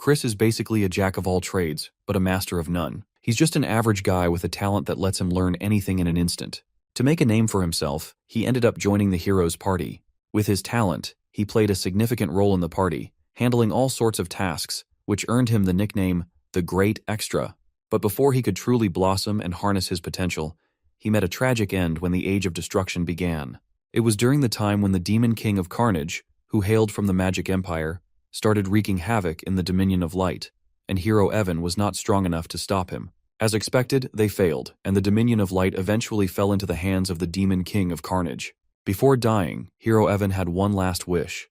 Chris is basically a jack of all trades, but a master of none. He's just an average guy with a talent that lets him learn anything in an instant. To make a name for himself, he ended up joining the hero's party. With his talent, he played a significant role in the party, handling all sorts of tasks, which earned him the nickname, the Great Extra. But before he could truly blossom and harness his potential, he met a tragic end when the Age of Destruction began. It was during the time when the Demon King of Carnage, who hailed from the Magic Empire, started wreaking havoc in the Dominion of Light, and Hero Evan was not strong enough to stop him. As expected, they failed, and the Dominion of Light eventually fell into the hands of the Demon King of Carnage. Before dying, Hero Evan had one last wish.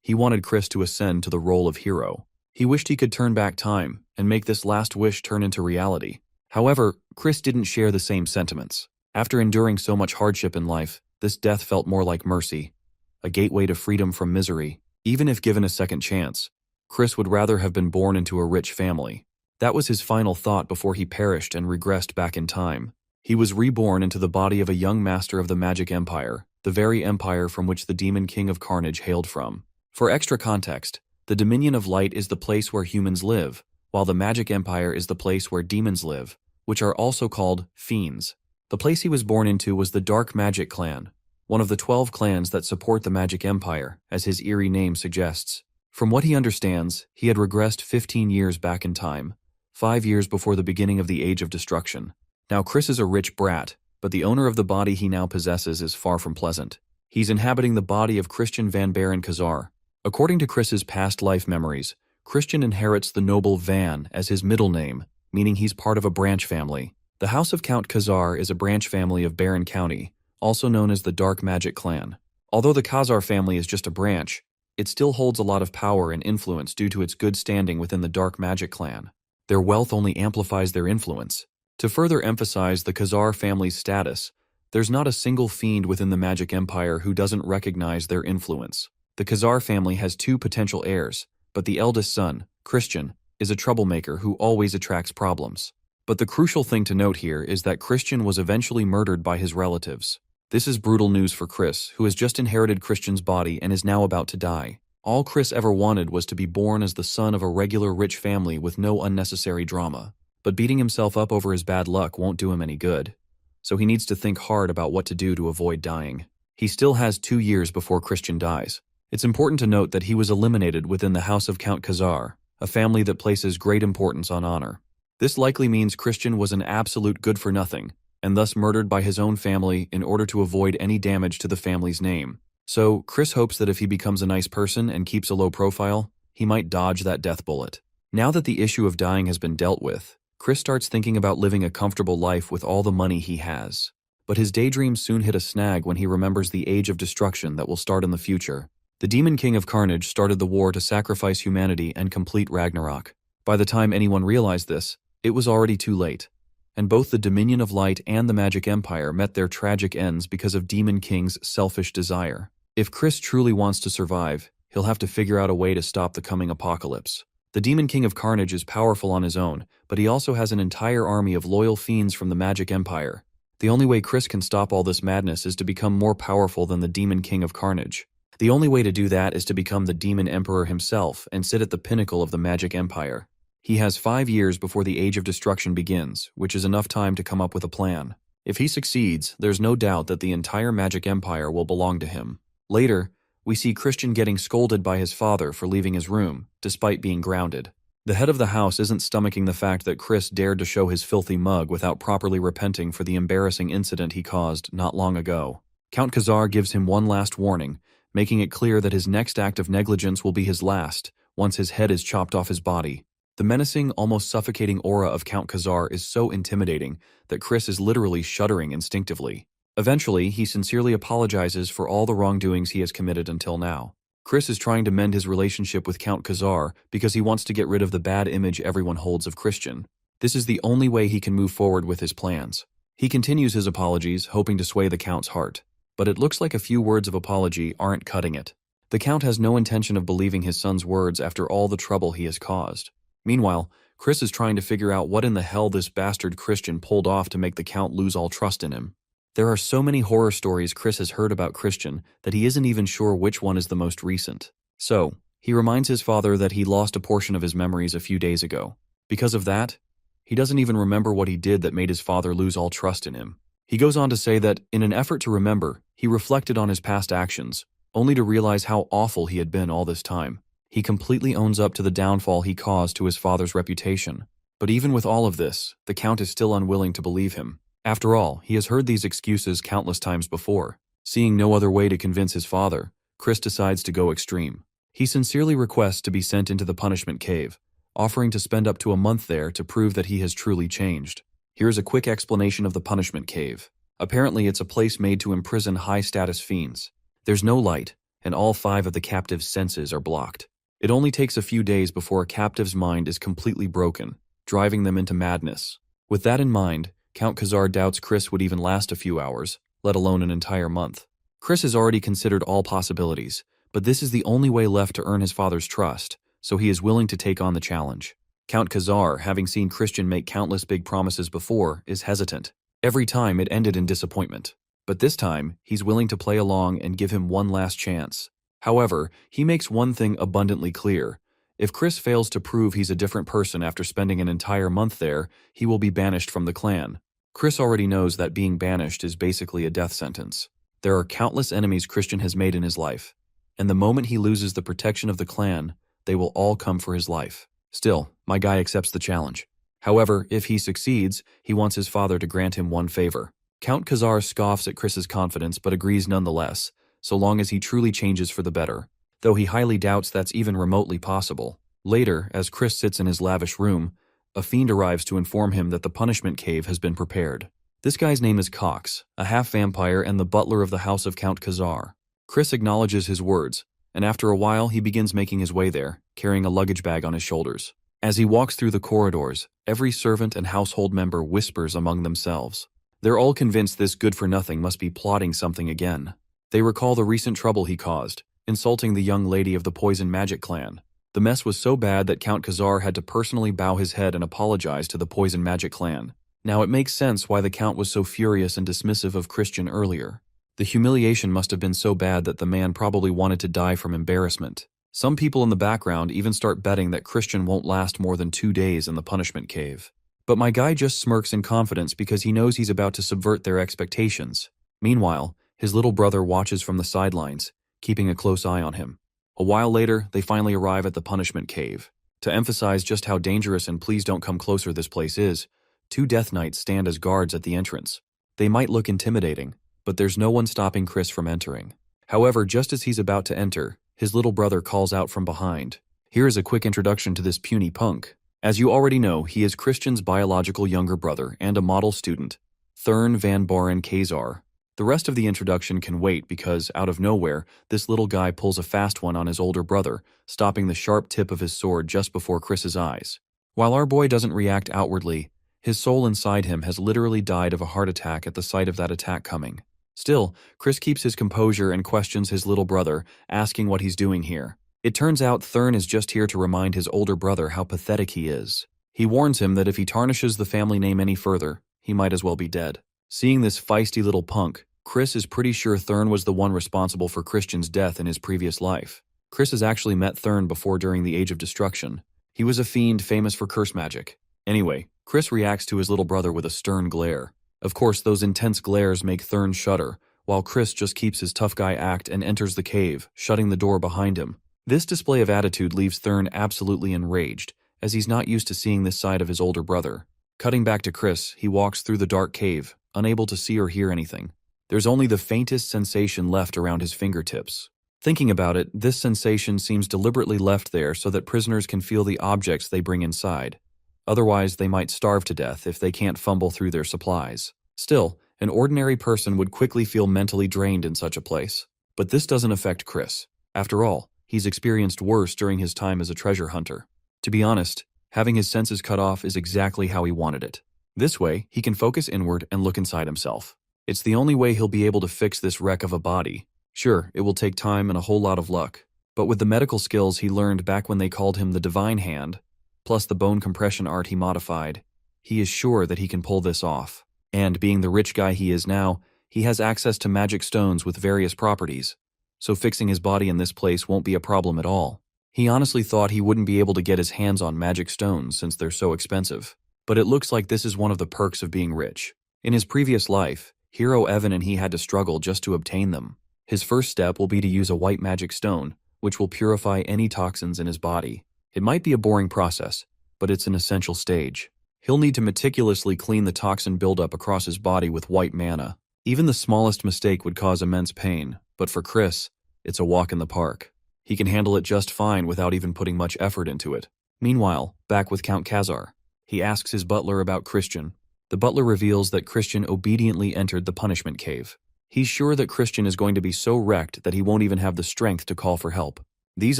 He wanted Chris to ascend to the role of hero. He wished he could turn back time and make this last wish turn into reality. However, Chris didn't share the same sentiments. After enduring so much hardship in life, this death felt more like mercy, a gateway to freedom from misery. Even if given a second chance, Chris would rather have been born into a rich family. That was his final thought before he perished and regressed back in time. He was reborn into the body of a young master of the Magic Empire, the very empire from which the Demon King of Carnage hailed from. For extra context, the Dominion of Light is the place where humans live, while the Magic Empire is the place where demons live, which are also called fiends. The place he was born into was the Dark Magic Clan, one of the 12 clans that support the Magic Empire, as his eerie name suggests. From what he understands, he had regressed 15 years back in time, 5 years before the beginning of the Age of Destruction. Now Chris is a rich brat, but the owner of the body he now possesses is far from pleasant. He's inhabiting the body of Christian Van Baron Khazar. According to Chris's past life memories, Christian inherits the noble Van as his middle name, meaning he's part of a branch family. The House of Count Khazar is a branch family of Baron County, also known as the Dark Magic Clan. Although the Khazar family is just a branch, it still holds a lot of power and influence due to its good standing within the Dark Magic Clan. Their wealth only amplifies their influence. To further emphasize the Khazar family's status, there's not a single fiend within the Magic Empire who doesn't recognize their influence. The Khazar family has 2 potential heirs, but the eldest son, Christian, is a troublemaker who always attracts problems. But the crucial thing to note here is that Christian was eventually murdered by his relatives. This is brutal news for Chris, who has just inherited Christian's body and is now about to die. All Chris ever wanted was to be born as the son of a regular rich family with no unnecessary drama. But beating himself up over his bad luck won't do him any good. So he needs to think hard about what to do to avoid dying. He still has 2 years before Christian dies. It's important to note that he was eliminated within the House of Count Khazar, a family that places great importance on honor. This likely means Christian was an absolute good-for-nothing, and thus murdered by his own family in order to avoid any damage to the family's name. So, Chris hopes that if he becomes a nice person and keeps a low profile, he might dodge that death bullet. Now that the issue of dying has been dealt with, Chris starts thinking about living a comfortable life with all the money he has. But his daydreams soon hit a snag when he remembers the Age of Destruction that will start in the future. The Demon King of Carnage started the war to sacrifice humanity and complete Ragnarok. By the time anyone realized this, it was already too late, and both the Dominion of Light and the Magic Empire met their tragic ends because of Demon King's selfish desire. If Chris truly wants to survive, he'll have to figure out a way to stop the coming apocalypse. The Demon King of Carnage is powerful on his own, but he also has an entire army of loyal fiends from the Magic Empire. The only way Chris can stop all this madness is to become more powerful than the Demon King of Carnage. The only way to do that is to become the Demon Emperor himself and sit at the pinnacle of the Magic Empire. He has 5 years before the Age of Destruction begins, which is enough time to come up with a plan. If he succeeds, there's no doubt that the entire Magic Empire will belong to him. Later, we see Christian getting scolded by his father for leaving his room, despite being grounded. The head of the house isn't stomaching the fact that Chris dared to show his filthy mug without properly repenting for the embarrassing incident he caused not long ago. Count Khazar gives him one last warning, making it clear that his next act of negligence will be his last, once his head is chopped off his body. The menacing, almost suffocating aura of Count Khazar is so intimidating that Chris is literally shuddering instinctively. Eventually, he sincerely apologizes for all the wrongdoings he has committed until now. Chris is trying to mend his relationship with Count Khazar because he wants to get rid of the bad image everyone holds of Christian. This is the only way he can move forward with his plans. He continues his apologies, hoping to sway the Count's heart. But it looks like a few words of apology aren't cutting it. The Count has no intention of believing his son's words after all the trouble he has caused. Meanwhile, Chris is trying to figure out what in the hell this bastard Christian pulled off to make the Count lose all trust in him. There are so many horror stories Chris has heard about Christian that he isn't even sure which one is the most recent. So, He reminds his father that he lost a portion of his memories a few days ago. Because of that, he doesn't even remember what he did that made his father lose all trust in him. He goes on to say that, in an effort to remember, he reflected on his past actions, only to realize how awful he had been all this time. He completely owns up to the downfall he caused to his father's reputation. But even with all of this, the Count is still unwilling to believe him. After all, he has heard these excuses countless times before. Seeing no other way to convince his father, Chris decides to go extreme. He sincerely requests to be sent into the punishment cave, offering to spend up to a month there to prove that he has truly changed. Here's a quick explanation of the punishment cave. Apparently, it's a place made to imprison high-status fiends. There's no light, and all 5 of the captive's senses are blocked. It only takes a few days before a captive's mind is completely broken, driving them into madness. With that in mind, Count Khazar doubts Chris would even last a few hours, let alone an entire month. Chris has already considered all possibilities, but this is the only way left to earn his father's trust, so he is willing to take on the challenge. Count Khazar, having seen Christian make countless big promises before, is hesitant. Every time it ended in disappointment. But this time, he's willing to play along and give him one last chance. However, he makes one thing abundantly clear. If Chris fails to prove he's a different person after spending an entire month there, he will be banished from the clan. Chris already knows that being banished is basically a death sentence. There are countless enemies Christian has made in his life, and the moment he loses the protection of the clan, they will all come for his life. Still, my guy accepts the challenge. However, if he succeeds, he wants his father to grant him one favor. Count Khazar scoffs at Chris's confidence but agrees nonetheless, so long as he truly changes for the better, though he highly doubts that's even remotely possible. Later, as Chris sits in his lavish room, a fiend arrives to inform him that the punishment cave has been prepared. This guy's name is Cox, a half-vampire and the butler of the house of Count Khazar. Chris acknowledges his words, and after a while he begins making his way there, carrying a luggage bag on his shoulders. As he walks through the corridors, every servant and household member whispers among themselves. They're all convinced this good-for-nothing must be plotting something again. They recall the recent trouble he caused, insulting the young lady of the Poison Magic clan. The mess was so bad that Count Khazar had to personally bow his head and apologize to the Poison Magic clan. Now it makes sense why the Count was so furious and dismissive of Christian earlier. The humiliation must have been so bad that the man probably wanted to die from embarrassment. Some people in the background even start betting that Christian won't last more than 2 days in the punishment cave. But my guy just smirks in confidence because he knows he's about to subvert their expectations. Meanwhile, his little brother watches from the sidelines, keeping a close eye on him. A while later, they finally arrive at the punishment cave. To emphasize just how dangerous and please don't come closer this place is, 2 Death Knights stand as guards at the entrance. They might look intimidating, but there's no one stopping Chris from entering. However, just as he's about to enter, his little brother calls out from behind. Here is a quick introduction to this puny punk. As you already know, he is Christian's biological younger brother and a model student, Thurn van Boren Khazar. The rest of the introduction can wait because, out of nowhere, this little guy pulls a fast one on his older brother, stopping the sharp tip of his sword just before Chris's eyes. While our boy doesn't react outwardly, his soul inside him has literally died of a heart attack at the sight of that attack coming. Still, Chris keeps his composure and questions his little brother, asking what he's doing here. It turns out Thurn is just here to remind his older brother how pathetic he is. He warns him that if he tarnishes the family name any further, he might as well be dead. Seeing this feisty little punk, Chris is pretty sure Thurn was the one responsible for Christian's death in his previous life. Chris has actually met Thurn before during the Age of Destruction. He was a fiend famous for curse magic. Anyway, Chris reacts to his little brother with a stern glare. Of course, those intense glares make Thurn shudder, while Chris just keeps his tough guy act and enters the cave, shutting the door behind him. This display of attitude leaves Thurn absolutely enraged, as he's not used to seeing this side of his older brother. Cutting back to Chris, he walks through the dark cave, unable to see or hear anything. There's only the faintest sensation left around his fingertips. Thinking about it, this sensation seems deliberately left there so that prisoners can feel the objects they bring inside. Otherwise, they might starve to death if they can't fumble through their supplies. Still, an ordinary person would quickly feel mentally drained in such a place. But this doesn't affect Chris. After all, he's experienced worse during his time as a treasure hunter. To be honest, having his senses cut off is exactly how he wanted it. This way, he can focus inward and look inside himself. It's the only way he'll be able to fix this wreck of a body. Sure, it will take time and a whole lot of luck. But with the medical skills he learned back when they called him the Divine Hand, plus the bone compression art he modified, he is sure that he can pull this off. And being the rich guy he is now, he has access to magic stones with various properties, so fixing his body in this place won't be a problem at all. He honestly thought he wouldn't be able to get his hands on magic stones since they're so expensive. But it looks like this is one of the perks of being rich. In his previous life, Hero Evan and he had to struggle just to obtain them. His first step will be to use a white magic stone, which will purify any toxins in his body. It might be a boring process, but it's an essential stage. He'll need to meticulously clean the toxin buildup across his body with white mana. Even the smallest mistake would cause immense pain, but for Chris, it's a walk in the park. He can handle it just fine without even putting much effort into it. Meanwhile, back with Count Khazar. He asks his butler about Christian. The butler reveals that Christian obediently entered the punishment cave. He's sure that Christian is going to be so wrecked that he won't even have the strength to call for help. These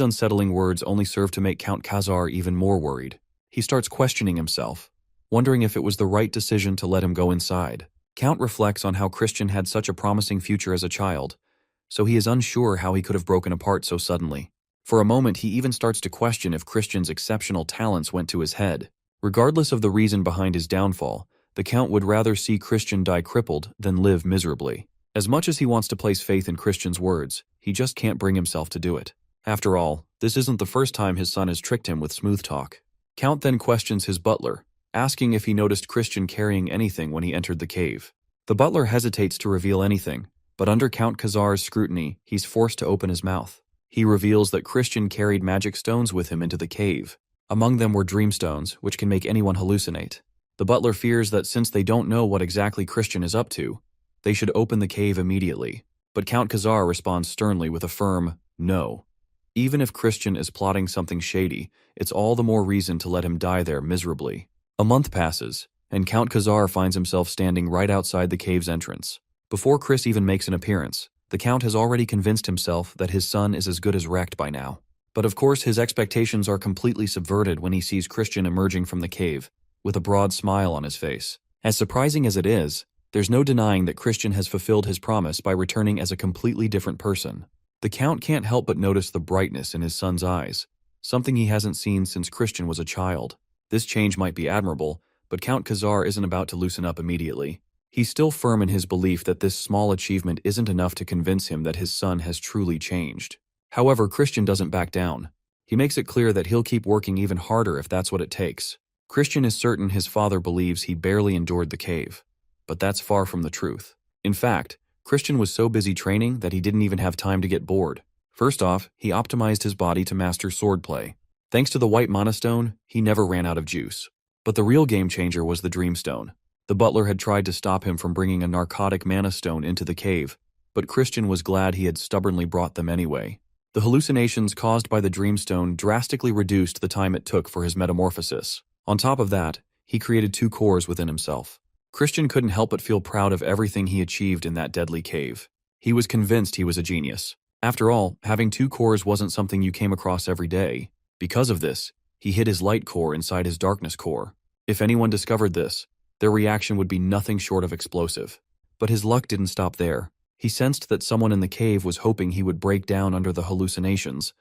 unsettling words only serve to make Count Khazar even more worried. He starts questioning himself, wondering if it was the right decision to let him go inside. Count reflects on how Christian had such a promising future as a child, so he is unsure how he could have broken apart so suddenly. For a moment, he even starts to question if Christian's exceptional talents went to his head. Regardless of the reason behind his downfall, the Count would rather see Christian die crippled than live miserably. As much as he wants to place faith in Christian's words, he just can't bring himself to do it. After all, this isn't the first time his son has tricked him with smooth talk. Count then questions his butler, asking if he noticed Christian carrying anything when he entered the cave. The butler hesitates to reveal anything, but under Count Khazar's scrutiny, he's forced to open his mouth. He reveals that Christian carried magic stones with him into the cave. Among them were dreamstones, which can make anyone hallucinate. The butler fears that since they don't know what exactly Christian is up to, they should open the cave immediately. But Count Khazar responds sternly with a firm no. Even if Christian is plotting something shady, it's all the more reason to let him die there miserably. A month passes, and Count Khazar finds himself standing right outside the cave's entrance. Before Chris even makes an appearance, the Count has already convinced himself that his son is as good as wrecked by now. But of course, his expectations are completely subverted when he sees Christian emerging from the cave, with a broad smile on his face. As surprising as it is, there's no denying that Christian has fulfilled his promise by returning as a completely different person. The Count can't help but notice the brightness in his son's eyes, something he hasn't seen since Christian was a child. This change might be admirable, but Count Khazar isn't about to loosen up immediately. He's still firm in his belief that this small achievement isn't enough to convince him that his son has truly changed. However, Christian doesn't back down. He makes it clear that he'll keep working even harder if that's what it takes. Christian is certain his father believes he barely endured the cave, but that's far from the truth. In fact, Christian was so busy training that he didn't even have time to get bored. First off, he optimized his body to master swordplay. Thanks to the white mana stone, he never ran out of juice. But the real game changer was the dream stone. The butler had tried to stop him from bringing a narcotic mana stone into the cave, but Christian was glad he had stubbornly brought them anyway. The hallucinations caused by the dreamstone drastically reduced the time it took for his metamorphosis. On top of that, he created 2 cores within himself. Christian couldn't help but feel proud of everything he achieved in that deadly cave. He was convinced he was a genius. After all, having 2 cores wasn't something you came across every day. Because of this, he hid his light core inside his darkness core. If anyone discovered this, their reaction would be nothing short of explosive. But his luck didn't stop there. He sensed that someone in the cave was hoping he would break down under the hallucinations,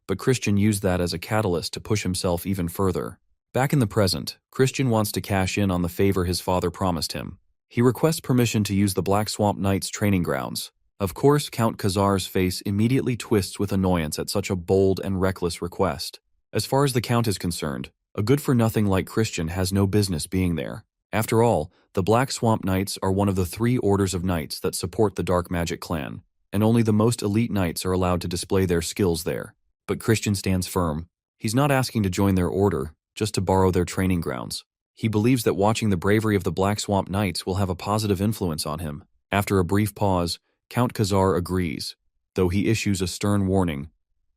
but Christian used that as a catalyst to push himself even further. Back in the present, Christian wants to cash in on the favor his father promised him. He requests permission to use the Black Swamp Knights training grounds. Of course, Count Khazar's face immediately twists with annoyance at such a bold and reckless request. As far as the Count is concerned, a good-for-nothing like Christian has no business being there. After all, the Black Swamp Knights are one of the 3 orders of knights that support the Dark Magic clan, and only the most elite knights are allowed to display their skills there. But Christian stands firm. He's not asking to join their order, just to borrow their training grounds. He believes that watching the bravery of the Black Swamp Knights will have a positive influence on him. After a brief pause, Count Khazar agrees, though he issues a stern warning.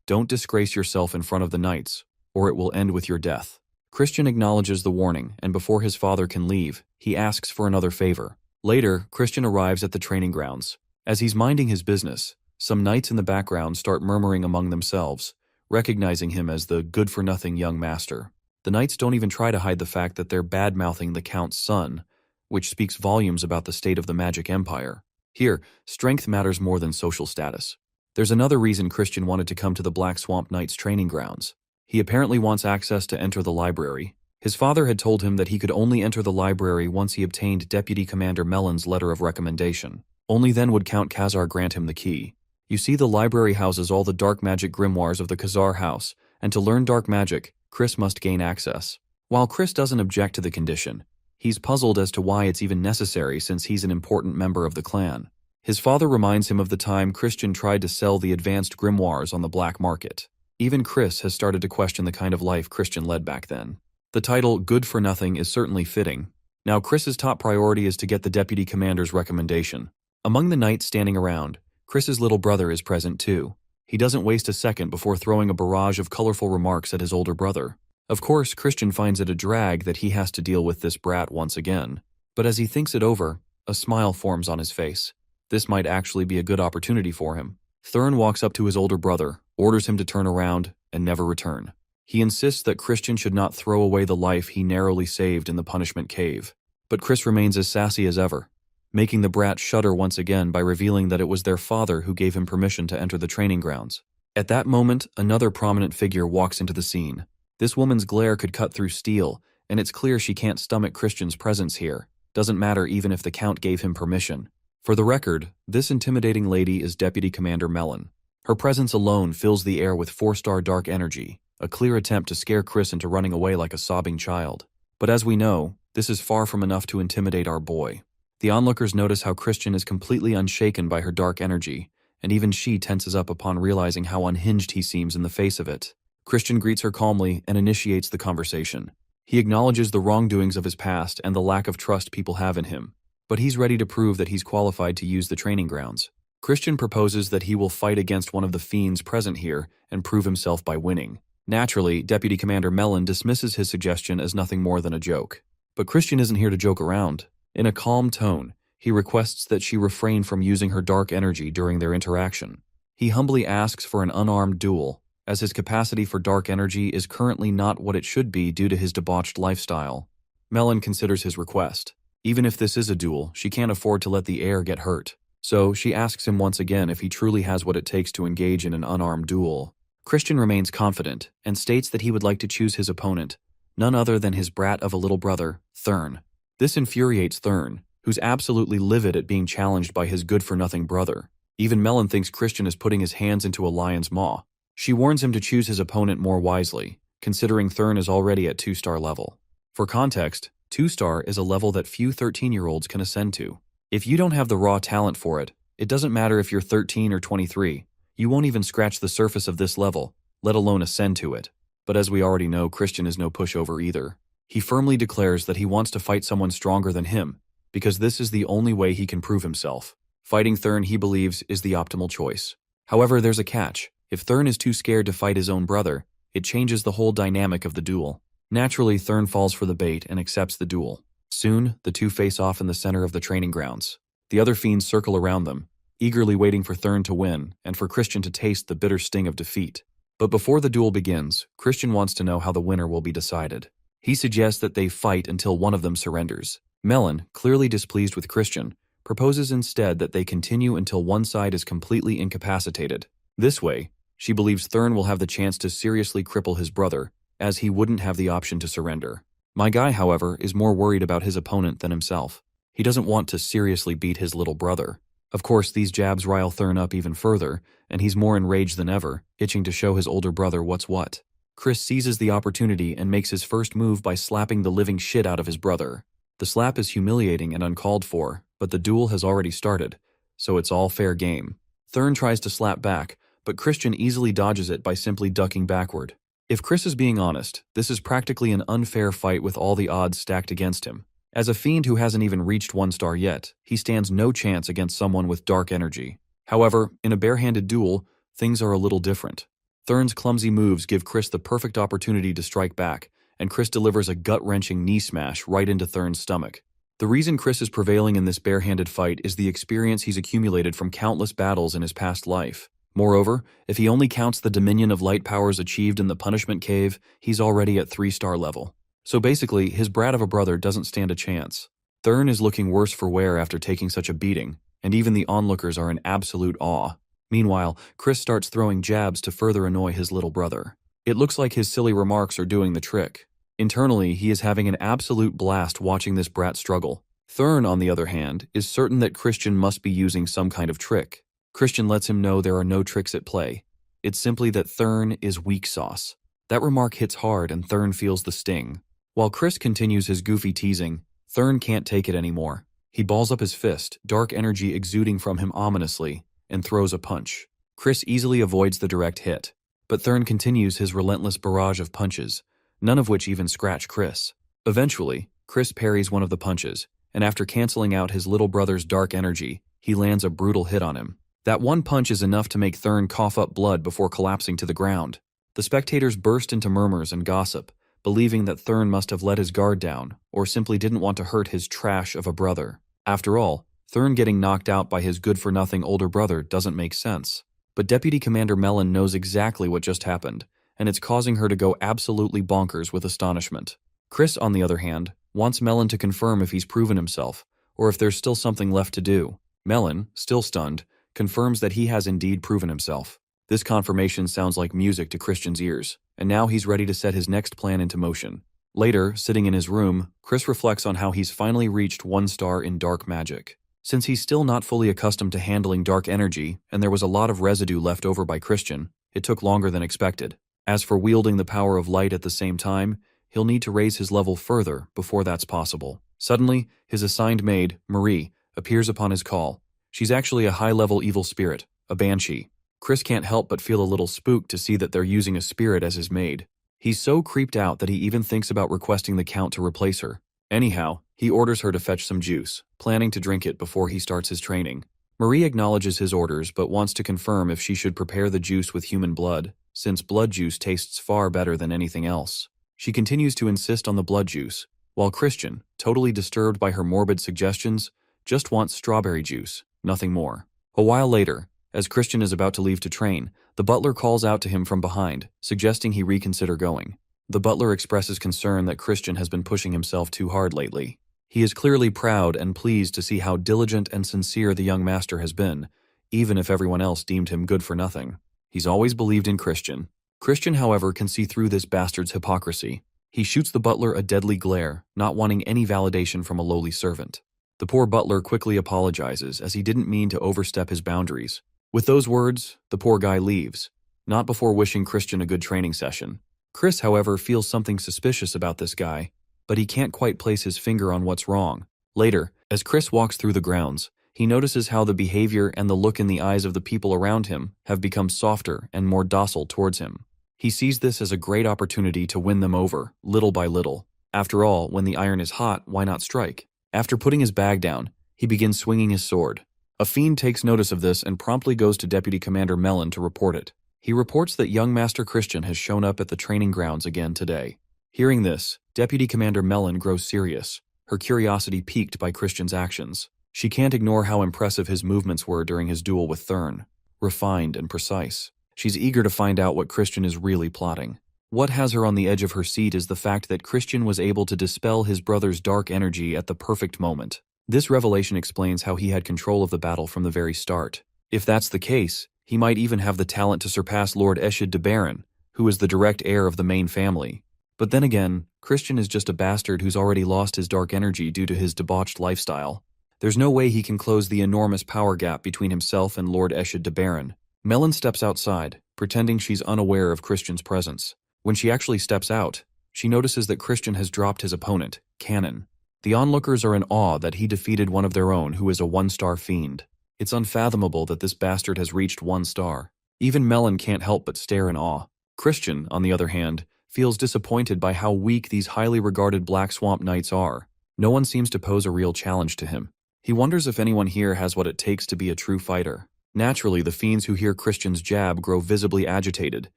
Don't disgrace yourself in front of the knights, or it will end with your death. Christian acknowledges the warning, and before his father can leave, he asks for another favor. Later, Christian arrives at the training grounds. As he's minding his business, some knights in the background start murmuring among themselves, recognizing him as the good-for-nothing young master. The knights don't even try to hide the fact that they're bad-mouthing the Count's son, which speaks volumes about the state of the magic empire. Here, strength matters more than social status. There's another reason Christian wanted to come to the Black Swamp Knights training grounds. He apparently wants access to enter the library. His father had told him that he could only enter the library once he obtained Deputy Commander Melon's letter of recommendation. Only then would Count Khazar grant him the key. You see, the library houses all the dark magic grimoires of the Khazar house, and to learn dark magic, Chris must gain access. While Chris doesn't object to the condition, he's puzzled as to why it's even necessary since he's an important member of the clan. His father reminds him of the time Christian tried to sell the advanced grimoires on the black market. Even Chris has started to question the kind of life Christian led back then. The title, Good for Nothing, is certainly fitting. Now Chris's top priority is to get the deputy commander's recommendation. Among the knights standing around, Chris's little brother is present too. He doesn't waste a second before throwing a barrage of colorful remarks at his older brother. Of course, Christian finds it a drag that he has to deal with this brat once again. But as he thinks it over, a smile forms on his face. This might actually be a good opportunity for him. Thurn walks up to his older brother, orders him to turn around, and never return. He insists that Christian should not throw away the life he narrowly saved in the punishment cave. But Chris remains as sassy as ever, making the brat shudder once again by revealing that it was their father who gave him permission to enter the training grounds. At that moment, another prominent figure walks into the scene. This woman's glare could cut through steel, and it's clear she can't stomach Christian's presence here. Doesn't matter even if the Count gave him permission. For the record, this intimidating lady is Deputy Commander Melon. Her presence alone fills the air with 4-star dark energy, a clear attempt to scare Chris into running away like a sobbing child. But as we know, this is far from enough to intimidate our boy. The onlookers notice how Christian is completely unshaken by her dark energy, and even she tenses up upon realizing how unhinged he seems in the face of it. Christian greets her calmly and initiates the conversation. He acknowledges the wrongdoings of his past and the lack of trust people have in him, but he's ready to prove that he's qualified to use the training grounds. Christian proposes that he will fight against one of the fiends present here and prove himself by winning. Naturally, Deputy Commander Melon dismisses his suggestion as nothing more than a joke. But Christian isn't here to joke around. In a calm tone, he requests that she refrain from using her dark energy during their interaction. He humbly asks for an unarmed duel, as his capacity for dark energy is currently not what it should be due to his debauched lifestyle. Melon considers his request. Even if this is a duel, she can't afford to let the heir get hurt. So she asks him once again if he truly has what it takes to engage in an unarmed duel. Christian remains confident and states that he would like to choose his opponent, none other than his brat of a little brother, Thurn. This infuriates Thurn, who's absolutely livid at being challenged by his good-for-nothing brother. Even Melon thinks Christian is putting his hands into a lion's maw. She warns him to choose his opponent more wisely, considering Thurn is already at 2-star level. For context, 2-star is a level that few 13-year-olds can ascend to. If you don't have the raw talent for it, it doesn't matter if you're 13 or 23, you won't even scratch the surface of this level, let alone ascend to it. But as we already know, Christian is no pushover either. He firmly declares that he wants to fight someone stronger than him, because this is the only way he can prove himself. Fighting Thurn, he believes, is the optimal choice. However, there's a catch. If Thurn is too scared to fight his own brother, it changes the whole dynamic of the duel. Naturally, Thurn falls for the bait and accepts the duel. Soon, the two face off in the center of the training grounds. The other fiends circle around them, eagerly waiting for Thurn to win and for Christian to taste the bitter sting of defeat. But before the duel begins, Christian wants to know how the winner will be decided. He suggests that they fight until one of them surrenders. Melon, clearly displeased with Christian, proposes instead that they continue until one side is completely incapacitated. This way, she believes Thurn will have the chance to seriously cripple his brother, as he wouldn't have the option to surrender. My guy, however, is more worried about his opponent than himself. He doesn't want to seriously beat his little brother. Of course, these jabs rile Thurn up even further, and he's more enraged than ever, itching to show his older brother what's what. Chris seizes the opportunity and makes his first move by slapping the living shit out of his brother. The slap is humiliating and uncalled for, but the duel has already started, so it's all fair game. Thurn tries to slap back, but Christian easily dodges it by simply ducking backward. If Chris is being honest, this is practically an unfair fight with all the odds stacked against him. As a fiend who hasn't even reached 1-star yet, he stands no chance against someone with dark energy. However, in a barehanded duel, things are a little different. Thurn's clumsy moves give Chris the perfect opportunity to strike back, and Chris delivers a gut-wrenching knee smash right into Thurn's stomach. The reason Chris is prevailing in this barehanded fight is the experience he's accumulated from countless battles in his past life. Moreover, if he only counts the dominion of light powers achieved in the punishment cave, he's already at 3-star level. So basically, his brat of a brother doesn't stand a chance. Thurn is looking worse for wear after taking such a beating, and even the onlookers are in absolute awe. Meanwhile, Chris starts throwing jabs to further annoy his little brother. It looks like his silly remarks are doing the trick. Internally, he is having an absolute blast watching this brat struggle. Thurn, on the other hand, is certain that Christian must be using some kind of trick. Christian lets him know there are no tricks at play. It's simply that Thurn is weak sauce. That remark hits hard and Thurn feels the sting. While Chris continues his goofy teasing, Thurn can't take it anymore. He balls up his fist, dark energy exuding from him ominously, and throws a punch. Chris easily avoids the direct hit, but Thurn continues his relentless barrage of punches, none of which even scratch Chris. Eventually, Chris parries one of the punches, and after canceling out his little brother's dark energy, he lands a brutal hit on him. That one punch is enough to make Thurn cough up blood before collapsing to the ground. The spectators burst into murmurs and gossip, believing that Thurn must have let his guard down, or simply didn't want to hurt his trash of a brother. After all, Thurn getting knocked out by his good-for-nothing older brother doesn't make sense. But Deputy Commander Melon knows exactly what just happened, and it's causing her to go absolutely bonkers with astonishment. Chris, on the other hand, wants Melon to confirm if he's proven himself, or if there's still something left to do. Melon, still stunned, confirms that he has indeed proven himself. This confirmation sounds like music to Christian's ears, and now he's ready to set his next plan into motion. Later, sitting in his room, Chris reflects on how he's finally reached 1 star in dark magic. Since he's still not fully accustomed to handling dark energy, and there was a lot of residue left over by Christian, it took longer than expected. As for wielding the power of light at the same time, he'll need to raise his level further before that's possible. Suddenly, his assigned maid, Marie, appears upon his call. She's actually a high-level evil spirit, a banshee. Chris can't help but feel a little spooked to see that they're using a spirit as his maid. He's so creeped out that he even thinks about requesting the Count to replace her. Anyhow, he orders her to fetch some juice, planning to drink it before he starts his training. Marie acknowledges his orders but wants to confirm if she should prepare the juice with human blood, since blood juice tastes far better than anything else. She continues to insist on the blood juice, while Christian, totally disturbed by her morbid suggestions, just wants strawberry juice, nothing more. A while later, as Christian is about to leave to train, the butler calls out to him from behind, suggesting he reconsider going. The butler expresses concern that Christian has been pushing himself too hard lately. He is clearly proud and pleased to see how diligent and sincere the young master has been, even if everyone else deemed him good for nothing. He's always believed in Christian. Christian, however, can see through this bastard's hypocrisy. He shoots the butler a deadly glare, not wanting any validation from a lowly servant. The poor butler quickly apologizes as he didn't mean to overstep his boundaries. With those words, the poor guy leaves, not before wishing Christian a good training session. Chris, however, feels something suspicious about this guy, but he can't quite place his finger on what's wrong. Later, as Chris walks through the grounds, he notices how the behavior and the look in the eyes of the people around him have become softer and more docile towards him. He sees this as a great opportunity to win them over, little by little. After all, when the iron is hot, why not strike? After putting his bag down, he begins swinging his sword. A fiend takes notice of this and promptly goes to Deputy Commander Melon to report it. He reports that young Master Christian has shown up at the training grounds again today. Hearing this, Deputy Commander Melon grows serious, her curiosity piqued by Christian's actions. She can't ignore how impressive his movements were during his duel with Thurn. Refined and precise. She's eager to find out what Christian is really plotting. What has her on the edge of her seat is the fact that Christian was able to dispel his brother's dark energy at the perfect moment. This revelation explains how he had control of the battle from the very start. If that's the case, he might even have the talent to surpass Lord Eshid de Baron, who is the direct heir of the main family. But then again, Christian is just a bastard who's already lost his dark energy due to his debauched lifestyle. There's no way he can close the enormous power gap between himself and Lord Eshid de Baron. Melon steps outside, pretending she's unaware of Christian's presence. When she actually steps out, she notices that Christian has dropped his opponent, Cannon. The onlookers are in awe that he defeated one of their own who is a 1-star fiend. It's unfathomable that this bastard has reached 1 star. Even Melon can't help but stare in awe. Christian, on the other hand, feels disappointed by how weak these highly regarded Black Swamp Knights are. No one seems to pose a real challenge to him. He wonders if anyone here has what it takes to be a true fighter. Naturally, the fiends who hear Christian's jab grow visibly agitated,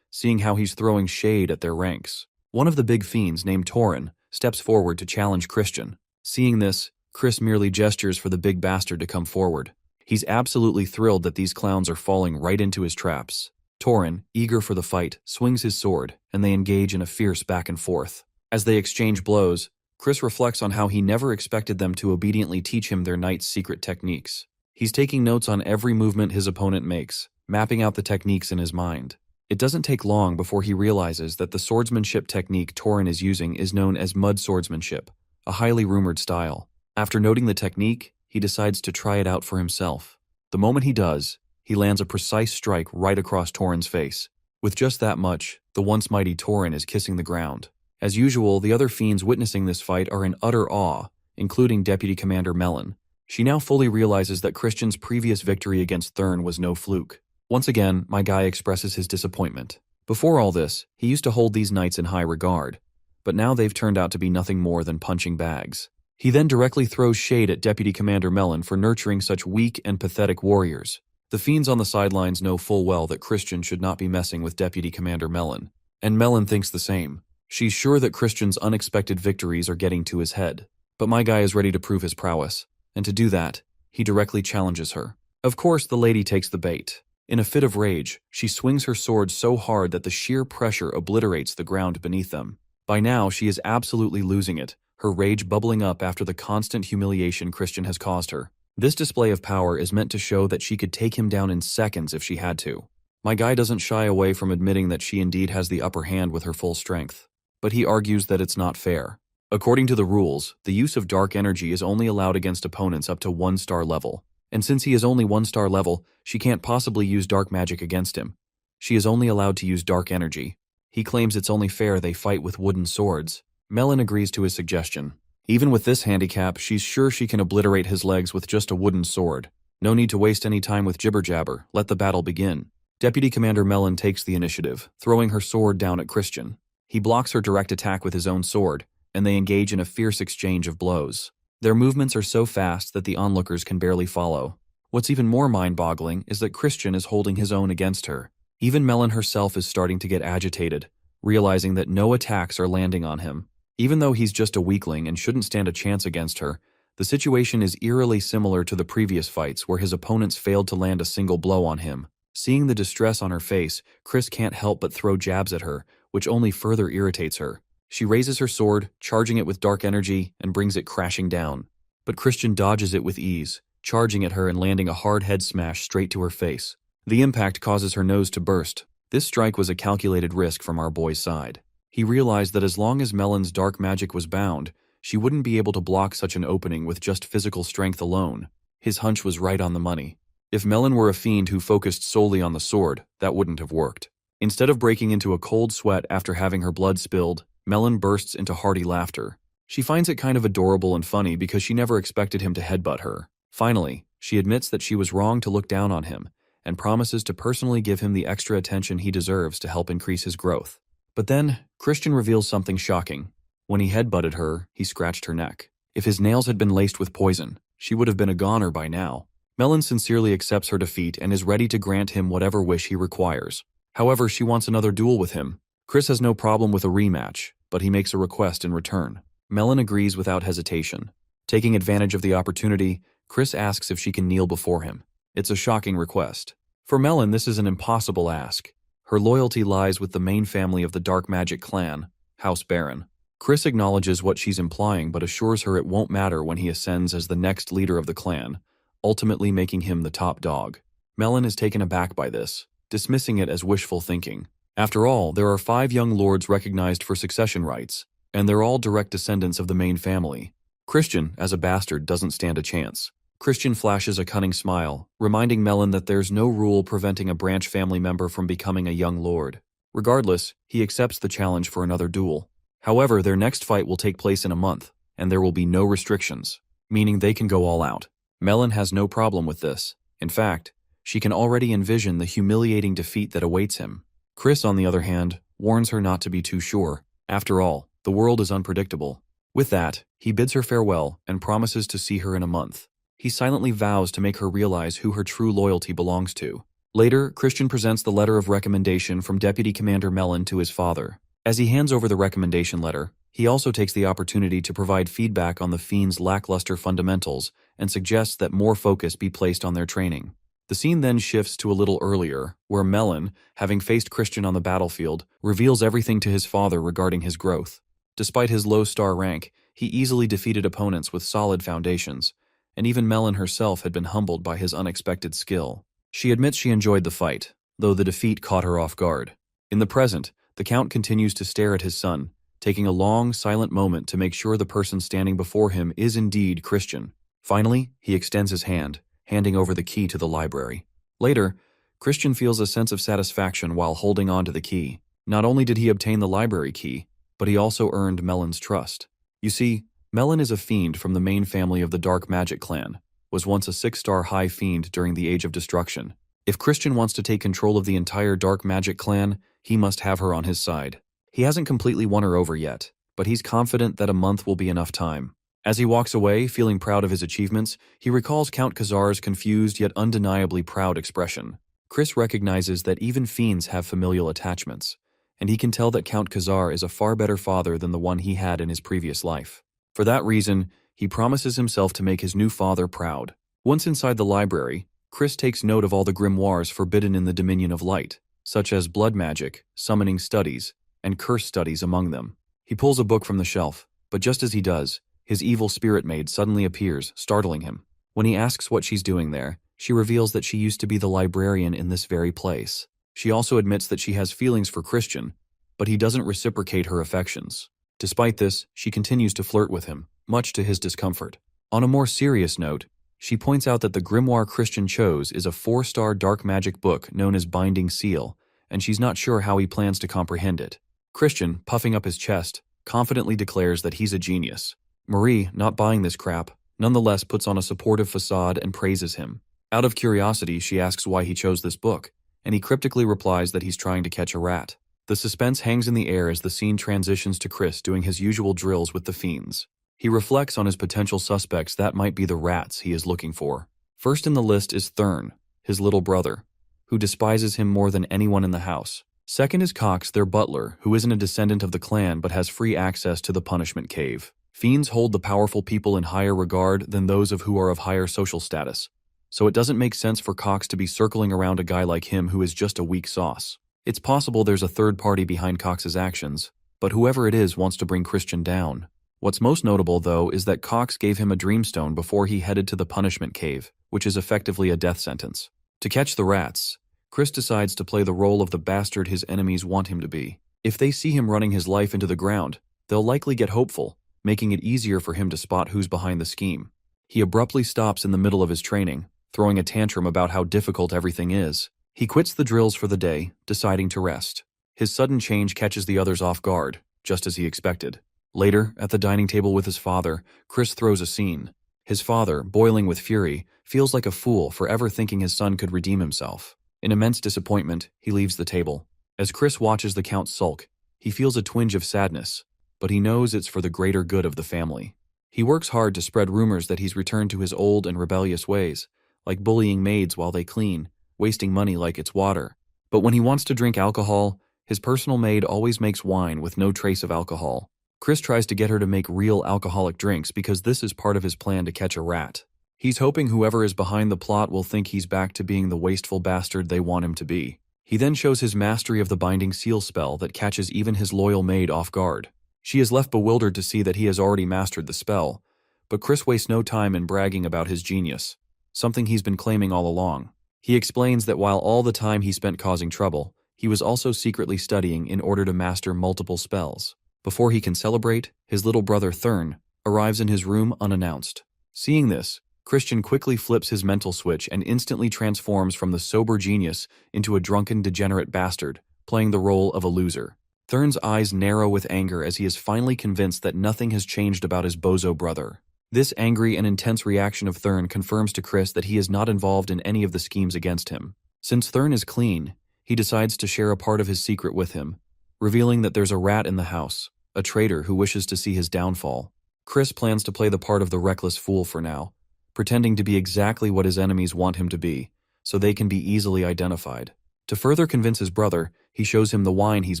seeing how he's throwing shade at their ranks. One of the big fiends, named Torin, steps forward to challenge Christian. Seeing this, Chris merely gestures for the big bastard to come forward. He's absolutely thrilled that these clowns are falling right into his traps. Torin, eager for the fight, swings his sword, and they engage in a fierce back and forth. As they exchange blows, Chris reflects on how he never expected them to obediently teach him their knight's secret techniques. He's taking notes on every movement his opponent makes, mapping out the techniques in his mind. It doesn't take long before he realizes that the swordsmanship technique Torin is using is known as mud swordsmanship, a highly rumored style. After noting the technique, he decides to try it out for himself. The moment he does, he lands a precise strike right across Torin's face. With just that much, The once mighty Tauren is kissing the ground. As usual, the other fiends witnessing this fight are in utter awe, including Deputy Commander Melon. She now fully realizes that Christian's previous victory against Thurn was no fluke. Once again, my guy expresses his disappointment. Before all this, he used to hold these knights in high regard, but now they've turned out to be nothing more than punching bags. He then directly throws shade at Deputy Commander Melon for nurturing such weak and pathetic warriors. The fiends on the sidelines know full well that Christian should not be messing with Deputy Commander Melon, and Melon thinks the same. She's sure that Christian's unexpected victories are getting to his head. But my guy is ready to prove his prowess, and to do that, he directly challenges her. Of course, the lady takes the bait. In a fit of rage, she swings her sword so hard that the sheer pressure obliterates the ground beneath them. By now, she is absolutely losing it, her rage bubbling up after the constant humiliation Christian has caused her. This display of power is meant to show that she could take him down in seconds if she had to. My guy doesn't shy away from admitting that she indeed has the upper hand with her full strength, but he argues that it's not fair. According to the rules, the use of dark energy is only allowed against opponents up to 1-star level, and since he is only 1-star level, she can't possibly use dark magic against him. She is only allowed to use dark energy. He claims it's only fair they fight with wooden swords. Melon agrees to his suggestion. Even with this handicap, she's sure she can obliterate his legs with just a wooden sword. No need to waste any time with jibber-jabber, let the battle begin. Deputy Commander Melon takes the initiative, throwing her sword down at Christian. He blocks her direct attack with his own sword, and they engage in a fierce exchange of blows. Their movements are so fast that the onlookers can barely follow. What's even more mind-boggling is that Christian is holding his own against her. Even Melon herself is starting to get agitated, realizing that no attacks are landing on him. Even though he's just a weakling and shouldn't stand a chance against her, the situation is eerily similar to the previous fights where his opponents failed to land a single blow on him. Seeing the distress on her face, Chris can't help but throw jabs at her, which only further irritates her. She raises her sword, charging it with dark energy, and brings it crashing down. But Christian dodges it with ease, charging at her and landing a hard head smash straight to her face. The impact causes her nose to burst. This strike was a calculated risk from our boy's side. He realized that as long as Melon's dark magic was bound, she wouldn't be able to block such an opening with just physical strength alone. His hunch was right on the money. If Melon were a fiend who focused solely on the sword, that wouldn't have worked. Instead of breaking into a cold sweat after having her blood spilled, Melon bursts into hearty laughter. She finds it kind of adorable and funny because she never expected him to headbutt her. Finally, she admits that she was wrong to look down on him, and promises to personally give him the extra attention he deserves to help increase his growth. But then, Christian reveals something shocking. When he headbutted her, he scratched her neck. If his nails had been laced with poison, she would have been a goner by now. Melon sincerely accepts her defeat and is ready to grant him whatever wish he requires. However, she wants another duel with him. Chris has no problem with a rematch, but he makes a request in return. Melon agrees without hesitation. Taking advantage of the opportunity, Chris asks if she can kneel before him. It's a shocking request. For Melon, this is an impossible ask. Her loyalty lies with the main family of the Dark Magic clan, House Baron. Chris acknowledges what she's implying but assures her it won't matter when he ascends as the next leader of the clan, ultimately making him the top dog. Melon is taken aback by this, dismissing it as wishful thinking. After all, there are 5 young lords recognized for succession rights, and they're all direct descendants of the main family. Christian, as a bastard, doesn't stand a chance. Christian flashes a cunning smile, reminding Melon that there's no rule preventing a branch family member from becoming a young lord. Regardless, he accepts the challenge for another duel. However, their next fight will take place in a month, and there will be no restrictions, meaning they can go all out. Melon has no problem with this. In fact, she can already envision the humiliating defeat that awaits him. Chris, on the other hand, warns her not to be too sure. After all, the world is unpredictable. With that, he bids her farewell and promises to see her in a month. He silently vows to make her realize who her true loyalty belongs to. Later, Christian presents the letter of recommendation from Deputy Commander Melon to his father. As he hands over the recommendation letter, he also takes the opportunity to provide feedback on the Fiend's lackluster fundamentals and suggests that more focus be placed on their training. The scene then shifts to a little earlier, where Melon, having faced Christian on the battlefield, reveals everything to his father regarding his growth. Despite his low star rank, he easily defeated opponents with solid foundations, and even Melon herself had been humbled by his unexpected skill. She admits she enjoyed the fight, though the defeat caught her off guard. In the present, the Count continues to stare at his son, taking a long, silent moment to make sure the person standing before him is indeed Christian. Finally, he extends his hand, handing over the key to the library. Later, Christian feels a sense of satisfaction while holding on to the key. Not only did he obtain the library key, but he also earned Melon's trust. You see, Melon is a fiend from the main family of the Dark Magic clan, was once a 6-star high fiend during the Age of Destruction. If Christian wants to take control of the entire Dark Magic clan, he must have her on his side. He hasn't completely won her over yet, but he's confident that a month will be enough time. As he walks away, feeling proud of his achievements, he recalls Count Khazar's confused yet undeniably proud expression. Chris recognizes that even fiends have familial attachments, and he can tell that Count Khazar is a far better father than the one he had in his previous life. For that reason, he promises himself to make his new father proud. Once inside the library, Chris takes note of all the grimoires forbidden in the Dominion of Light, such as blood magic, summoning studies, and curse studies among them. He pulls a book from the shelf, but just as he does, his evil spirit maid suddenly appears, startling him. When he asks what she's doing there, she reveals that she used to be the librarian in this very place. She also admits that she has feelings for Christian, but he doesn't reciprocate her affections. Despite this, she continues to flirt with him, much to his discomfort. On a more serious note, she points out that the grimoire Christian chose is a 4-star dark magic book known as Binding Seal, and she's not sure how he plans to comprehend it. Christian, puffing up his chest, confidently declares that he's a genius. Marie, not buying this crap, nonetheless puts on a supportive facade and praises him. Out of curiosity, she asks why he chose this book, and he cryptically replies that he's trying to catch a rat. The suspense hangs in the air as the scene transitions to Chris doing his usual drills with the fiends. He reflects on his potential suspects that might be the rats he is looking for. First in the list is Thurn, his little brother, who despises him more than anyone in the house. Second is Cox, their butler, who isn't a descendant of the clan but has free access to the punishment cave. Fiends hold the powerful people in higher regard than those of who are of higher social status, so it doesn't make sense for Cox to be circling around a guy like him who is just a weak sauce. It's possible there's a third party behind Cox's actions, but whoever it is wants to bring Christian down. What's most notable, though, is that Cox gave him a dreamstone before he headed to the punishment cave, which is effectively a death sentence. To catch the rats, Chris decides to play the role of the bastard his enemies want him to be. If they see him running his life into the ground, they'll likely get hopeful, making it easier for him to spot who's behind the scheme. He abruptly stops in the middle of his training, throwing a tantrum about how difficult everything is. He quits the drills for the day, deciding to rest. His sudden change catches the others off guard, just as he expected. Later, at the dining table with his father, Chris throws a scene. His father, boiling with fury, feels like a fool for ever thinking his son could redeem himself. In immense disappointment, he leaves the table. As Chris watches the Count sulk, he feels a twinge of sadness, but he knows it's for the greater good of the family. He works hard to spread rumors that he's returned to his old and rebellious ways, like bullying maids while they clean, wasting money like it's water. But when he wants to drink alcohol, his personal maid always makes wine with no trace of alcohol. Chris tries to get her to make real alcoholic drinks because this is part of his plan to catch a rat. He's hoping whoever is behind the plot will think he's back to being the wasteful bastard they want him to be. He then shows his mastery of the Binding Seal spell that catches even his loyal maid off guard. She is left bewildered to see that he has already mastered the spell, but Chris wastes no time in bragging about his genius, something he's been claiming all along. He explains that while all the time he spent causing trouble, he was also secretly studying in order to master multiple spells. Before he can celebrate, his little brother Thurn arrives in his room unannounced. Seeing this, Christian quickly flips his mental switch and instantly transforms from the sober genius into a drunken degenerate bastard, playing the role of a loser. Thurn's eyes narrow with anger as he is finally convinced that nothing has changed about his bozo brother. This angry and intense reaction of Thurn confirms to Chris that he is not involved in any of the schemes against him. Since Thurn is clean, he decides to share a part of his secret with him, revealing that there's a rat in the house, a traitor who wishes to see his downfall. Chris plans to play the part of the reckless fool for now, pretending to be exactly what his enemies want him to be, so they can be easily identified. To further convince his brother, he shows him the wine he's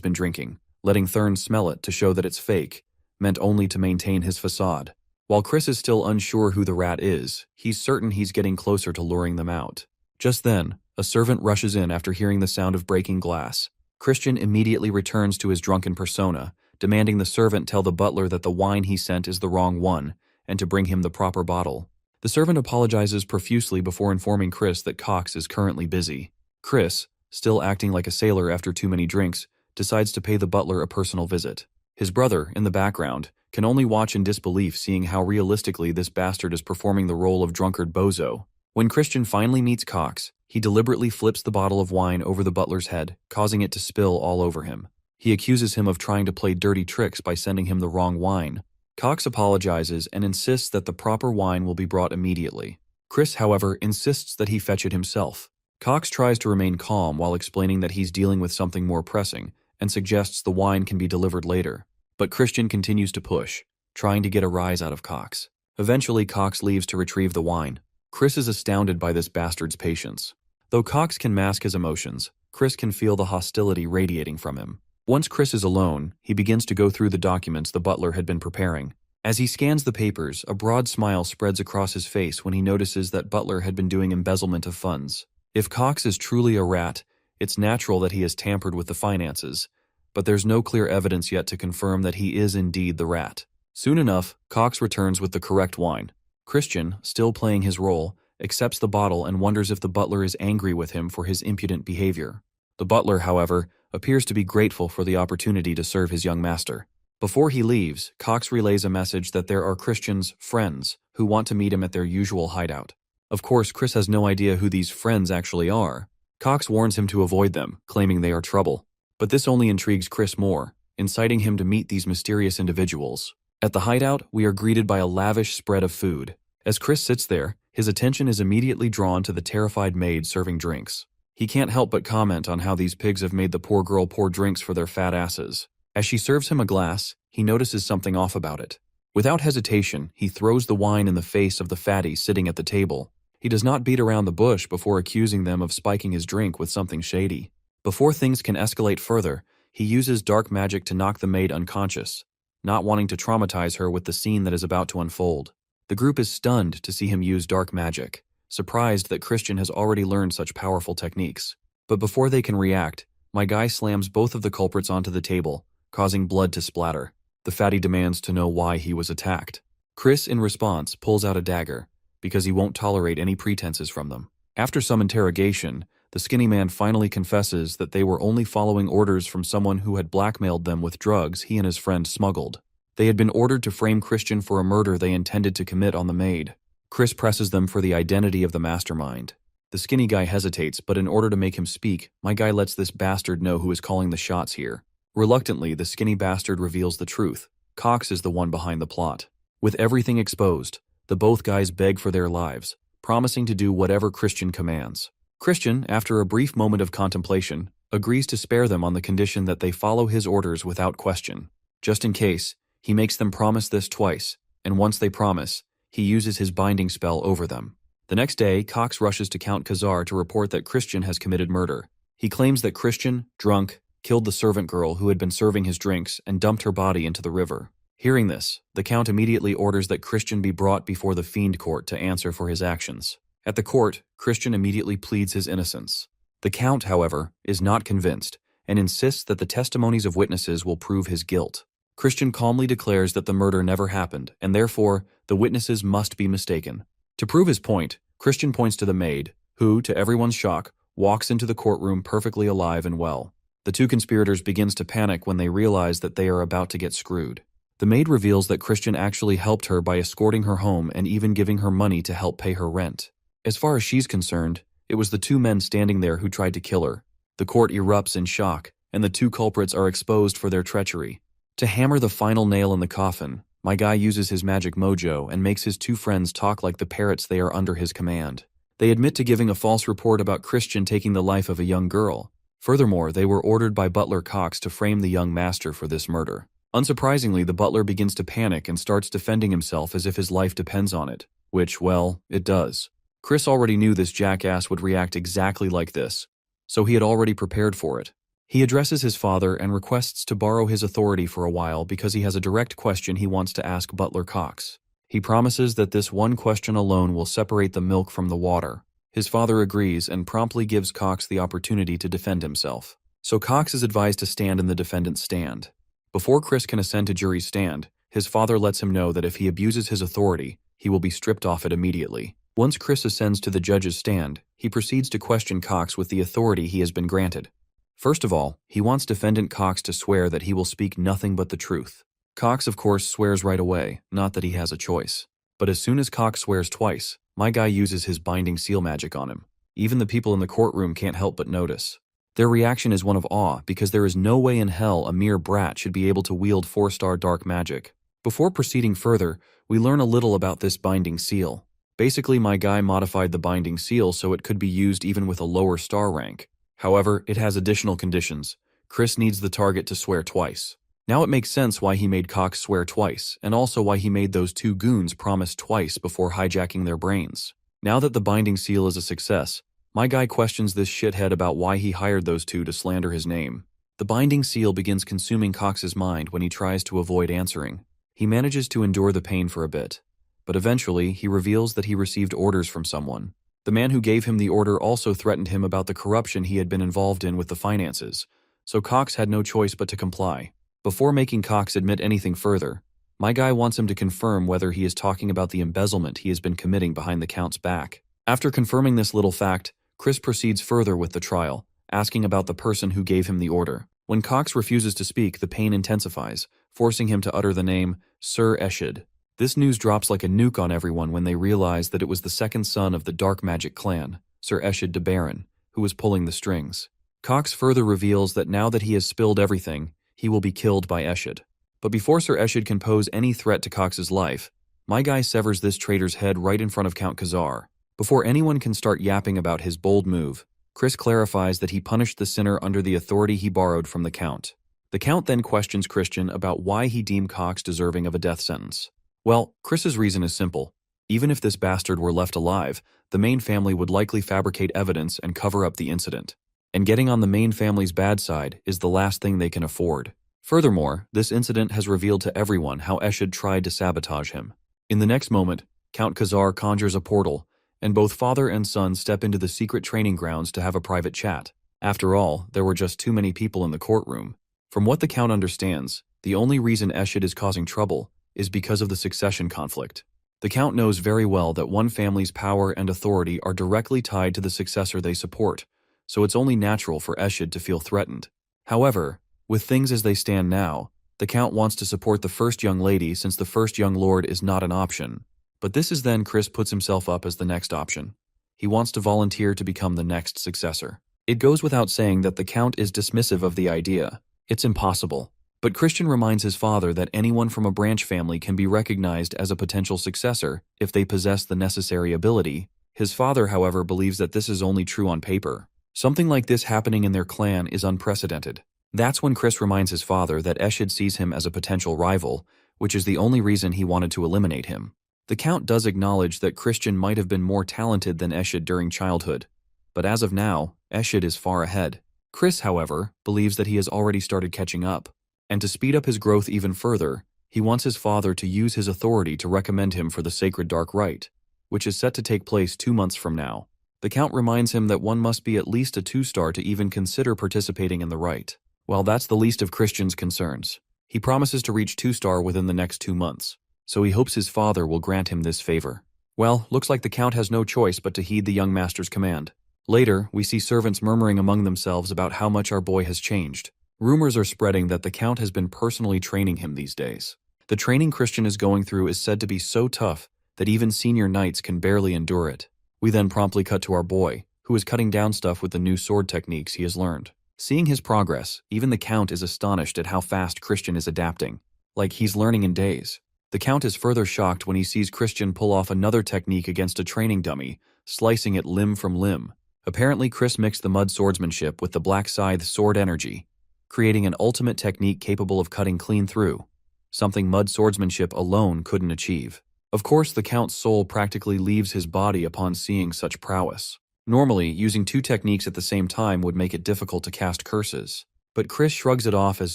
been drinking, letting Thurn smell it to show that it's fake, meant only to maintain his facade. While Chris is still unsure who the rat is, he's certain he's getting closer to luring them out. Just then, a servant rushes in after hearing the sound of breaking glass. Christian immediately returns to his drunken persona, demanding the servant tell the butler that the wine he sent is the wrong one, and to bring him the proper bottle. The servant apologizes profusely before informing Chris that Cox is currently busy. Chris, still acting like a sailor after too many drinks, decides to pay the butler a personal visit. His brother, in the background, can only watch in disbelief seeing how realistically this bastard is performing the role of drunkard bozo. When Christian finally meets Cox, he deliberately flips the bottle of wine over the butler's head, causing it to spill all over him. He accuses him of trying to play dirty tricks by sending him the wrong wine. Cox apologizes and insists that the proper wine will be brought immediately. Chris, however, insists that he fetch it himself. Cox tries to remain calm while explaining that he's dealing with something more pressing and suggests the wine can be delivered later. But Christian continues to push, trying to get a rise out of Cox. Eventually, Cox leaves to retrieve the wine. Chris is astounded by this bastard's patience. Though Cox can mask his emotions, Chris can feel the hostility radiating from him. Once Chris is alone, he begins to go through the documents the butler had been preparing. As he scans the papers, a broad smile spreads across his face when he notices that Butler had been doing embezzlement of funds. If Cox is truly a rat, it's natural that he has tampered with the finances, but there's no clear evidence yet to confirm that he is indeed the rat. Soon enough, Cox returns with the correct wine. Christian, still playing his role, accepts the bottle and wonders if the butler is angry with him for his impudent behavior. The butler, however, appears to be grateful for the opportunity to serve his young master. Before he leaves, Cox relays a message that there are Christian's friends who want to meet him at their usual hideout. Of course, Chris has no idea who these friends actually are. Cox warns him to avoid them, claiming they are trouble. But this only intrigues Chris more, inciting him to meet these mysterious individuals. At the hideout, we are greeted by a lavish spread of food. As Chris sits there, his attention is immediately drawn to the terrified maid serving drinks. He can't help but comment on how these pigs have made the poor girl pour drinks for their fat asses. As she serves him a glass, he notices something off about it. Without hesitation, he throws the wine in the face of the fatty sitting at the table. He does not beat around the bush before accusing them of spiking his drink with something shady. Before things can escalate further, he uses dark magic to knock the maid unconscious, not wanting to traumatize her with the scene that is about to unfold. The group is stunned to see him use dark magic, surprised that Christian has already learned such powerful techniques. But before they can react, my guy slams both of the culprits onto the table, causing blood to splatter. The fatty demands to know why he was attacked. Chris, in response, pulls out a dagger, because he won't tolerate any pretenses from them. After some interrogation, the skinny man finally confesses that they were only following orders from someone who had blackmailed them with drugs he and his friend smuggled. They had been ordered to frame Christian for a murder they intended to commit on the maid. Chris presses them for the identity of the mastermind. The skinny guy hesitates, but in order to make him speak, my guy lets this bastard know who is calling the shots here. Reluctantly, the skinny bastard reveals the truth. Cox is the one behind the plot. With everything exposed, the both guys beg for their lives, promising to do whatever Christian commands. Christian, after a brief moment of contemplation, agrees to spare them on the condition that they follow his orders without question. Just in case, he makes them promise this twice, and once they promise, he uses his binding spell over them. The next day, Cox rushes to Count Khazar to report that Christian has committed murder. He claims that Christian, drunk, killed the servant girl who had been serving his drinks and dumped her body into the river. Hearing this, the Count immediately orders that Christian be brought before the Fiend Court to answer for his actions. At the court, Christian immediately pleads his innocence. The Count, however, is not convinced and insists that the testimonies of witnesses will prove his guilt. Christian calmly declares that the murder never happened, and therefore, the witnesses must be mistaken. To prove his point, Christian points to the maid, who, to everyone's shock, walks into the courtroom perfectly alive and well. The two conspirators begins to panic when they realize that they are about to get screwed. The maid reveals that Christian actually helped her by escorting her home and even giving her money to help pay her rent. As far as she's concerned, it was the two men standing there who tried to kill her. The court erupts in shock, and the two culprits are exposed for their treachery. To hammer the final nail in the coffin, my guy uses his magic mojo and makes his two friends talk like the parrots they are under his command. They admit to giving a false report about Christian taking the life of a young girl. Furthermore, they were ordered by Butler Cox to frame the young master for this murder. Unsurprisingly, the butler begins to panic and starts defending himself as if his life depends on it, which, well, it does. Chris already knew this jackass would react exactly like this, so he had already prepared for it. He addresses his father and requests to borrow his authority for a while because he has a direct question he wants to ask Butler Cox. He promises that this one question alone will separate the milk from the water. His father agrees and promptly gives Cox the opportunity to defend himself. So Cox is advised to stand in the defendant's stand. Before Chris can ascend to jury's stand, his father lets him know that if he abuses his authority, he will be stripped off it immediately. Once Chris ascends to the judge's stand, he proceeds to question Cox with the authority he has been granted. First of all, he wants defendant Cox to swear that he will speak nothing but the truth. Cox, of course, swears right away, not that he has a choice. But as soon as Cox swears twice, my guy uses his binding seal magic on him. Even the people in the courtroom can't help but notice. Their reaction is one of awe because there is no way in hell a mere brat should be able to wield 4-star dark magic. Before proceeding further, we learn a little about this binding seal. Basically, my guy modified the binding seal so it could be used even with a lower star rank. However, it has additional conditions. Chris needs the target to swear twice. Now it makes sense why he made Cox swear twice, and also why he made those two goons promise twice before hijacking their brains. Now that the binding seal is a success, my guy questions this shithead about why he hired those two to slander his name. The binding seal begins consuming Cox's mind when he tries to avoid answering. He manages to endure the pain for a bit, but eventually he reveals that he received orders from someone. The man who gave him the order also threatened him about the corruption he had been involved in with the finances, so Cox had no choice but to comply. Before making Cox admit anything further, my guy wants him to confirm whether he is talking about the embezzlement he has been committing behind the Count's back. After confirming this little fact, Chris proceeds further with the trial, asking about the person who gave him the order. When Cox refuses to speak, the pain intensifies, forcing him to utter the name Sir Eshid. This news drops like a nuke on everyone when they realize that it was the second son of the Dark Magic clan, Sir Eshid de Baron, who was pulling the strings. Cox further reveals that now that he has spilled everything, he will be killed by Eshid. But before Sir Eshid can pose any threat to Cox's life, my guy severs this traitor's head right in front of Count Khazar. Before anyone can start yapping about his bold move, Chris clarifies that he punished the sinner under the authority he borrowed from the Count. The Count then questions Christian about why he deemed Cox deserving of a death sentence. Well, Chris's reason is simple. Even if this bastard were left alive, the Main family would likely fabricate evidence and cover up the incident. And getting on the Main family's bad side is the last thing they can afford. Furthermore, this incident has revealed to everyone how Eshid tried to sabotage him. In the next moment, Count Khazar conjures a portal, and both father and son step into the secret training grounds to have a private chat. After all, there were just too many people in the courtroom. From what the Count understands, the only reason Eshid is causing trouble is because of the succession conflict. The Count knows very well that one family's power and authority are directly tied to the successor they support, so it's only natural for Eshid to feel threatened. However, with things as they stand now, the Count wants to support the first young lady since the first young lord is not an option. But this is then Chris puts himself up as the next option. He wants to volunteer to become the next successor. It goes without saying that the Count is dismissive of the idea. It's impossible. But Christian reminds his father that anyone from a branch family can be recognized as a potential successor if they possess the necessary ability. His father, however, believes that this is only true on paper. Something like this happening in their clan is unprecedented. That's when Chris reminds his father that Eshid sees him as a potential rival, which is the only reason he wanted to eliminate him. The Count does acknowledge that Christian might have been more talented than Eshid during childhood, but as of now, Eshid is far ahead. Chris, however, believes that he has already started catching up, and to speed up his growth even further, he wants his father to use his authority to recommend him for the Sacred Dark Rite, which is set to take place 2 months from now. The Count reminds him that one must be at least a 2-star to even consider participating in the rite. Well, that's the least of Christian's concerns. He promises to reach 2-star within the next 2 months, so he hopes his father will grant him this favor. Well, looks like the Count has no choice but to heed the young master's command. Later, we see servants murmuring among themselves about how much our boy has changed. Rumors are spreading that the Count has been personally training him these days. The training Christian is going through is said to be so tough that even senior knights can barely endure it. We then promptly cut to our boy, who is cutting down stuff with the new sword techniques he has learned. Seeing his progress, even the Count is astonished at how fast Christian is adapting. Like he's learning in days. The Count is further shocked when he sees Christian pull off another technique against a training dummy, slicing it limb from limb. Apparently, Chris mixed the mud swordsmanship with the black scythe sword energy, creating an ultimate technique capable of cutting clean through, something mud swordsmanship alone couldn't achieve. Of course, the Count's soul practically leaves his body upon seeing such prowess. Normally, using 2 techniques at the same time would make it difficult to cast curses, but Chris shrugs it off as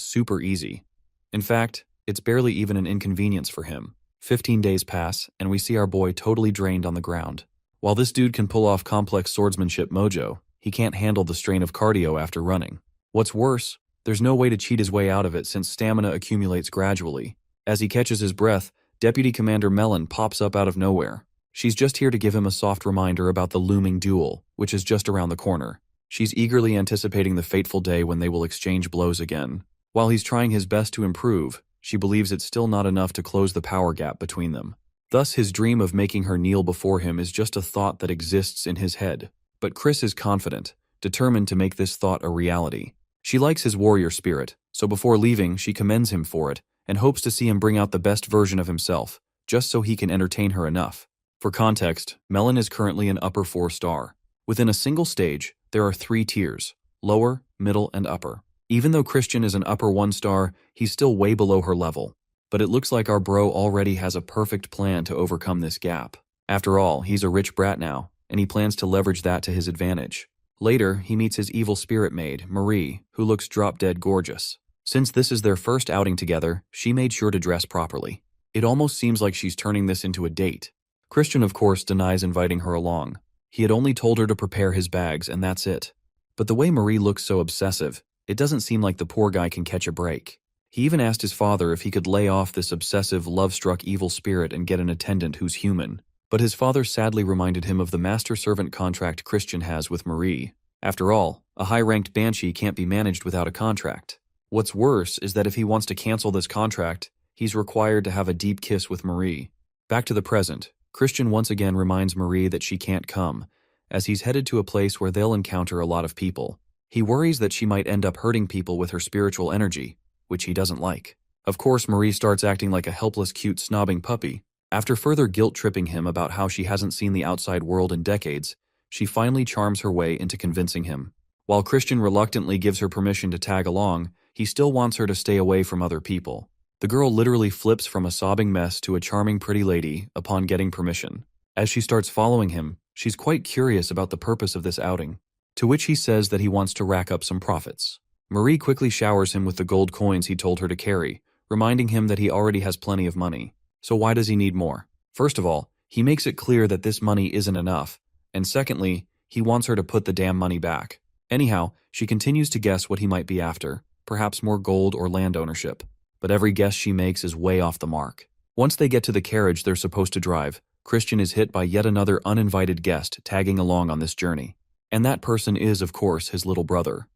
super easy. In fact, it's barely even an inconvenience for him. 15 days pass, and we see our boy totally drained on the ground. While this dude can pull off complex swordsmanship mojo, he can't handle the strain of cardio after running. What's worse, there's no way to cheat his way out of it since stamina accumulates gradually. As he catches his breath, Deputy Commander Mellon pops up out of nowhere. She's just here to give him a soft reminder about the looming duel, which is just around the corner. She's eagerly anticipating the fateful day when they will exchange blows again. While he's trying his best to improve, she believes it's still not enough to close the power gap between them. Thus, his dream of making her kneel before him is just a thought that exists in his head. But Chris is confident, determined to make this thought a reality. She likes his warrior spirit, so before leaving, she commends him for it and hopes to see him bring out the best version of himself, just so he can entertain her enough. For context, Melon is currently an upper 4-star. Within a single stage, there are 3 tiers: lower, middle, and upper. Even though Christian is an upper 1-star, he's still way below her level. But it looks like our bro already has a perfect plan to overcome this gap. After all, he's a rich brat now, and he plans to leverage that to his advantage. Later, he meets his evil spirit maid, Marie, who looks drop-dead gorgeous. Since this is their first outing together, she made sure to dress properly. It almost seems like she's turning this into a date. Christian, of course, denies inviting her along. He had only told her to prepare his bags, and that's it. But the way Marie looks so obsessive, it doesn't seem like the poor guy can catch a break. He even asked his father if he could lay off this obsessive, love-struck evil spirit and get an attendant who's human. But his father sadly reminded him of the master-servant contract Christian has with Marie. After all, a high-ranked banshee can't be managed without a contract. What's worse is that if he wants to cancel this contract, he's required to have a deep kiss with Marie. Back to the present, Christian once again reminds Marie that she can't come, as he's headed to a place where they'll encounter a lot of people. He worries that she might end up hurting people with her spiritual energy, which he doesn't like. Of course, Marie starts acting like a helpless, cute, snobbing puppy. After further guilt-tripping him about how she hasn't seen the outside world in decades, she finally charms her way into convincing him. While Christian reluctantly gives her permission to tag along, he still wants her to stay away from other people. The girl literally flips from a sobbing mess to a charming pretty lady upon getting permission. As she starts following him, she's quite curious about the purpose of this outing, to which he says that he wants to rack up some profits. Marie quickly showers him with the gold coins he told her to carry, reminding him that he already has plenty of money. So why does he need more? First of all, he makes it clear that this money isn't enough, and secondly, he wants her to put the damn money back. Anyhow, she continues to guess what he might be after, perhaps more gold or land ownership. But every guess she makes is way off the mark. Once they get to the carriage they're supposed to drive, Christian is hit by yet another uninvited guest tagging along on this journey. And that person is, of course, his little brother.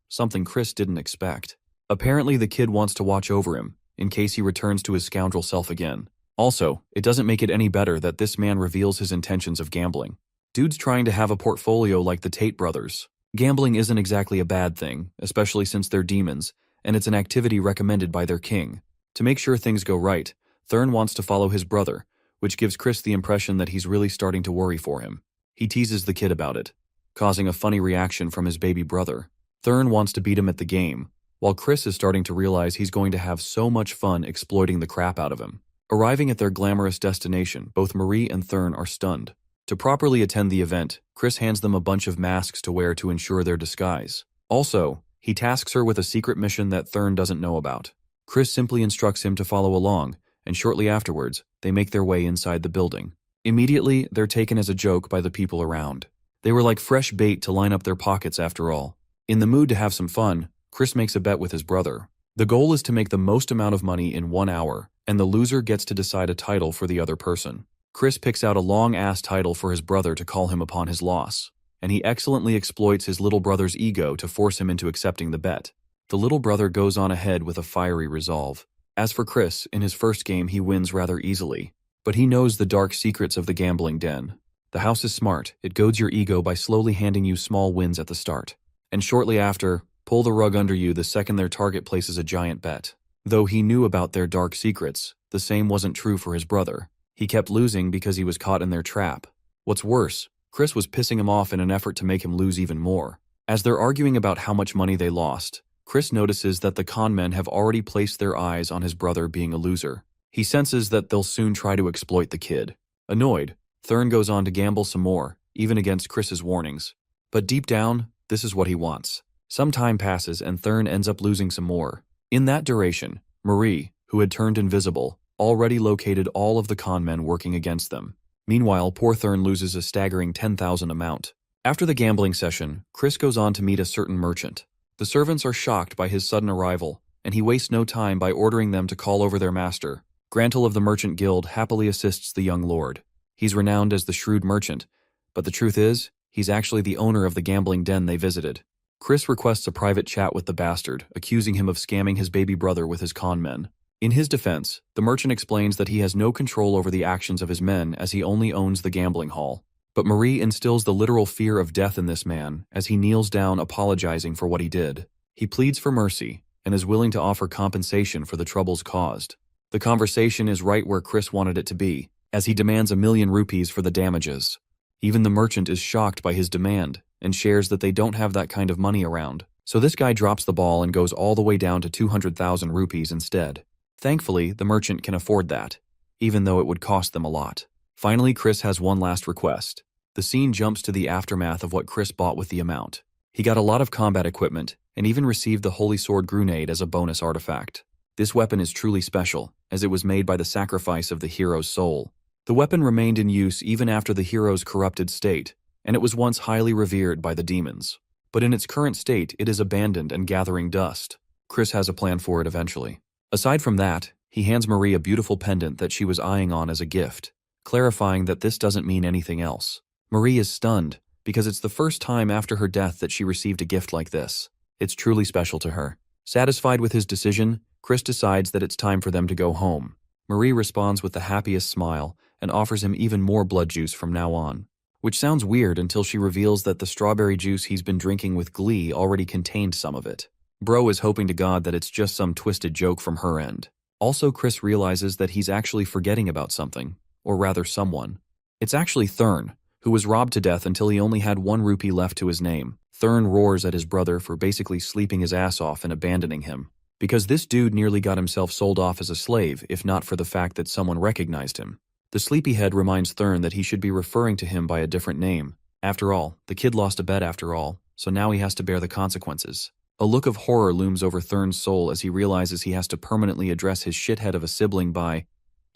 Something Chris didn't expect. Apparently the kid wants to watch over him, in case he returns to his scoundrel self again. Also, it doesn't make it any better that this man reveals his intentions of gambling. Dude's trying to have a portfolio like the Tate brothers. Gambling isn't exactly a bad thing, especially since they're demons, and it's an activity recommended by their king. To make sure things go right, Thurn wants to follow his brother, which gives Chris the impression that he's really starting to worry for him. He teases the kid about it, causing a funny reaction from his baby brother. Thurn wants to beat him at the game, while Chris is starting to realize he's going to have so much fun exploiting the crap out of him. Arriving at their glamorous destination, both Marie and Thurn are stunned. To properly attend the event, Chris hands them a bunch of masks to wear to ensure their disguise. Also, he tasks her with a secret mission that Thurn doesn't know about. Chris simply instructs him to follow along, and shortly afterwards, they make their way inside the building. Immediately, they're taken as a joke by the people around. They were like fresh bait to line up their pockets after all. In the mood to have some fun, Chris makes a bet with his brother. The goal is to make the most amount of money in 1 hour, and the loser gets to decide a title for the other person. Chris picks out a long-ass title for his brother to call him upon his loss, and he excellently exploits his little brother's ego to force him into accepting the bet. The little brother goes on ahead with a fiery resolve. As for Chris, in his first game he wins rather easily, but he knows the dark secrets of the gambling den. The house is smart. It goads your ego by slowly handing you small wins at the start, and shortly after, pull the rug under you the second their target places a giant bet. Though he knew about their dark secrets, the same wasn't true for his brother. He kept losing because he was caught in their trap. What's worse, Chris was pissing him off in an effort to make him lose even more. As they're arguing about how much money they lost, Chris notices that the con men have already placed their eyes on his brother being a loser. He senses that they'll soon try to exploit the kid. Annoyed, Thurn goes on to gamble some more, even against Chris's warnings. But deep down, this is what he wants. Some time passes and Thurn ends up losing some more. In that duration, Marie, who had turned invisible, already located all of the con men working against them. Meanwhile, poor Thurn loses a staggering 10,000 amount. After the gambling session, Chris goes on to meet a certain merchant. The servants are shocked by his sudden arrival, and he wastes no time by ordering them to call over their master. Grantle of the Merchant Guild happily assists the young lord. He's renowned as the shrewd merchant, but the truth is, he's actually the owner of the gambling den they visited. Chris requests a private chat with the bastard, accusing him of scamming his baby brother with his con men. In his defense, the merchant explains that he has no control over the actions of his men as he only owns the gambling hall. But Marie instills the literal fear of death in this man as he kneels down apologizing for what he did. He pleads for mercy and is willing to offer compensation for the troubles caused. The conversation is right where Chris wanted it to be, as he demands 1,000,000 rupees for the damages. Even the merchant is shocked by his demand and shares that they don't have that kind of money around. So this guy drops the ball and goes all the way down to 200,000 rupees instead. Thankfully, the merchant can afford that, even though it would cost them a lot. Finally, Chris has one last request. The scene jumps to the aftermath of what Chris bought with the amount. He got a lot of combat equipment and even received the Holy Sword Grenade as a bonus artifact. This weapon is truly special, as it was made by the sacrifice of the hero's soul. The weapon remained in use even after the hero's corrupted state, and it was once highly revered by the demons. But in its current state, it is abandoned and gathering dust. Chris has a plan for it eventually. Aside from that, he hands Marie a beautiful pendant that she was eyeing on as a gift, clarifying that this doesn't mean anything else. Marie is stunned, because it's the first time after her death that she received a gift like this. It's truly special to her. Satisfied with his decision, Chris decides that it's time for them to go home. Marie responds with the happiest smile and offers him even more blood juice from now on. Which sounds weird until she reveals that the strawberry juice he's been drinking with glee already contained some of it. Bro is hoping to God that it's just some twisted joke from her end. Also, Chris realizes that he's actually forgetting about something, or rather someone. It's actually Thurn, who was robbed to death until he only had 1 rupee left to his name. Thurn roars at his brother for basically sleeping his ass off and abandoning him. Because this dude nearly got himself sold off as a slave, if not for the fact that someone recognized him. The sleepyhead reminds Thurn that he should be referring to him by a different name. After all, the kid lost a bet after all, so now he has to bear the consequences. A look of horror looms over Thurn's soul as he realizes he has to permanently address his shithead of a sibling by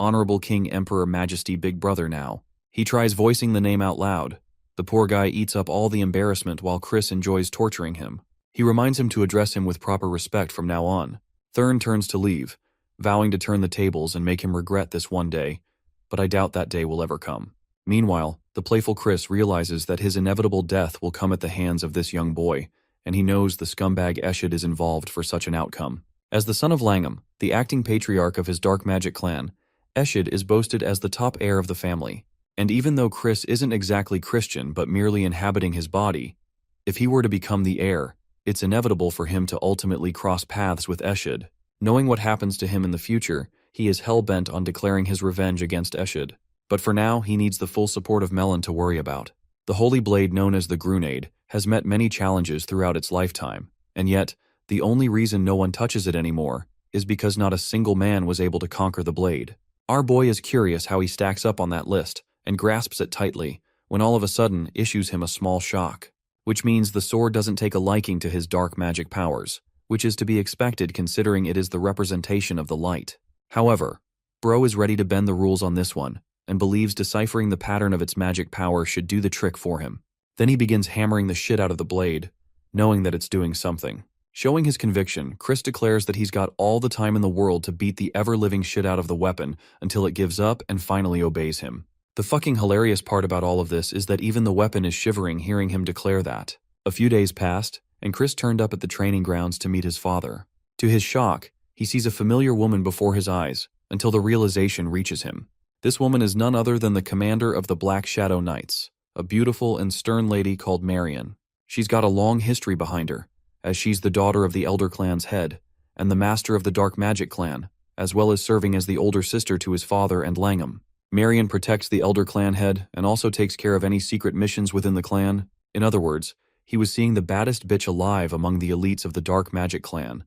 Honorable King Emperor Majesty Big Brother now. He tries voicing the name out loud. The poor guy eats up all the embarrassment while Chris enjoys torturing him. He reminds him to address him with proper respect from now on. Thurn turns to leave, vowing to turn the tables and make him regret this one day, but I doubt that day will ever come. Meanwhile, the playful Chris realizes that his inevitable death will come at the hands of this young boy, and he knows the scumbag Eshid is involved for such an outcome. As the son of Langham, the acting patriarch of his dark magic clan, Eshid is boasted as the top heir of the family. And even though Chris isn't exactly Christian but merely inhabiting his body, if he were to become the heir, it's inevitable for him to ultimately cross paths with Eshid. Knowing what happens to him in the future, he is hell-bent on declaring his revenge against Eshid. But for now, he needs the full support of Melon to worry about. The holy blade known as the Grenade has met many challenges throughout its lifetime, and yet, the only reason no one touches it anymore is because not a single man was able to conquer the blade. Our boy is curious how he stacks up on that list, and grasps it tightly, when all of a sudden issues him a small shock. Which means the sword doesn't take a liking to his dark magic powers, which is to be expected considering it is the representation of the light. However, Bro is ready to bend the rules on this one, and believes deciphering the pattern of its magic power should do the trick for him. Then he begins hammering the shit out of the blade, knowing that it's doing something. Showing his conviction, Chris declares that he's got all the time in the world to beat the ever-living shit out of the weapon until it gives up and finally obeys him. The fucking hilarious part about all of this is that even the weapon is shivering hearing him declare that. A few days passed, and Chris turned up at the training grounds to meet his father. To his shock, he sees a familiar woman before his eyes, until the realization reaches him. This woman is none other than the commander of the Black Shadow Knights, a beautiful and stern lady called Marion. She's got a long history behind her, as she's the daughter of the Elder Clan's head, and the master of the Dark Magic Clan, as well as serving as the older sister to his father and Langham. Marion protects the Elder Clan head and also takes care of any secret missions within the clan. In other words, he was seeing the baddest bitch alive among the elites of the Dark Magic Clan,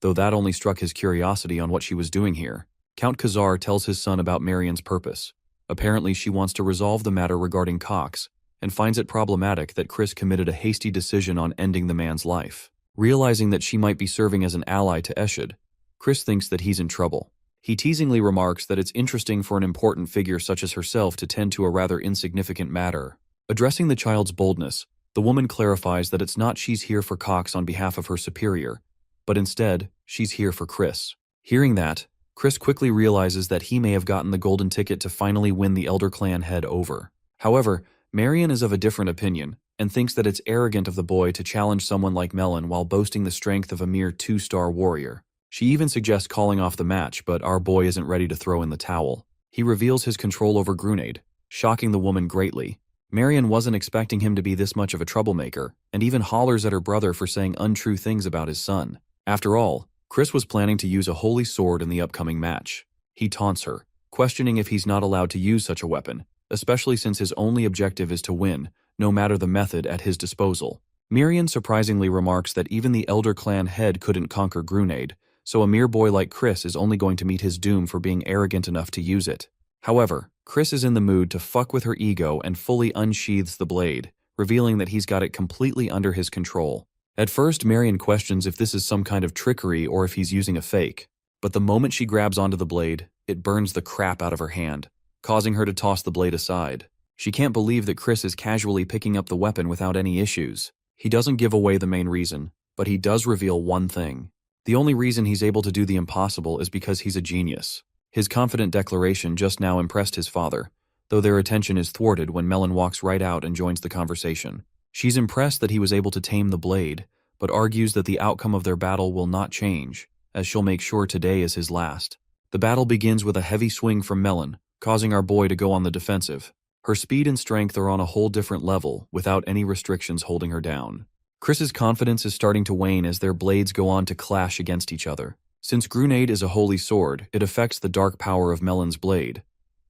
though that only struck his curiosity on what she was doing here. Count Khazar tells his son about Marion's purpose. Apparently she wants to resolve the matter regarding Cox, and finds it problematic that Chris committed a hasty decision on ending the man's life. Realizing that she might be serving as an ally to Eshid, Chris thinks that he's in trouble. He teasingly remarks that it's interesting for an important figure such as herself to tend to a rather insignificant matter. Addressing the child's boldness, the woman clarifies that it's not she's here for Cox on behalf of her superior, but instead, she's here for Chris. Hearing that, Chris quickly realizes that he may have gotten the golden ticket to finally win the Elder Clan head over. However, Marion is of a different opinion, and thinks that it's arrogant of the boy to challenge someone like Melon while boasting the strength of a mere 2-star warrior. She even suggests calling off the match, but our boy isn't ready to throw in the towel. He reveals his control over Grenade, shocking the woman greatly, Marion wasn't expecting him to be this much of a troublemaker, and even hollers at her brother for saying untrue things about his son. After all, Chris was planning to use a holy sword in the upcoming match. He taunts her, questioning if he's not allowed to use such a weapon, especially since his only objective is to win, no matter the method at his disposal. Marion surprisingly remarks that even the Elder Clan head couldn't conquer Grenade, so a mere boy like Chris is only going to meet his doom for being arrogant enough to use it. However, Chris is in the mood to fuck with her ego and fully unsheathes the blade, revealing that he's got it completely under his control. At first, Marion questions if this is some kind of trickery or if he's using a fake, but the moment she grabs onto the blade, it burns the crap out of her hand, causing her to toss the blade aside. She can't believe that Chris is casually picking up the weapon without any issues. He doesn't give away the main reason, but he does reveal one thing. The only reason he's able to do the impossible is because he's a genius. His confident declaration just now impressed his father, though their attention is thwarted when Melon walks right out and joins the conversation. She's impressed that he was able to tame the blade, but argues that the outcome of their battle will not change, as she'll make sure today is his last. The battle begins with a heavy swing from Melon, causing our boy to go on the defensive. Her speed and strength are on a whole different level, without any restrictions holding her down. Chris's confidence is starting to wane as their blades go on to clash against each other. Since Grenade is a holy sword, it affects the dark power of Melon's blade.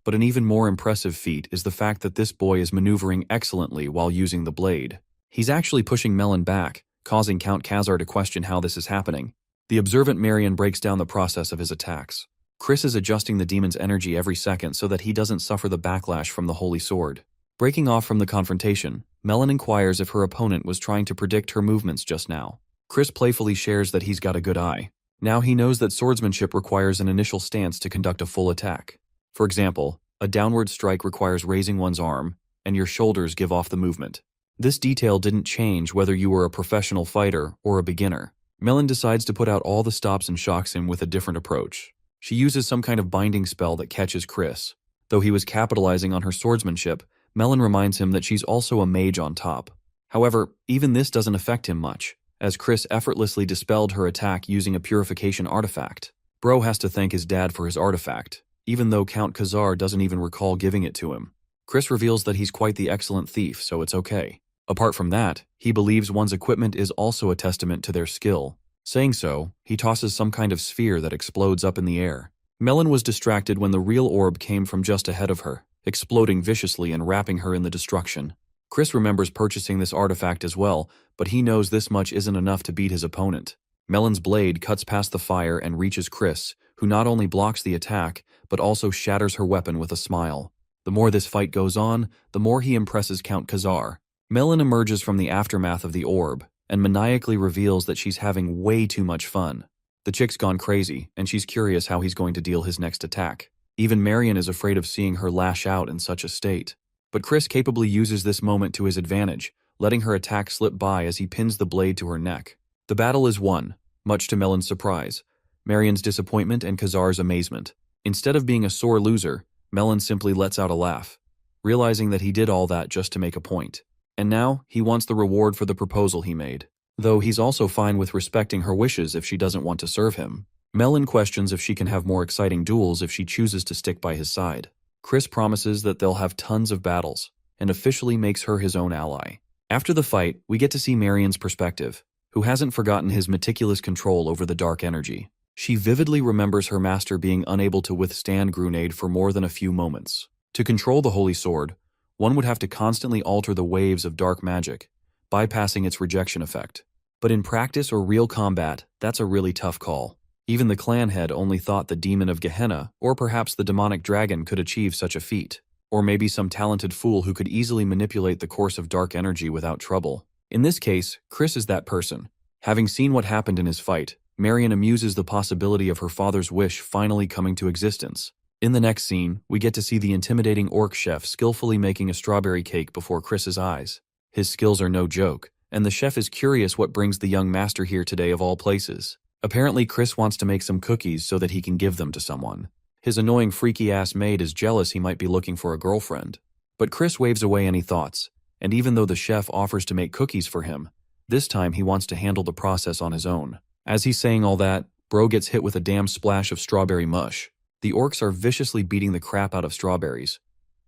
But an even more impressive feat is the fact that this boy is maneuvering excellently while using the blade. He's actually pushing Melon back, causing Count Khazar to question how this is happening. The observant Marion breaks down the process of his attacks. Chris is adjusting the demon's energy every second so that he doesn't suffer the backlash from the holy sword. Breaking off from the confrontation, Melon inquires if her opponent was trying to predict her movements just now. Chris playfully shares that he's got a good eye. Now he knows that swordsmanship requires an initial stance to conduct a full attack. For example, a downward strike requires raising one's arm, and your shoulders give off the movement. This detail didn't change whether you were a professional fighter or a beginner. Melon decides to put out all the stops and shocks him with a different approach. She uses some kind of binding spell that catches Chris. Though he was capitalizing on her swordsmanship, Melon reminds him that she's also a mage on top. However, even this doesn't affect him much, as Chris effortlessly dispelled her attack using a purification artifact. Bro has to thank his dad for his artifact, even though Count Khazar doesn't even recall giving it to him. Chris reveals that he's quite the excellent thief, so it's okay. Apart from that, he believes one's equipment is also a testament to their skill. Saying so, he tosses some kind of sphere that explodes up in the air. Melon was distracted when the real orb came from just ahead of her, exploding viciously and wrapping her in the destruction. Chris remembers purchasing this artifact as well, but he knows this much isn't enough to beat his opponent. Melon's blade cuts past the fire and reaches Chris, who not only blocks the attack, but also shatters her weapon with a smile. The more this fight goes on, the more he impresses Count Khazar. Melon emerges from the aftermath of the orb, and maniacally reveals that she's having way too much fun. The chick's gone crazy, and she's curious how he's going to deal his next attack. Even Marion is afraid of seeing her lash out in such a state. But Chris capably uses this moment to his advantage, letting her attack slip by as he pins the blade to her neck. The battle is won, much to Melon's surprise, Marion's disappointment and Khazar's amazement. Instead of being a sore loser, Melon simply lets out a laugh, realizing that he did all that just to make a point. And now, he wants the reward for the proposal he made. Though he's also fine with respecting her wishes if she doesn't want to serve him. Melon questions if she can have more exciting duels if she chooses to stick by his side. Chris promises that they'll have tons of battles, and officially makes her his own ally. After the fight, we get to see Marion's perspective, who hasn't forgotten his meticulous control over the dark energy. She vividly remembers her master being unable to withstand Grenade for more than a few moments. To control the Holy Sword, one would have to constantly alter the waves of dark magic, bypassing its rejection effect. But in practice or real combat, that's a really tough call. Even the clan head only thought the demon of Gehenna, or perhaps the demonic dragon, could achieve such a feat. Or maybe some talented fool who could easily manipulate the course of dark energy without trouble. In this case, Chris is that person. Having seen what happened in his fight, Marion amuses the possibility of her father's wish finally coming to existence. In the next scene, we get to see the intimidating orc chef skillfully making a strawberry cake before Chris's eyes. His skills are no joke, and the chef is curious what brings the young master here today of all places. Apparently, Chris wants to make some cookies so that he can give them to someone. His annoying freaky-ass maid is jealous he might be looking for a girlfriend. But Chris waves away any thoughts, and even though the chef offers to make cookies for him, this time he wants to handle the process on his own. As he's saying all that, Bro gets hit with a damn splash of strawberry mush. The orcs are viciously beating the crap out of strawberries,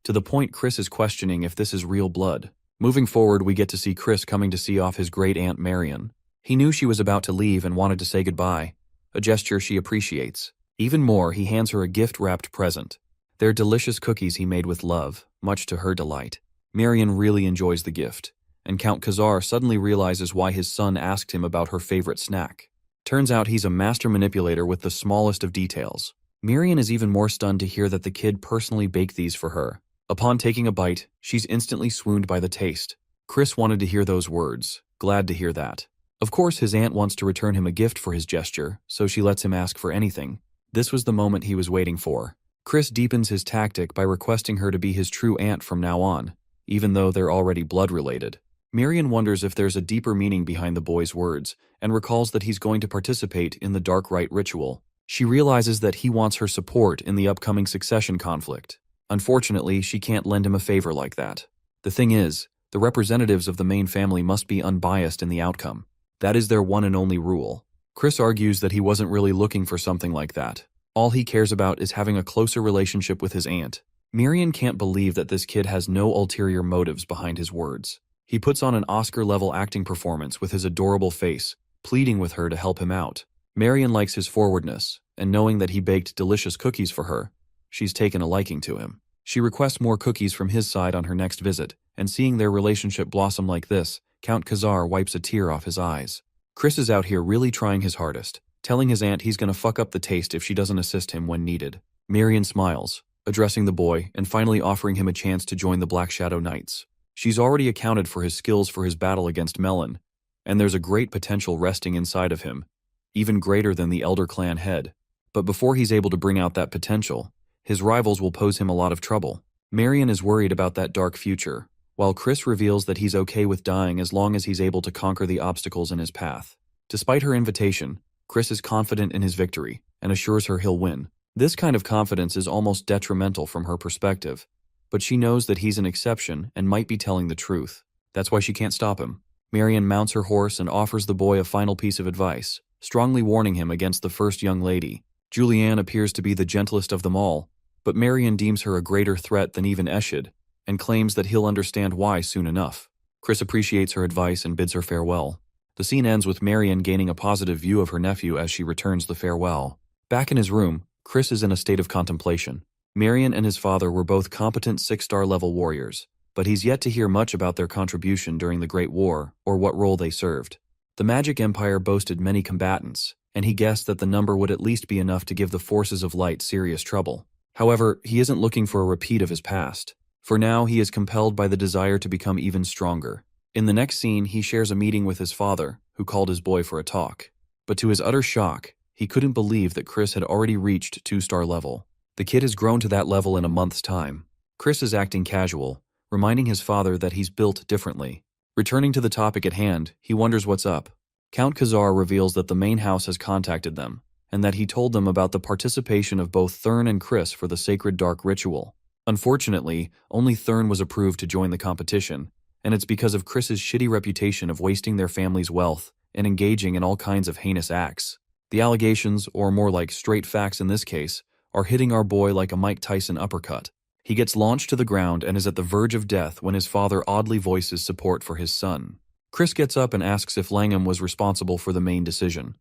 to the point Chris is questioning if this is real blood. Moving forward, we get to see Chris coming to see off his great-aunt Marion. He knew she was about to leave and wanted to say goodbye, a gesture she appreciates. Even more, he hands her a gift-wrapped present. They're delicious cookies he made with love, much to her delight. Marion really enjoys the gift, and Count Khazar suddenly realizes why his son asked him about her favorite snack. Turns out he's a master manipulator with the smallest of details. Marion is even more stunned to hear that the kid personally baked these for her. Upon taking a bite, she's instantly swooned by the taste. Chris wanted to hear those words, glad to hear that. Of course, his aunt wants to return him a gift for his gesture, so she lets him ask for anything. This was the moment he was waiting for. Chris deepens his tactic by requesting her to be his true aunt from now on, even though they're already blood-related. Marion wonders if there's a deeper meaning behind the boy's words, and recalls that he's going to participate in the Dark Rite ritual. She realizes that he wants her support in the upcoming succession conflict. Unfortunately, she can't lend him a favor like that. The thing is, the representatives of the main family must be unbiased in the outcome. That is their one and only rule. Chris argues that he wasn't really looking for something like that. All he cares about is having a closer relationship with his aunt. Marion can't believe that this kid has no ulterior motives behind his words. He puts on an Oscar-level acting performance with his adorable face, pleading with her to help him out. Marion likes his forwardness, and knowing that he baked delicious cookies for her, she's taken a liking to him. She requests more cookies from his side on her next visit, and seeing their relationship blossom like this, Count Khazar wipes a tear off his eyes. Chris is out here really trying his hardest, telling his aunt he's gonna fuck up the taste if she doesn't assist him when needed. Marion smiles, addressing the boy and finally offering him a chance to join the Black Shadow Knights. She's already accounted for his skills for his battle against Melon, and there's a great potential resting inside of him, even greater than the Elder Clan head. But before he's able to bring out that potential, his rivals will pose him a lot of trouble. Marion is worried about that dark future, while Chris reveals that he's okay with dying as long as he's able to conquer the obstacles in his path. Despite her invitation, Chris is confident in his victory and assures her he'll win. This kind of confidence is almost detrimental from her perspective, but she knows that he's an exception and might be telling the truth. That's why she can't stop him. Marion mounts her horse and offers the boy a final piece of advice, strongly warning him against the first young lady. Julianne appears to be the gentlest of them all, but Marion deems her a greater threat than even Eshid, and claims that he'll understand why soon enough. Chris appreciates her advice and bids her farewell. The scene ends with Marion gaining a positive view of her nephew as she returns the farewell. Back in his room, Chris is in a state of contemplation. Marion and his father were both competent 6-star level warriors, but he's yet to hear much about their contribution during the Great War or what role they served. The Magic Empire boasted many combatants, and he guessed that the number would at least be enough to give the forces of light serious trouble. However, he isn't looking for a repeat of his past. For now, he is compelled by the desire to become even stronger. In the next scene, he shares a meeting with his father, who called his boy for a talk. But to his utter shock, he couldn't believe that Chris had already reached 2-star level. The kid has grown to that level in a month's time. Chris is acting casual, reminding his father that he's built differently. Returning to the topic at hand, he wonders what's up. Count Khazar reveals that the main house has contacted them, and that he told them about the participation of both Thurn and Chris for the Sacred Dark Ritual. Unfortunately, only Thurn was approved to join the competition, and it's because of Chris's shitty reputation of wasting their family's wealth and engaging in all kinds of heinous acts. The allegations, or more like straight facts in this case, are hitting our boy like a Mike Tyson uppercut. He gets launched to the ground and is at the verge of death when his father oddly voices support for his son. Chris gets up and asks if Langham was responsible for the main decision,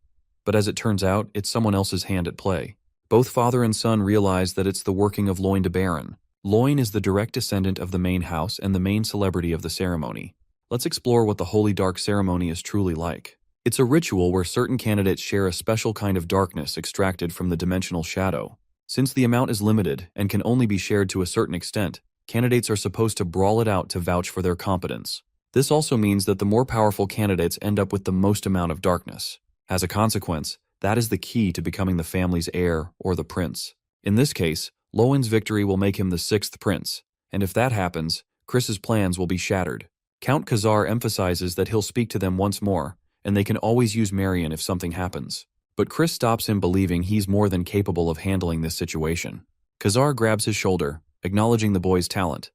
but as it turns out, it's someone else's hand at play. Both father and son realize that it's the working of Loin de Baron. Loin is the direct descendant of the main house and the main celebrity of the ceremony. Let's explore what the Holy Dark Ceremony is truly like. It's a ritual where certain candidates share a special kind of darkness extracted from the dimensional shadow. Since the amount is limited and can only be shared to a certain extent, candidates are supposed to brawl it out to vouch for their competence. This also means that the more powerful candidates end up with the most amount of darkness. As a consequence, that is the key to becoming the family's heir or the prince. In this case, Lowen's victory will make him the 6th prince, and if that happens, Chris's plans will be shattered. Count Khazar emphasizes that he'll speak to them once more, and they can always use Marion if something happens. But Chris stops him, believing he's more than capable of handling this situation. Khazar grabs his shoulder, acknowledging the boy's talent.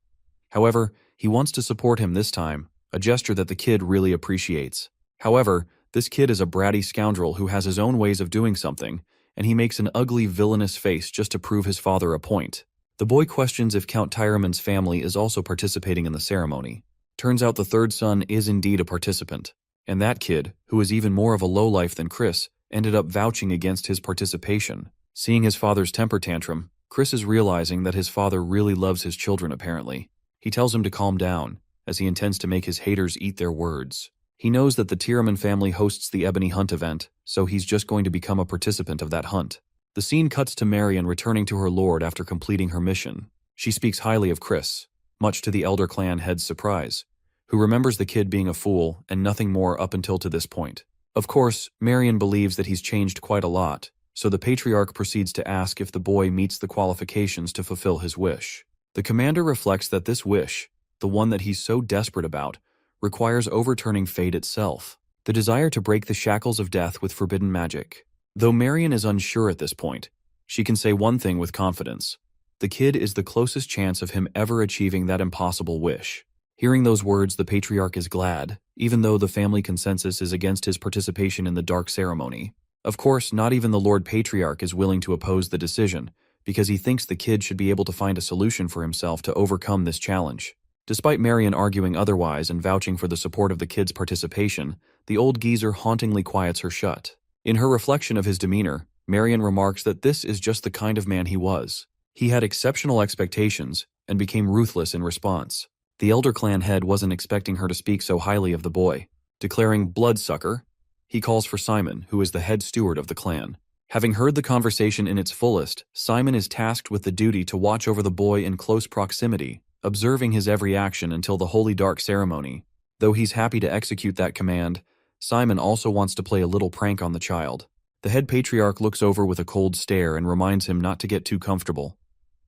However, he wants to support him this time, a gesture that the kid really appreciates. However, this kid is a bratty scoundrel who has his own ways of doing something, and he makes an ugly, villainous face just to prove his father a point. The boy questions if Count Tyraman's family is also participating in the ceremony. Turns out the third son is indeed a participant, and that kid, who is even more of a lowlife than Chris, ended up vouching against his participation. Seeing his father's temper tantrum, Chris is realizing that his father really loves his children apparently. He tells him to calm down, as he intends to make his haters eat their words. He knows that the Tyraman family hosts the Ebony Hunt event, so he's just going to become a participant of that hunt. The scene cuts to Marion returning to her lord after completing her mission. She speaks highly of Chris, much to the Elder Clan head's surprise, who remembers the kid being a fool and nothing more up until to this point. Of course, Marion believes that he's changed quite a lot, so the Patriarch proceeds to ask if the boy meets the qualifications to fulfill his wish. The commander reflects that this wish, the one that he's so desperate about, requires overturning fate itself, the desire to break the shackles of death with forbidden magic. Though Marion is unsure at this point, she can say one thing with confidence. The kid is the closest chance of him ever achieving that impossible wish. Hearing those words, the Patriarch is glad, even though the family consensus is against his participation in the dark ceremony. Of course, not even the Lord Patriarch is willing to oppose the decision, because he thinks the kid should be able to find a solution for himself to overcome this challenge. Despite Marion arguing otherwise and vouching for the support of the kid's participation, the old geezer hauntingly quiets her shut. In her reflection of his demeanor, Marion remarks that this is just the kind of man he was. He had exceptional expectations and became ruthless in response. The Elder Clan head wasn't expecting her to speak so highly of the boy. Declaring bloodsucker, he calls for Simon, who is the head steward of the clan. Having heard the conversation in its fullest, Simon is tasked with the duty to watch over the boy in close proximity, observing his every action until the Holy Dark ceremony. Though he's happy to execute that command, Simon also wants to play a little prank on the child. The head patriarch looks over with a cold stare and reminds him not to get too comfortable.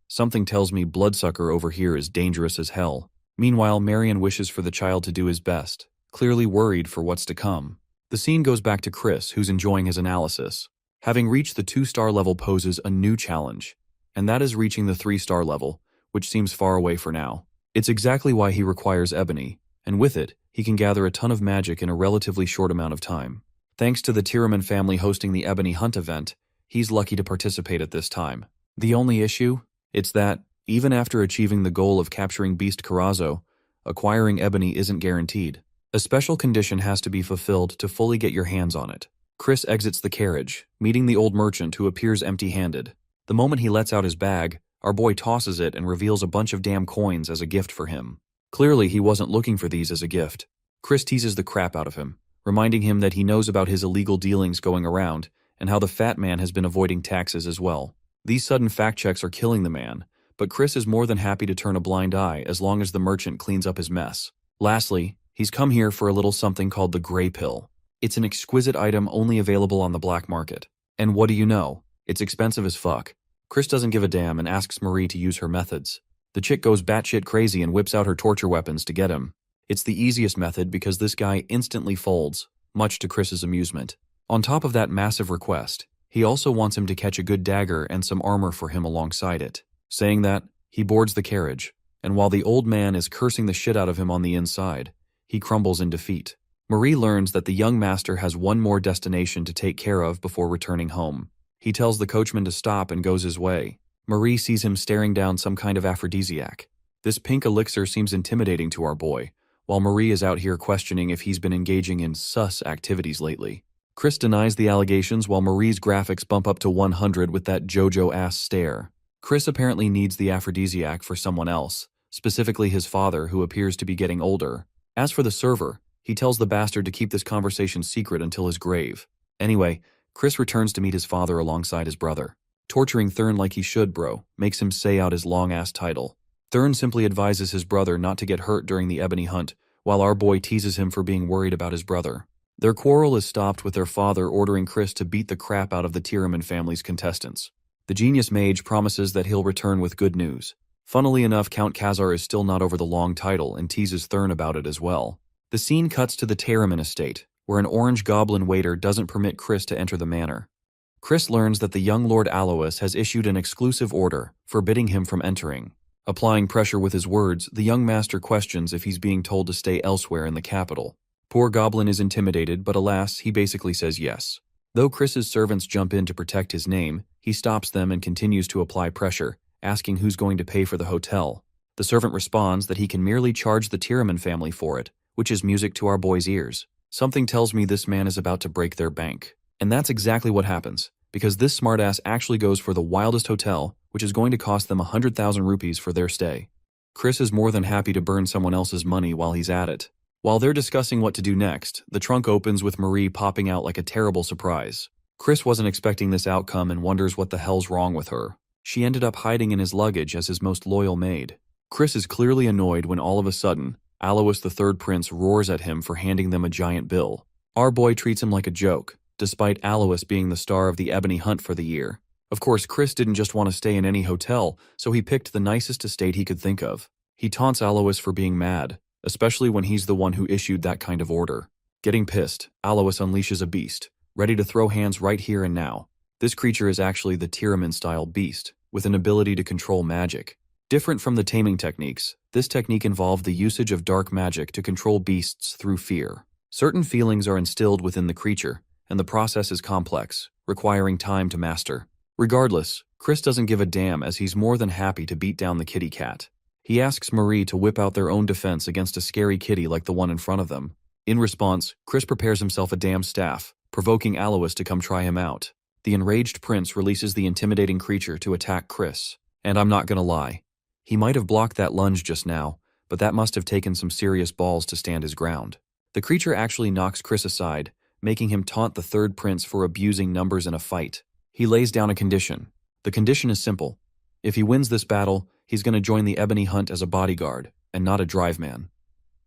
Something tells me bloodsucker over here is dangerous as hell. Meanwhile, Marion wishes for the child to do his best, clearly worried for what's to come. The scene goes back to Chris, who's enjoying his analysis. Having reached the 2-star level poses a new challenge, and that is reaching the 3-star level, which seems far away for now. It's exactly why he requires ebony, and with it, he can gather a ton of magic in a relatively short amount of time. Thanks to the Tyraman family hosting the Ebony Hunt event, he's lucky to participate at this time. The only issue? It's that, even after achieving the goal of capturing Beast Carazo, acquiring ebony isn't guaranteed. A special condition has to be fulfilled to fully get your hands on it. Chris exits the carriage, meeting the old merchant who appears empty-handed. The moment he lets out his bag, our boy tosses it and reveals a bunch of damn coins as a gift for him. Clearly, he wasn't looking for these as a gift. Chris teases the crap out of him, reminding him that he knows about his illegal dealings going around and how the fat man has been avoiding taxes as well. These sudden fact checks are killing the man, but Chris is more than happy to turn a blind eye as long as the merchant cleans up his mess. Lastly, he's come here for a little something called the Grey Pill. It's an exquisite item only available on the black market. And what do you know? It's expensive as fuck. Chris doesn't give a damn and asks Marie to use her methods. The chick goes batshit crazy and whips out her torture weapons to get him. It's the easiest method because this guy instantly folds, much to Chris's amusement. On top of that massive request, he also wants him to catch a good dagger and some armor for him alongside it. Saying that, he boards the carriage, and while the old man is cursing the shit out of him on the inside, he crumbles in defeat. Marie learns that the young master has one more destination to take care of before returning home. He tells the coachman to stop and goes his way. Marie sees him staring down some kind of aphrodisiac. This pink elixir seems intimidating to our boy, while Marie is out here questioning if he's been engaging in sus activities lately. Chris denies the allegations while Marie's graphics bump up to 100 with that JoJo-ass stare. Chris apparently needs the aphrodisiac for someone else, specifically his father, who appears to be getting older. As for the server, he tells the bastard to keep this conversation secret until his grave. Anyway, Chris returns to meet his father alongside his brother. Torturing Thurn like he should, bro, makes him say out his long-ass title. Thurn simply advises his brother not to get hurt during the ebony hunt, while our boy teases him for being worried about his brother. Their quarrel is stopped with their father ordering Chris to beat the crap out of the Tyraman family's contestants. The genius mage promises that he'll return with good news. Funnily enough, Count Khazar is still not over the long title and teases Thurn about it as well. The scene cuts to the Tyraman estate, where an orange goblin waiter doesn't permit Chris to enter the manor. Chris learns that the young Lord Alois has issued an exclusive order, forbidding him from entering. Applying pressure with his words, the young master questions if he's being told to stay elsewhere in the capital. Poor Goblin is intimidated, but alas, he basically says yes. Though Chris's servants jump in to protect his name, he stops them and continues to apply pressure, asking who's going to pay for the hotel. The servant responds that he can merely charge the Tiraman family for it, which is music to our boy's ears. Something tells me this man is about to break their bank. And that's exactly what happens, because this smartass actually goes for the wildest hotel, which is going to cost them 100,000 rupees for their stay. Chris is more than happy to burn someone else's money while he's at it. While they're discussing what to do next, the trunk opens with Marie popping out like a terrible surprise. Chris wasn't expecting this outcome and wonders what the hell's wrong with her. She ended up hiding in his luggage as his most loyal maid. Chris is clearly annoyed when all of a sudden, Alois the Third Prince roars at him for handing them a giant bill. Our boy treats him like a joke, despite Alois being the star of the Ebony Hunt for the year. Of course, Chris didn't just want to stay in any hotel, so he picked the nicest estate he could think of. He taunts Alois for being mad, especially when he's the one who issued that kind of order. Getting pissed, Alois unleashes a beast, ready to throw hands right here and now. This creature is actually the Tiraman-style beast, with an ability to control magic. Different from the taming techniques, this technique involved the usage of dark magic to control beasts through fear. Certain feelings are instilled within the creature, and the process is complex, requiring time to master. Regardless, Chris doesn't give a damn as he's more than happy to beat down the kitty cat. He asks Marie to whip out their own defense against a scary kitty like the one in front of them. In response, Chris prepares himself a damn staff, provoking Alois to come try him out. The enraged prince releases the intimidating creature to attack Chris. And I'm not gonna lie, he might have blocked that lunge just now, but that must have taken some serious balls to stand his ground. The creature actually knocks Chris aside, making him taunt the third prince for abusing numbers in a fight. He lays down a condition. The condition is simple. If he wins this battle, he's going to join the Ebony Hunt as a bodyguard, and not a drive man.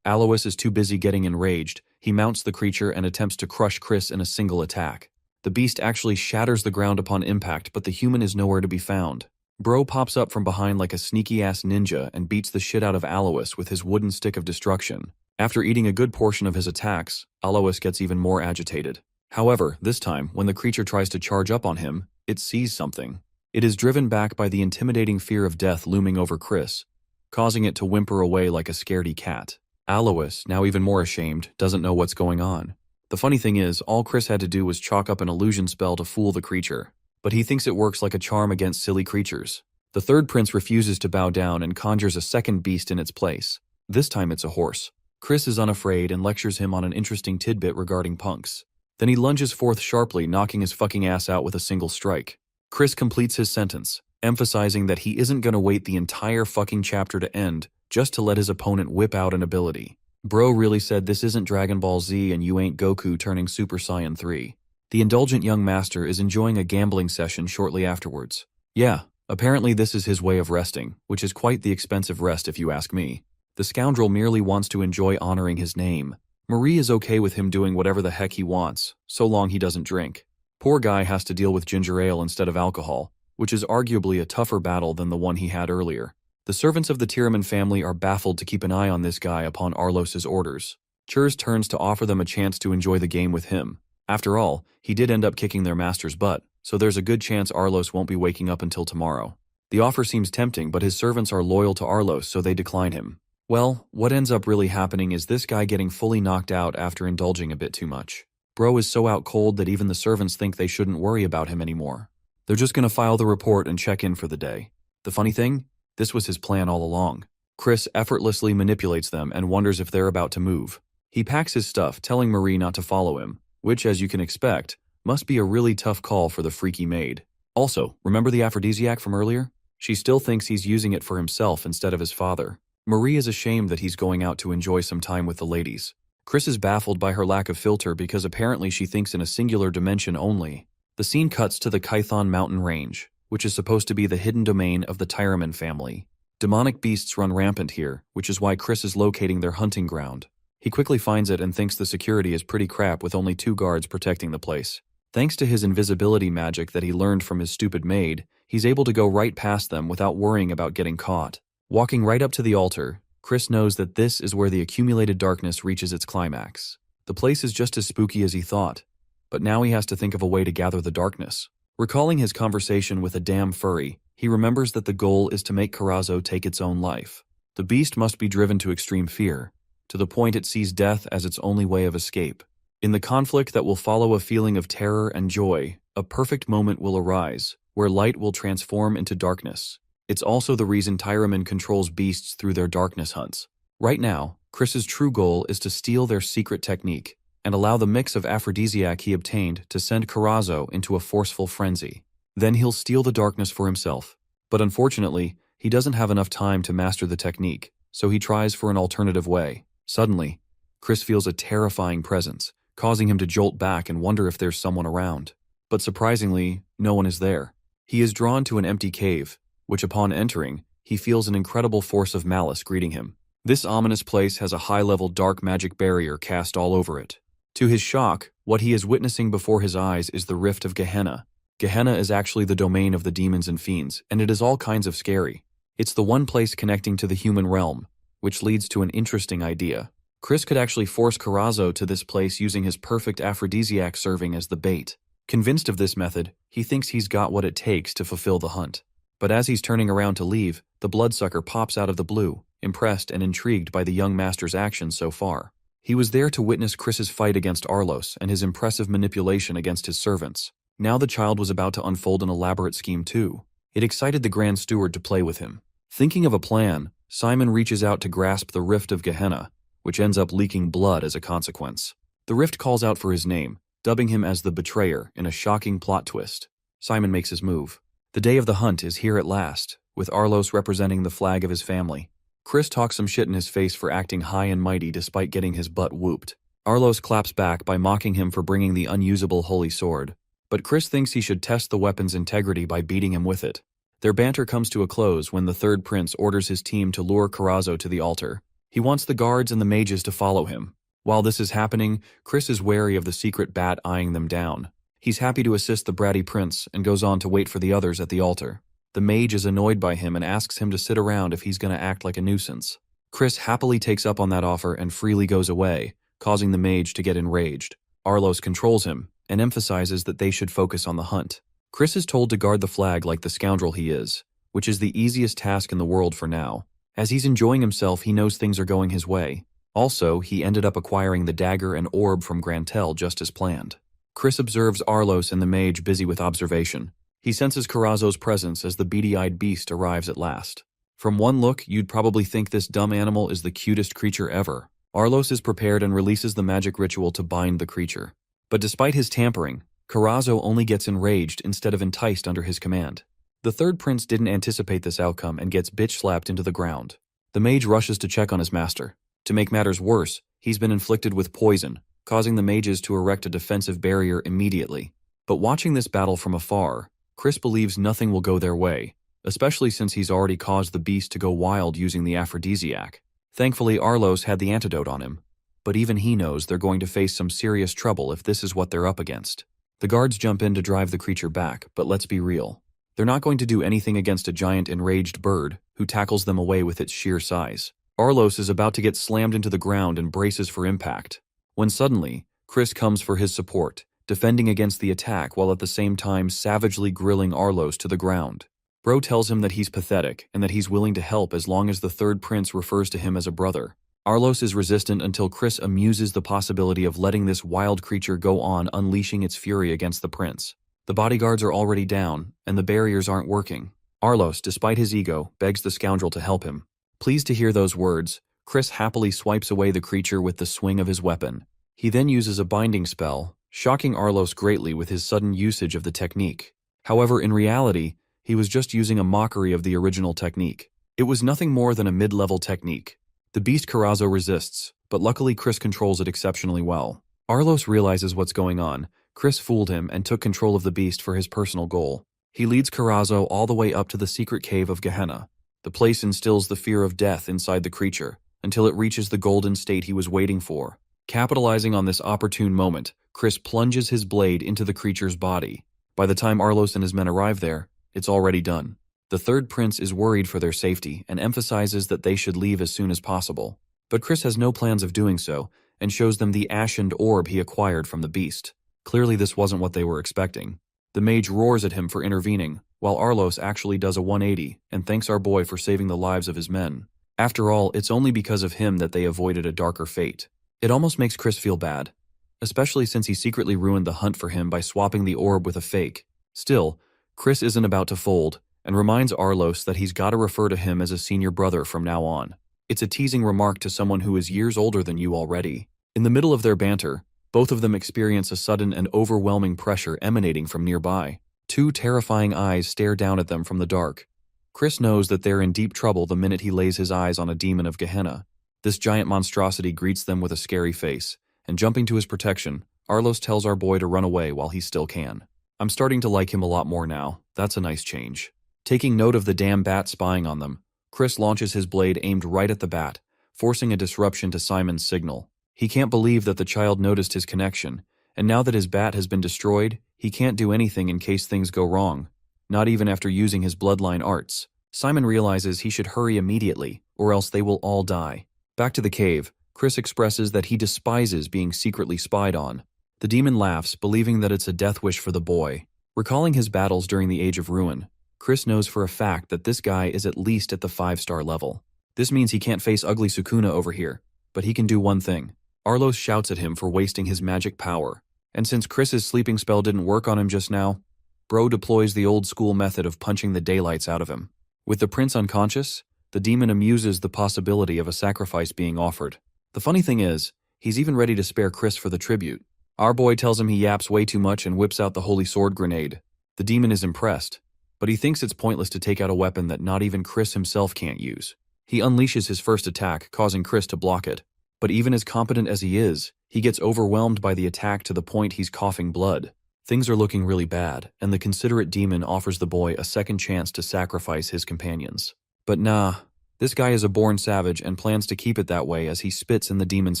Alois is too busy getting enraged. He mounts the creature and attempts to crush Chris in a single attack. The beast actually shatters the ground upon impact, but the human is nowhere to be found. Bro pops up from behind like a sneaky-ass ninja and beats the shit out of Alois with his wooden stick of destruction. After eating a good portion of his attacks, Alois gets even more agitated. However, this time, when the creature tries to charge up on him, it sees something. It is driven back by the intimidating fear of death looming over Chris, causing it to whimper away like a scaredy cat. Alois, now even more ashamed, doesn't know what's going on. The funny thing is, all Chris had to do was chalk up an illusion spell to fool the creature, but he thinks it works like a charm against silly creatures. The third prince refuses to bow down and conjures a second beast in its place. This time it's a horse. Chris is unafraid and lectures him on an interesting tidbit regarding punks. Then he lunges forth sharply, knocking his fucking ass out with a single strike. Chris completes his sentence, emphasizing that he isn't gonna wait the entire fucking chapter to end just to let his opponent whip out an ability. Bro really said this isn't Dragon Ball Z and you ain't Goku turning Super Saiyan 3. The indulgent young master is enjoying a gambling session shortly afterwards. Yeah, apparently this is his way of resting, which is quite the expensive rest if you ask me. The scoundrel merely wants to enjoy honoring his name. Marie is okay with him doing whatever the heck he wants, so long he doesn't drink. Poor guy has to deal with ginger ale instead of alcohol, which is arguably a tougher battle than the one he had earlier. The servants of the Tiraman family are baffled to keep an eye on this guy upon Arlos's orders. Churs turns to offer them a chance to enjoy the game with him. After all, he did end up kicking their master's butt, so there's a good chance Arlos won't be waking up until tomorrow. The offer seems tempting, but his servants are loyal to Arlos, so they decline him. Well, what ends up really happening is this guy getting fully knocked out after indulging a bit too much. Bro is so out cold that even the servants think they shouldn't worry about him anymore. They're just gonna file the report and check in for the day. The funny thing? This was his plan all along. Chris effortlessly manipulates them and wonders if they're about to move. He packs his stuff, telling Marie not to follow him, which, as you can expect, must be a really tough call for the freaky maid. Also, remember the aphrodisiac from earlier? She still thinks he's using it for himself instead of his father. Marie is ashamed that he's going out to enjoy some time with the ladies. Chris is baffled by her lack of filter because apparently she thinks in a singular dimension only. The scene cuts to the Kython mountain range, which is supposed to be the hidden domain of the Tiraman family. Demonic beasts run rampant here, which is why Chris is locating their hunting ground. He quickly finds it and thinks the security is pretty crap with only 2 guards protecting the place. Thanks to his invisibility magic that he learned from his stupid maid, he's able to go right past them without worrying about getting caught. Walking right up to the altar, Chris knows that this is where the accumulated darkness reaches its climax. The place is just as spooky as he thought, but now he has to think of a way to gather the darkness. Recalling his conversation with a damn furry, he remembers that the goal is to make Karazo take its own life. The beast must be driven to extreme fear, to the point it sees death as its only way of escape. In the conflict that will follow a feeling of terror and joy, a perfect moment will arise, where light will transform into darkness. It's also the reason Tyraman controls beasts through their darkness hunts. Right now, Chris's true goal is to steal their secret technique and allow the mix of aphrodisiac he obtained to send Karazo into a forceful frenzy. Then he'll steal the darkness for himself. But unfortunately, he doesn't have enough time to master the technique, so he tries for an alternative way. Suddenly, Chris feels a terrifying presence, causing him to jolt back and wonder if there's someone around. But surprisingly, no one is there. He is drawn to an empty cave, which upon entering, he feels an incredible force of malice greeting him. This ominous place has a high-level dark magic barrier cast all over it. To his shock, what he is witnessing before his eyes is the Rift of Gehenna. Gehenna is actually the domain of the demons and fiends, and it is all kinds of scary. It's the one place connecting to the human realm, which leads to an interesting idea. Chris could actually force Karazo to this place using his perfect aphrodisiac serving as the bait. Convinced of this method, he thinks he's got what it takes to fulfill the hunt. But as he's turning around to leave, the bloodsucker pops out of the blue, impressed and intrigued by the young master's actions so far. He was there to witness Chris's fight against Arlos and his impressive manipulation against his servants. Now the child was about to unfold an elaborate scheme too. It excited the Grand Steward to play with him. Thinking of a plan, Simon reaches out to grasp the Rift of Gehenna, which ends up leaking blood as a consequence. The Rift calls out for his name, dubbing him as the Betrayer in a shocking plot twist. Simon makes his move. The day of the hunt is here at last, with Arlos representing the flag of his family. Chris talks some shit in his face for acting high and mighty despite getting his butt whooped. Arlos claps back by mocking him for bringing the unusable holy sword. But Chris thinks he should test the weapon's integrity by beating him with it. Their banter comes to a close when the third prince orders his team to lure Karazo to the altar. He wants the guards and the mages to follow him. While this is happening, Chris is wary of the secret bat eyeing them down. He's happy to assist the bratty prince and goes on to wait for the others at the altar. The mage is annoyed by him and asks him to sit around if he's going to act like a nuisance. Chris happily takes up on that offer and freely goes away, causing the mage to get enraged. Arlos controls him and emphasizes that they should focus on the hunt. Chris is told to guard the flag like the scoundrel he is, which is the easiest task in the world for now. As he's enjoying himself, he knows things are going his way. Also, he ended up acquiring the dagger and orb from Grantel just as planned. Chris observes Arlos and the mage busy with observation. He senses Karazo's presence as the beady-eyed beast arrives at last. From one look, you'd probably think this dumb animal is the cutest creature ever. Arlos is prepared and releases the magic ritual to bind the creature. But despite his tampering, Karazo only gets enraged instead of enticed under his command. The third prince didn't anticipate this outcome and gets bitch-slapped into the ground. The mage rushes to check on his master. To make matters worse, he's been inflicted with poison, causing the mages to erect a defensive barrier immediately. But watching this battle from afar, Chris believes nothing will go their way, especially since he's already caused the beast to go wild using the aphrodisiac. Thankfully, Arlos had the antidote on him, but even he knows they're going to face some serious trouble if this is what they're up against. The guards jump in to drive the creature back, but let's be real. They're not going to do anything against a giant enraged bird who tackles them away with its sheer size. Arlos is about to get slammed into the ground and braces for impact, when suddenly, Chris comes for his support, defending against the attack while at the same time savagely grilling Arlos to the ground. Bro tells him that he's pathetic and that he's willing to help as long as the third prince refers to him as a brother. Arlos is resistant until Chris amuses the possibility of letting this wild creature go on unleashing its fury against the prince. The bodyguards are already down, and the barriers aren't working. Arlos, despite his ego, begs the scoundrel to help him. Pleased to hear those words, Chris happily swipes away the creature with the swing of his weapon. He then uses a binding spell, shocking Arlos greatly with his sudden usage of the technique. However, in reality, he was just using a mockery of the original technique. It was nothing more than a mid-level technique. The beast Karazo resists, but luckily Chris controls it exceptionally well. Arlos realizes what's going on. Chris fooled him and took control of the beast for his personal goal. He leads Karazo all the way up to the secret cave of Gehenna. The place instills the fear of death inside the creature, until it reaches the golden state he was waiting for. Capitalizing on this opportune moment, Chris plunges his blade into the creature's body. By the time Arlos and his men arrive there, it's already done. The third prince is worried for their safety and emphasizes that they should leave as soon as possible. But Chris has no plans of doing so, and shows them the ashened orb he acquired from the beast. Clearly this wasn't what they were expecting. The mage roars at him for intervening, while Arlos actually does a 180 and thanks our boy for saving the lives of his men. After all, it's only because of him that they avoided a darker fate. It almost makes Chris feel bad, especially since he secretly ruined the hunt for him by swapping the orb with a fake. Still, Chris isn't about to fold, and reminds Arlos that he's gotta refer to him as a senior brother from now on. It's a teasing remark to someone who is years older than you already. In the middle of their banter, both of them experience a sudden and overwhelming pressure emanating from nearby. Two terrifying eyes stare down at them from the dark. Chris knows that they're in deep trouble the minute he lays his eyes on a demon of Gehenna. This giant monstrosity greets them with a scary face, and jumping to his protection, Arlos tells our boy to run away while he still can. I'm starting to like him a lot more now. That's a nice change. Taking note of the damn bat spying on them, Chris launches his blade aimed right at the bat, forcing a disruption to Simon's signal. He can't believe that the child noticed his connection, and now that his bat has been destroyed, he can't do anything in case things go wrong, not even after using his bloodline arts. Simon realizes he should hurry immediately, or else they will all die. Back to the cave, Chris expresses that he despises being secretly spied on. The demon laughs, believing that it's a death wish for the boy. Recalling his battles during the Age of Ruin, Chris knows for a fact that this guy is at least at the 5-star level. This means he can't face ugly Sukuna over here, but he can do one thing. Arlos shouts at him for wasting his magic power, and since Chris's sleeping spell didn't work on him just now, Bro deploys the old-school method of punching the daylights out of him. With the prince unconscious, the demon amuses the possibility of a sacrifice being offered. The funny thing is, he's even ready to spare Chris for the tribute. Our boy tells him he yaps way too much and whips out the holy sword grenade. The demon is impressed, but he thinks it's pointless to take out a weapon that not even Chris himself can't use. He unleashes his first attack, causing Chris to block it. But even as competent as he is, he gets overwhelmed by the attack to the point he's coughing blood. Things are looking really bad, and the considerate demon offers the boy a second chance to sacrifice his companions. But nah, this guy is a born savage and plans to keep it that way as he spits in the demon's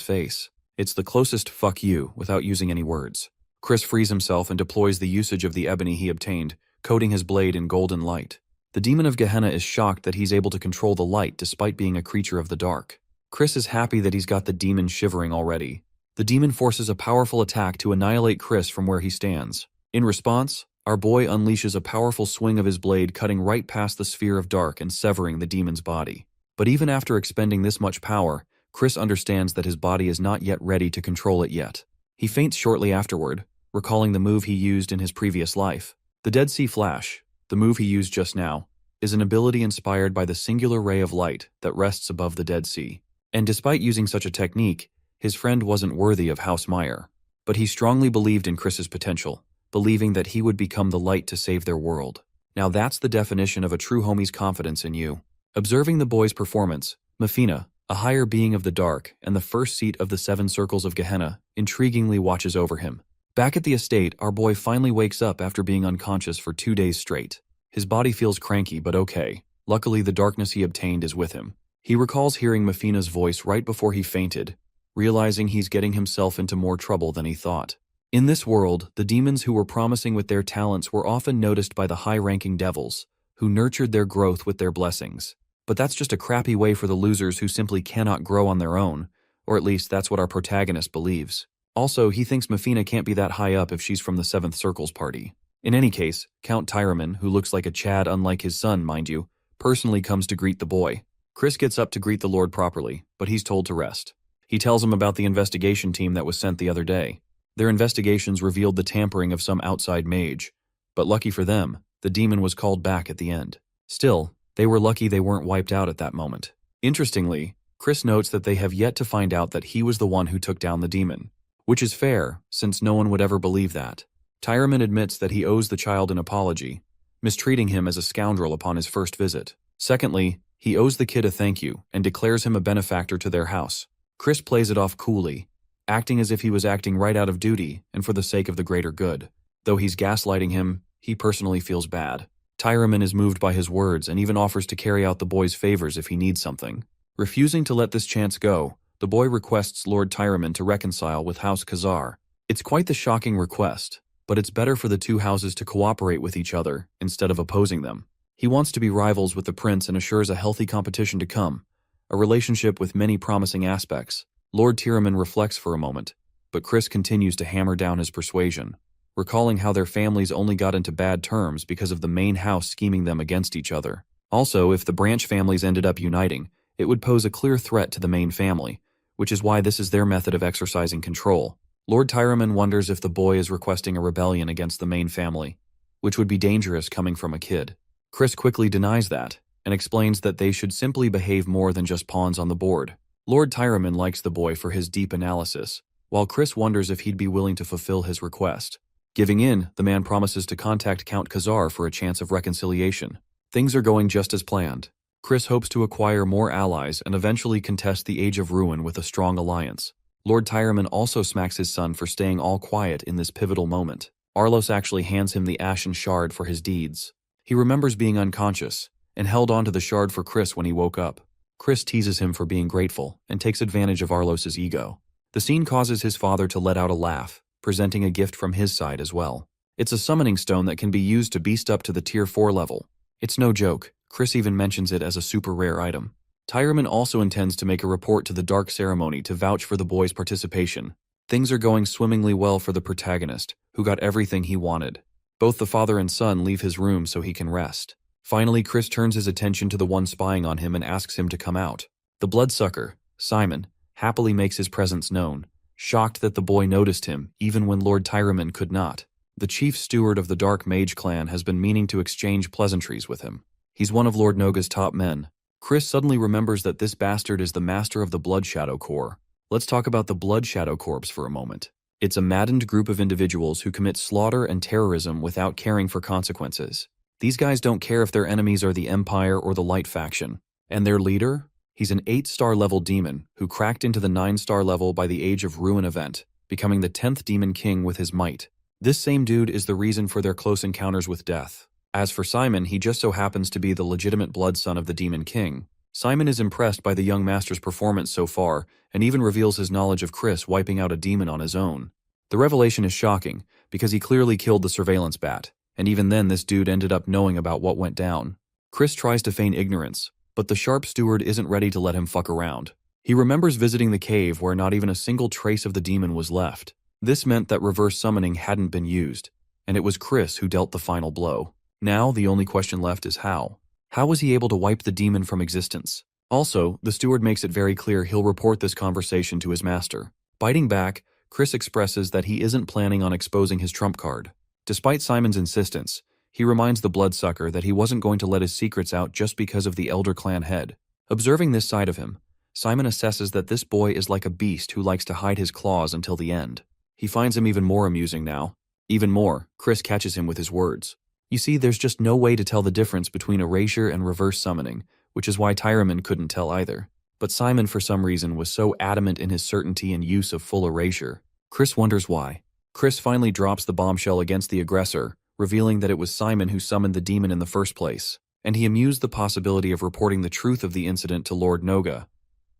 face. It's the closest fuck you without using any words. Chris frees himself and deploys the usage of the ebony he obtained, coating his blade in golden light. The demon of Gehenna is shocked that he's able to control the light despite being a creature of the dark. Chris is happy that he's got the demon shivering already. The demon forces a powerful attack to annihilate Chris from where he stands. In response, our boy unleashes a powerful swing of his blade, cutting right past the sphere of dark and severing the demon's body. But even after expending this much power, Chris understands that his body is not yet ready to control it yet. He faints shortly afterward, recalling the move he used in his previous life. The Dead Sea Flash, the move he used just now, is an ability inspired by the singular ray of light that rests above the Dead Sea. And despite using such a technique, his friend wasn't worthy of House Meyer. But he strongly believed in Chris's potential, believing that he would become the light to save their world. Now that's the definition of a true homie's confidence in you. Observing the boy's performance, Mafina, a higher being of the dark and the first seat of the 7 circles of Gehenna, intriguingly watches over him. Back at the estate, our boy finally wakes up after being unconscious for 2 days straight. His body feels cranky but okay. Luckily, the darkness he obtained is with him. He recalls hearing Mafina's voice right before he fainted, realizing he's getting himself into more trouble than he thought. In this world, the demons who were promising with their talents were often noticed by the high-ranking devils, who nurtured their growth with their blessings. But that's just a crappy way for the losers who simply cannot grow on their own, or at least that's what our protagonist believes. Also, he thinks Mafina can't be that high up if she's from the 7th Circles party. In any case, Count Tyraman, who looks like a Chad unlike his son, mind you, personally comes to greet the boy. Chris gets up to greet the Lord properly, but he's told to rest. He tells him about the investigation team that was sent the other day. Their investigations revealed the tampering of some outside mage, but lucky for them, the demon was called back at the end. Still, they were lucky they weren't wiped out at that moment. Interestingly, Chris notes that they have yet to find out that he was the one who took down the demon, which is fair, since no one would ever believe that. Tyraman admits that he owes the child an apology, mistreating him as a scoundrel upon his first visit. Secondly, he owes the kid a thank you and declares him a benefactor to their house. Chris plays it off coolly, acting as if he was acting right out of duty and for the sake of the greater good. Though he's gaslighting him, he personally feels bad. Tyraman is moved by his words and even offers to carry out the boy's favors if he needs something. Refusing to let this chance go, the boy requests Lord Tyraman to reconcile with House Khazar. It's quite the shocking request, but it's better for the two houses to cooperate with each other instead of opposing them. He wants to be rivals with the prince and assures a healthy competition to come, a relationship with many promising aspects. Lord Tyraman reflects for a moment, but Chris continues to hammer down his persuasion, recalling how their families only got into bad terms because of the main house scheming them against each other. Also, if the branch families ended up uniting, it would pose a clear threat to the main family, which is why this is their method of exercising control. Lord Tyraman wonders if the boy is requesting a rebellion against the main family, which would be dangerous coming from a kid. Chris quickly denies that, and explains that they should simply behave more than just pawns on the board. Lord Tyraman likes the boy for his deep analysis, while Chris wonders if he'd be willing to fulfill his request. Giving in, the man promises to contact Count Khazar for a chance of reconciliation. Things are going just as planned. Chris hopes to acquire more allies and eventually contest the Age of Ruin with a strong alliance. Lord Tyraman also smacks his son for staying all quiet in this pivotal moment. Arlos actually hands him the ashen shard for his deeds. He remembers being unconscious, and held onto the shard for Chris when he woke up. Chris teases him for being grateful, and takes advantage of Arlos's ego. The scene causes his father to let out a laugh, presenting a gift from his side as well. It's a summoning stone that can be used to beast up to the Tier 4 level. It's no joke, Chris even mentions it as a super rare item. Tyraman also intends to make a report to the Dark Ceremony to vouch for the boy's participation. Things are going swimmingly well for the protagonist, who got everything he wanted. Both the father and son leave his room so he can rest. Finally, Chris turns his attention to the one spying on him and asks him to come out. The bloodsucker, Simon, happily makes his presence known, shocked that the boy noticed him even when Lord Tyraman could not. The chief steward of the Dark Mage clan has been meaning to exchange pleasantries with him. He's one of Lord Noga's top men. Chris suddenly remembers that this bastard is the master of the Blood Shadow Corps. Let's talk about the Blood Shadow Corps for a moment. It's a maddened group of individuals who commit slaughter and terrorism without caring for consequences. These guys don't care if their enemies are the Empire or the Light faction. And their leader? He's an 8-star level demon who cracked into the 9-star level by the Age of Ruin event, becoming the 10th Demon King with his might. This same dude is the reason for their close encounters with death. As for Simon, he just so happens to be the legitimate blood son of the Demon King. Simon is impressed by the young master's performance so far, and even reveals his knowledge of Chris wiping out a demon on his own. The revelation is shocking, because he clearly killed the surveillance bat, and even then this dude ended up knowing about what went down. Chris tries to feign ignorance, but the sharp steward isn't ready to let him fuck around. He remembers visiting the cave where not even a single trace of the demon was left. This meant that reverse summoning hadn't been used, and it was Chris who dealt the final blow. Now, the only question left is how. How was he able to wipe the demon from existence? Also, the steward makes it very clear he'll report this conversation to his master. Biting back, Chris expresses that he isn't planning on exposing his trump card. Despite Simon's insistence, he reminds the bloodsucker that he wasn't going to let his secrets out just because of the Elder Clan head. Observing this side of him, Simon assesses that this boy is like a beast who likes to hide his claws until the end. He finds him even more amusing now. Even more, Chris catches him with his words. You see, there's just no way to tell the difference between erasure and reverse summoning, which is why Tyraman couldn't tell either. But Simon, for some reason, was so adamant in his certainty and use of full erasure. Chris wonders why. Chris finally drops the bombshell against the aggressor, revealing that it was Simon who summoned the demon in the first place, and he mused the possibility of reporting the truth of the incident to Lord Noga.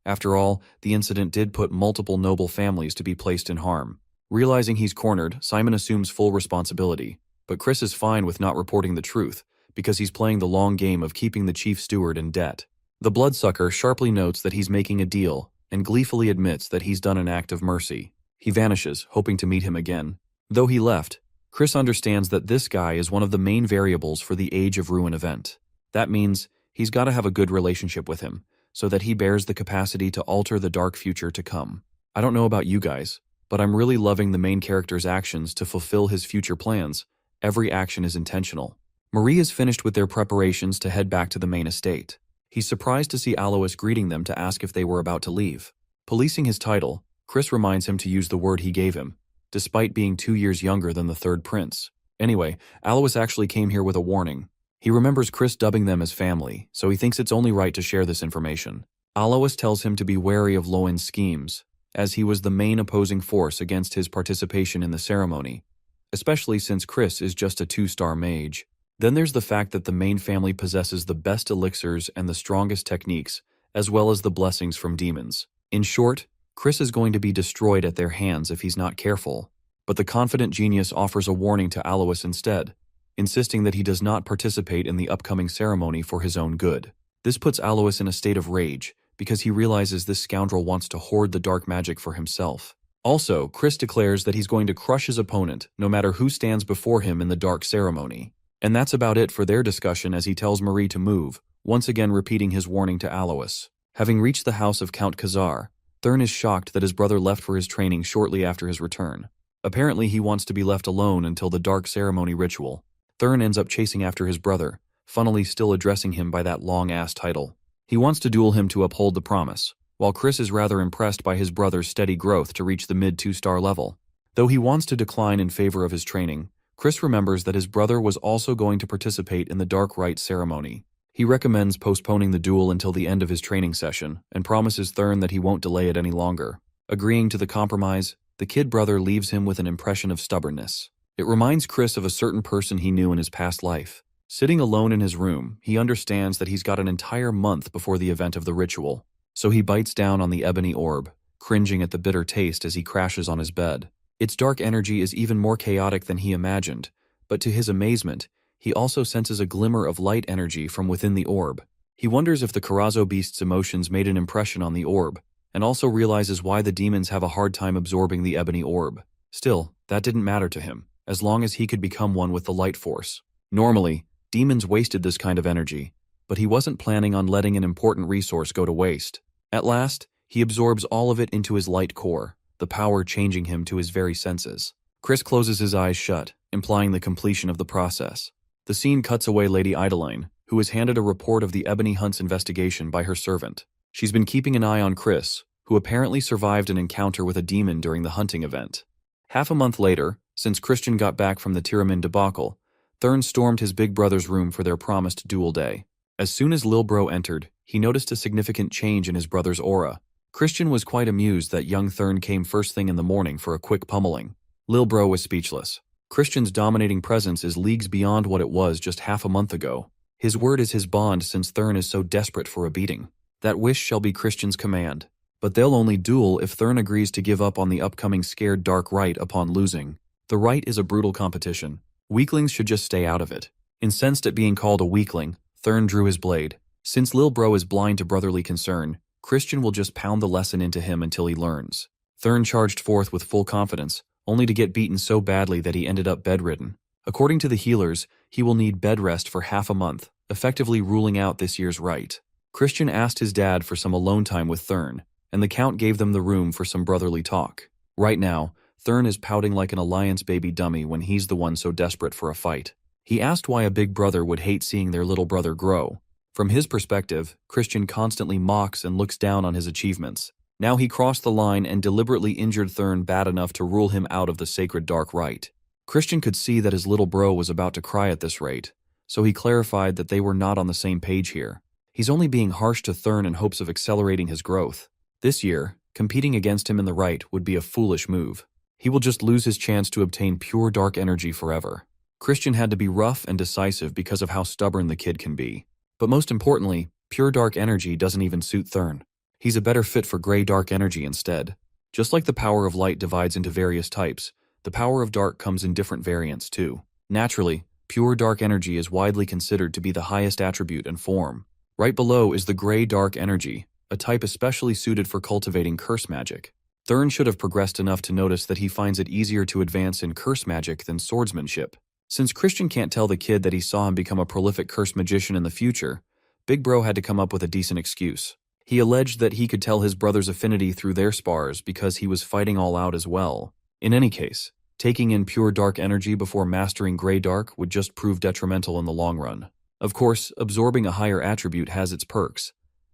After all, the incident did put multiple noble families to be placed in harm. Realizing he's cornered, Simon assumes full responsibility, but Chris is fine with not reporting the truth, because he's playing the long game of keeping the chief steward in debt. The bloodsucker sharply notes that he's making a deal, and gleefully admits that he's done an act of mercy. He vanishes, hoping to meet him again. Though he left, Chris understands that this guy is one of the main variables for the Age of Ruin event. That means he's got to have a good relationship with him, so that he bears the capacity to alter the dark future to come. I don't know about you guys, but I'm really loving the main character's actions to fulfill his future plans. Every action is intentional. Marie is finished with their preparations to head back to the main estate. He's surprised to see Alois greeting them to ask if they were about to leave. Policing his title, Chris reminds him to use the word he gave him, despite being 2 years younger than the third prince. Anyway, Alois actually came here with a warning. He remembers Chris dubbing them as family, so he thinks it's only right to share this information. Alois tells him to be wary of Lowen's schemes, as he was the main opposing force against his participation in the ceremony, especially since Chris is just a 2-star mage. Then there's the fact that the main family possesses the best elixirs and the strongest techniques, as well as the blessings from demons. In short, Chris is going to be destroyed at their hands if he's not careful. But the confident genius offers a warning to Alois instead, insisting that he does not participate in the upcoming ceremony for his own good. This puts Alois in a state of rage, because he realizes this scoundrel wants to hoard the dark magic for himself. Also, Chris declares that he's going to crush his opponent, no matter who stands before him in the dark ceremony. And that's about it for their discussion as he tells Marie to move, once again repeating his warning to Alois. Having reached the house of Count Khazar, Thurn is shocked that his brother left for his training shortly after his return. Apparently he wants to be left alone until the dark ceremony ritual. Thurn ends up chasing after his brother, funnily still addressing him by that long-ass title. He wants to duel him to uphold the promise, while Chris is rather impressed by his brother's steady growth to reach the mid-2-star level. Though he wants to decline in favor of his training, Chris remembers that his brother was also going to participate in the Dark Rite ceremony. He recommends postponing the duel until the end of his training session and promises Thurn that he won't delay it any longer. Agreeing to the compromise, the kid brother leaves him with an impression of stubbornness. It reminds Chris of a certain person he knew in his past life. Sitting alone in his room, he understands that he's got an entire month before the event of the ritual, so he bites down on the ebony orb, cringing at the bitter taste as he crashes on his bed. Its dark energy is even more chaotic than he imagined, but to his amazement, he also senses a glimmer of light energy from within the orb. He wonders if the Karazo beast's emotions made an impression on the orb, and also realizes why the demons have a hard time absorbing the ebony orb. Still, that didn't matter to him, as long as he could become one with the light force. Normally, demons wasted this kind of energy, but he wasn't planning on letting an important resource go to waste. At last, he absorbs all of it into his light core, the power changing him to his very senses. Chris closes his eyes shut, implying the completion of the process. The scene cuts away Lady Idaline, who is handed a report of the Ebony Hunt's investigation by her servant. She's been keeping an eye on Chris, who apparently survived an encounter with a demon during the hunting event. Half a month later, since Christian got back from the Tiramin debacle, Thurn stormed his big brother's room for their promised duel day. As soon as Lil Bro entered, he noticed a significant change in his brother's aura. Christian was quite amused that young Thurn came first thing in the morning for a quick pummeling. Lil Bro was speechless. Christian's dominating presence is leagues beyond what it was just half a month ago. His word is his bond since Thurn is so desperate for a beating. That wish shall be Christian's command. But they'll only duel if Thurn agrees to give up on the upcoming scared Dark Rite upon losing. The Rite is a brutal competition. Weaklings should just stay out of it. Incensed at being called a weakling, Thurn drew his blade. Since Lil Bro is blind to brotherly concern, Christian will just pound the lesson into him until he learns. Thurn charged forth with full confidence, only to get beaten so badly that he ended up bedridden. According to the healers, he will need bed rest for half a month, effectively ruling out this year's Rite. Christian asked his dad for some alone time with Thurn, and the Count gave them the room for some brotherly talk. Right now, Thurn is pouting like an Alliance baby dummy when he's the one so desperate for a fight. He asked why a big brother would hate seeing their little brother grow. From his perspective, Christian constantly mocks and looks down on his achievements. Now he crossed the line and deliberately injured Thurn bad enough to rule him out of the sacred Dark Rite. Christian could see that his little bro was about to cry at this rate, so he clarified that they were not on the same page here. He's only being harsh to Thurn in hopes of accelerating his growth. This year, competing against him in the Rite would be a foolish move. He will just lose his chance to obtain pure dark energy forever. Christian had to be rough and decisive because of how stubborn the kid can be. But most importantly, pure dark energy doesn't even suit Thurn. He's a better fit for gray dark energy instead. Just like the power of light divides into various types, the power of dark comes in different variants too. Naturally, pure dark energy is widely considered to be the highest attribute and form. Right below is the gray dark energy, a type especially suited for cultivating curse magic. Thurn should have progressed enough to notice that he finds it easier to advance in curse magic than swordsmanship. Since Christian can't tell the kid that he saw him become a prolific curse magician in the future, Big Bro had to come up with a decent excuse. He alleged that he could tell his brother's affinity through their spars because he was fighting all out as well. In any case, taking in pure dark energy before mastering gray dark would just prove detrimental in the long run. Of course, absorbing a higher attribute has its perks,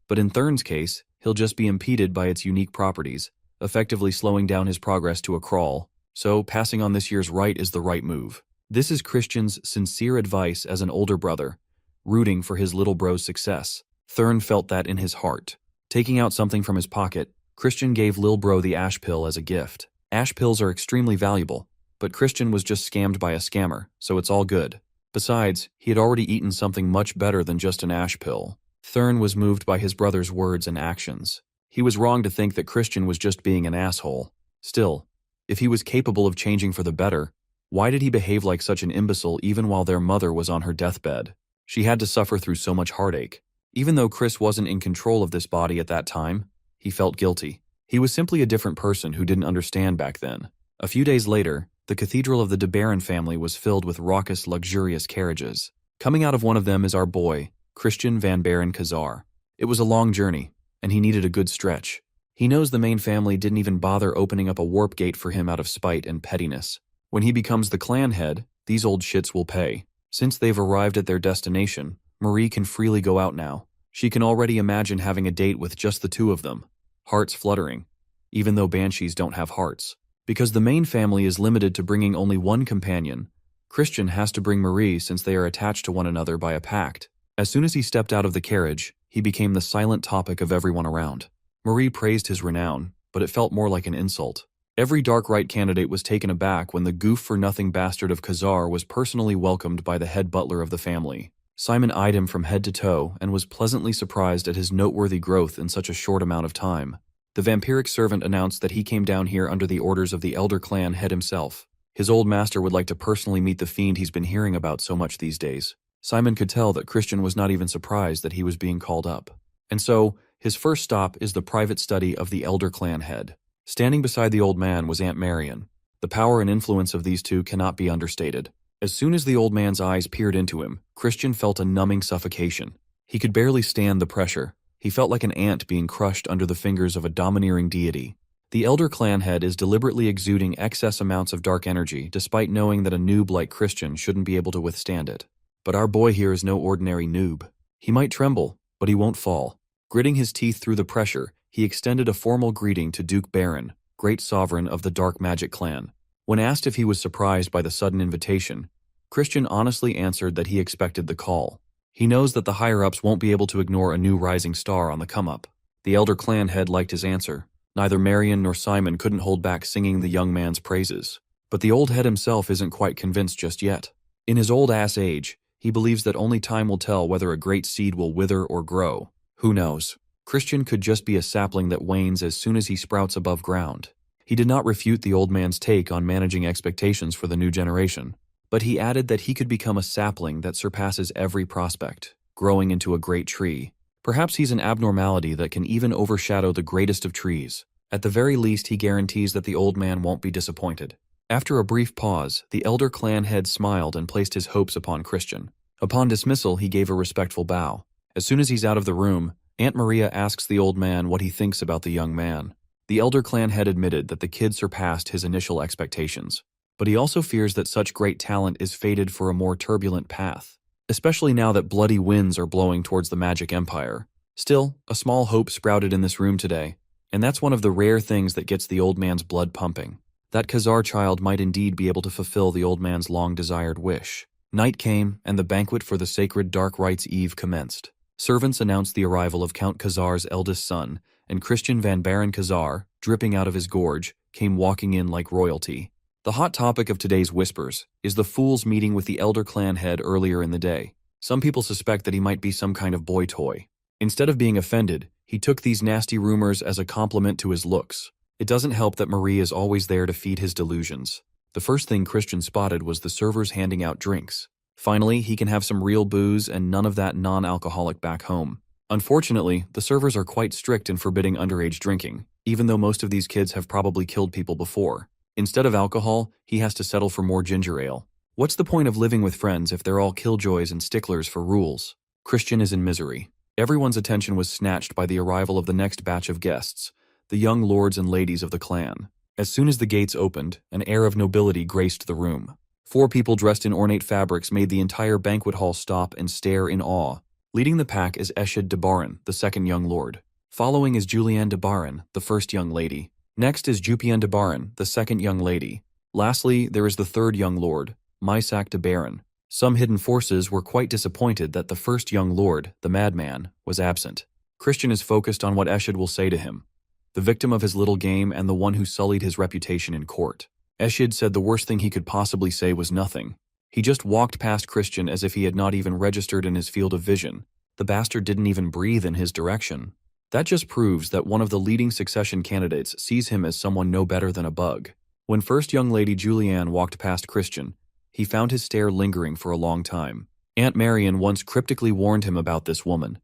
but in Thurn's case, he'll just be impeded by its unique properties, effectively slowing down his progress to a crawl, so passing on this year's Rite is the right move. This is Christian's sincere advice as an older brother, rooting for his little bro's success. Thurn felt that in his heart. Taking out something from his pocket, Christian gave Lil Bro the ash pill as a gift. Ash pills are extremely valuable, but Christian was just scammed by a scammer, so it's all good. Besides, he had already eaten something much better than just an ash pill. Thurn was moved by his brother's words and actions. He was wrong to think that Christian was just being an asshole. Still, if he was capable of changing for the better, why did he behave like such an imbecile even while their mother was on her deathbed? She had to suffer through so much heartache. Even though Chris wasn't in control of this body at that time, he felt guilty. He was simply a different person who didn't understand back then. A few days later, the cathedral of the De Baron family was filled with raucous, luxurious carriages. Coming out of one of them is our boy, Christian van Baron Kazar. It was a long journey, and he needed a good stretch. He knows the main family didn't even bother opening up a warp gate for him out of spite and pettiness. When he becomes the clan head, these old shits will pay. Since they've arrived at their destination, Marie can freely go out now. She can already imagine having a date with just the two of them. Hearts fluttering. Even though banshees don't have hearts. Because the main family is limited to bringing only one companion, Christian has to bring Marie since they are attached to one another by a pact. As soon as he stepped out of the carriage, he became the silent topic of everyone around. Marie praised his renown, but it felt more like an insult. Every dark right candidate was taken aback when the goof-for-nothing bastard of Khazar was personally welcomed by the head butler of the family. Simon eyed him from head to toe and was pleasantly surprised at his noteworthy growth in such a short amount of time. The vampiric servant announced that he came down here under the orders of the elder clan head himself. His old master would like to personally meet the fiend he's been hearing about so much these days. Simon could tell that Christian was not even surprised that he was being called up. And so, his first stop is the private study of the elder clan head. Standing beside the old man was Aunt Marion. The power and influence of these two cannot be understated. As soon as the old man's eyes peered into him, Christian felt a numbing suffocation. He could barely stand the pressure. He felt like an ant being crushed under the fingers of a domineering deity. The elder clan head is deliberately exuding excess amounts of dark energy despite knowing that a noob like Christian shouldn't be able to withstand it. But our boy here is no ordinary noob. He might tremble, but he won't fall. Gritting his teeth through the pressure, he extended a formal greeting to Duke Baron, great sovereign of the Dark Magic clan. When asked if he was surprised by the sudden invitation, Christian honestly answered that he expected the call. He knows that the higher-ups won't be able to ignore a new rising star on the come-up. The elder clan head liked his answer. Neither Marion nor Simon couldn't hold back singing the young man's praises. But the old head himself isn't quite convinced just yet. In his old-ass age, he believes that only time will tell whether a great seed will wither or grow. Who knows? Christian could just be a sapling that wanes as soon as he sprouts above ground. He did not refute the old man's take on managing expectations for the new generation. But he added that he could become a sapling that surpasses every prospect, growing into a great tree. Perhaps he's an abnormality that can even overshadow the greatest of trees. At the very least, he guarantees that the old man won't be disappointed. After a brief pause, the elder clan head smiled and placed his hopes upon Christian. Upon dismissal, he gave a respectful bow. As soon as he's out of the room, Aunt Maria asks the old man what he thinks about the young man. The elder clan head admitted that the kid surpassed his initial expectations. But he also fears that such great talent is fated for a more turbulent path, especially now that bloody winds are blowing towards the magic empire. Still, a small hope sprouted in this room today, and that's one of the rare things that gets the old man's blood pumping. That Khazar child might indeed be able to fulfill the old man's long-desired wish. Night came, and the banquet for the sacred Dark Rites Eve commenced. Servants announced the arrival of Count Khazar's eldest son, and Christian van Baron Khazar, dripping out of his gorge, came walking in like royalty. The hot topic of today's whispers is the fool's meeting with the elder clan head earlier in the day. Some people suspect that he might be some kind of boy toy. Instead of being offended, he took these nasty rumors as a compliment to his looks. It doesn't help that Marie is always there to feed his delusions. The first thing Christian spotted was the servers handing out drinks. Finally, he can have some real booze and none of that non-alcoholic back home. Unfortunately, the servers are quite strict in forbidding underage drinking, even though most of these kids have probably killed people before. Instead of alcohol, he has to settle for more ginger ale. What's the point of living with friends if they're all killjoys and sticklers for rules? Christian is in misery. Everyone's attention was snatched by the arrival of the next batch of guests, the young lords and ladies of the clan. As soon as the gates opened, an air of nobility graced the room. 4 people dressed in ornate fabrics made the entire banquet hall stop and stare in awe. Leading the pack is Eshid de Baron, the second young lord. Following is Julianne de Baron, the first young lady. Next is Jupian de Baron, the second young lady. Lastly, there is the third young lord, Mysak de Baron. Some hidden forces were quite disappointed that the first young lord, the madman, was absent. Christian is focused on what Eshid will say to him, the victim of his little game and the one who sullied his reputation in court. Eshid said the worst thing he could possibly say was nothing. He just walked past Christian as if he had not even registered in his field of vision. The bastard didn't even breathe in his direction. That just proves that one of the leading succession candidates sees him as someone no better than a bug. When first young lady Julianne walked past Christian, he found his stare lingering for a long time. Aunt Marion once cryptically warned him about this woman,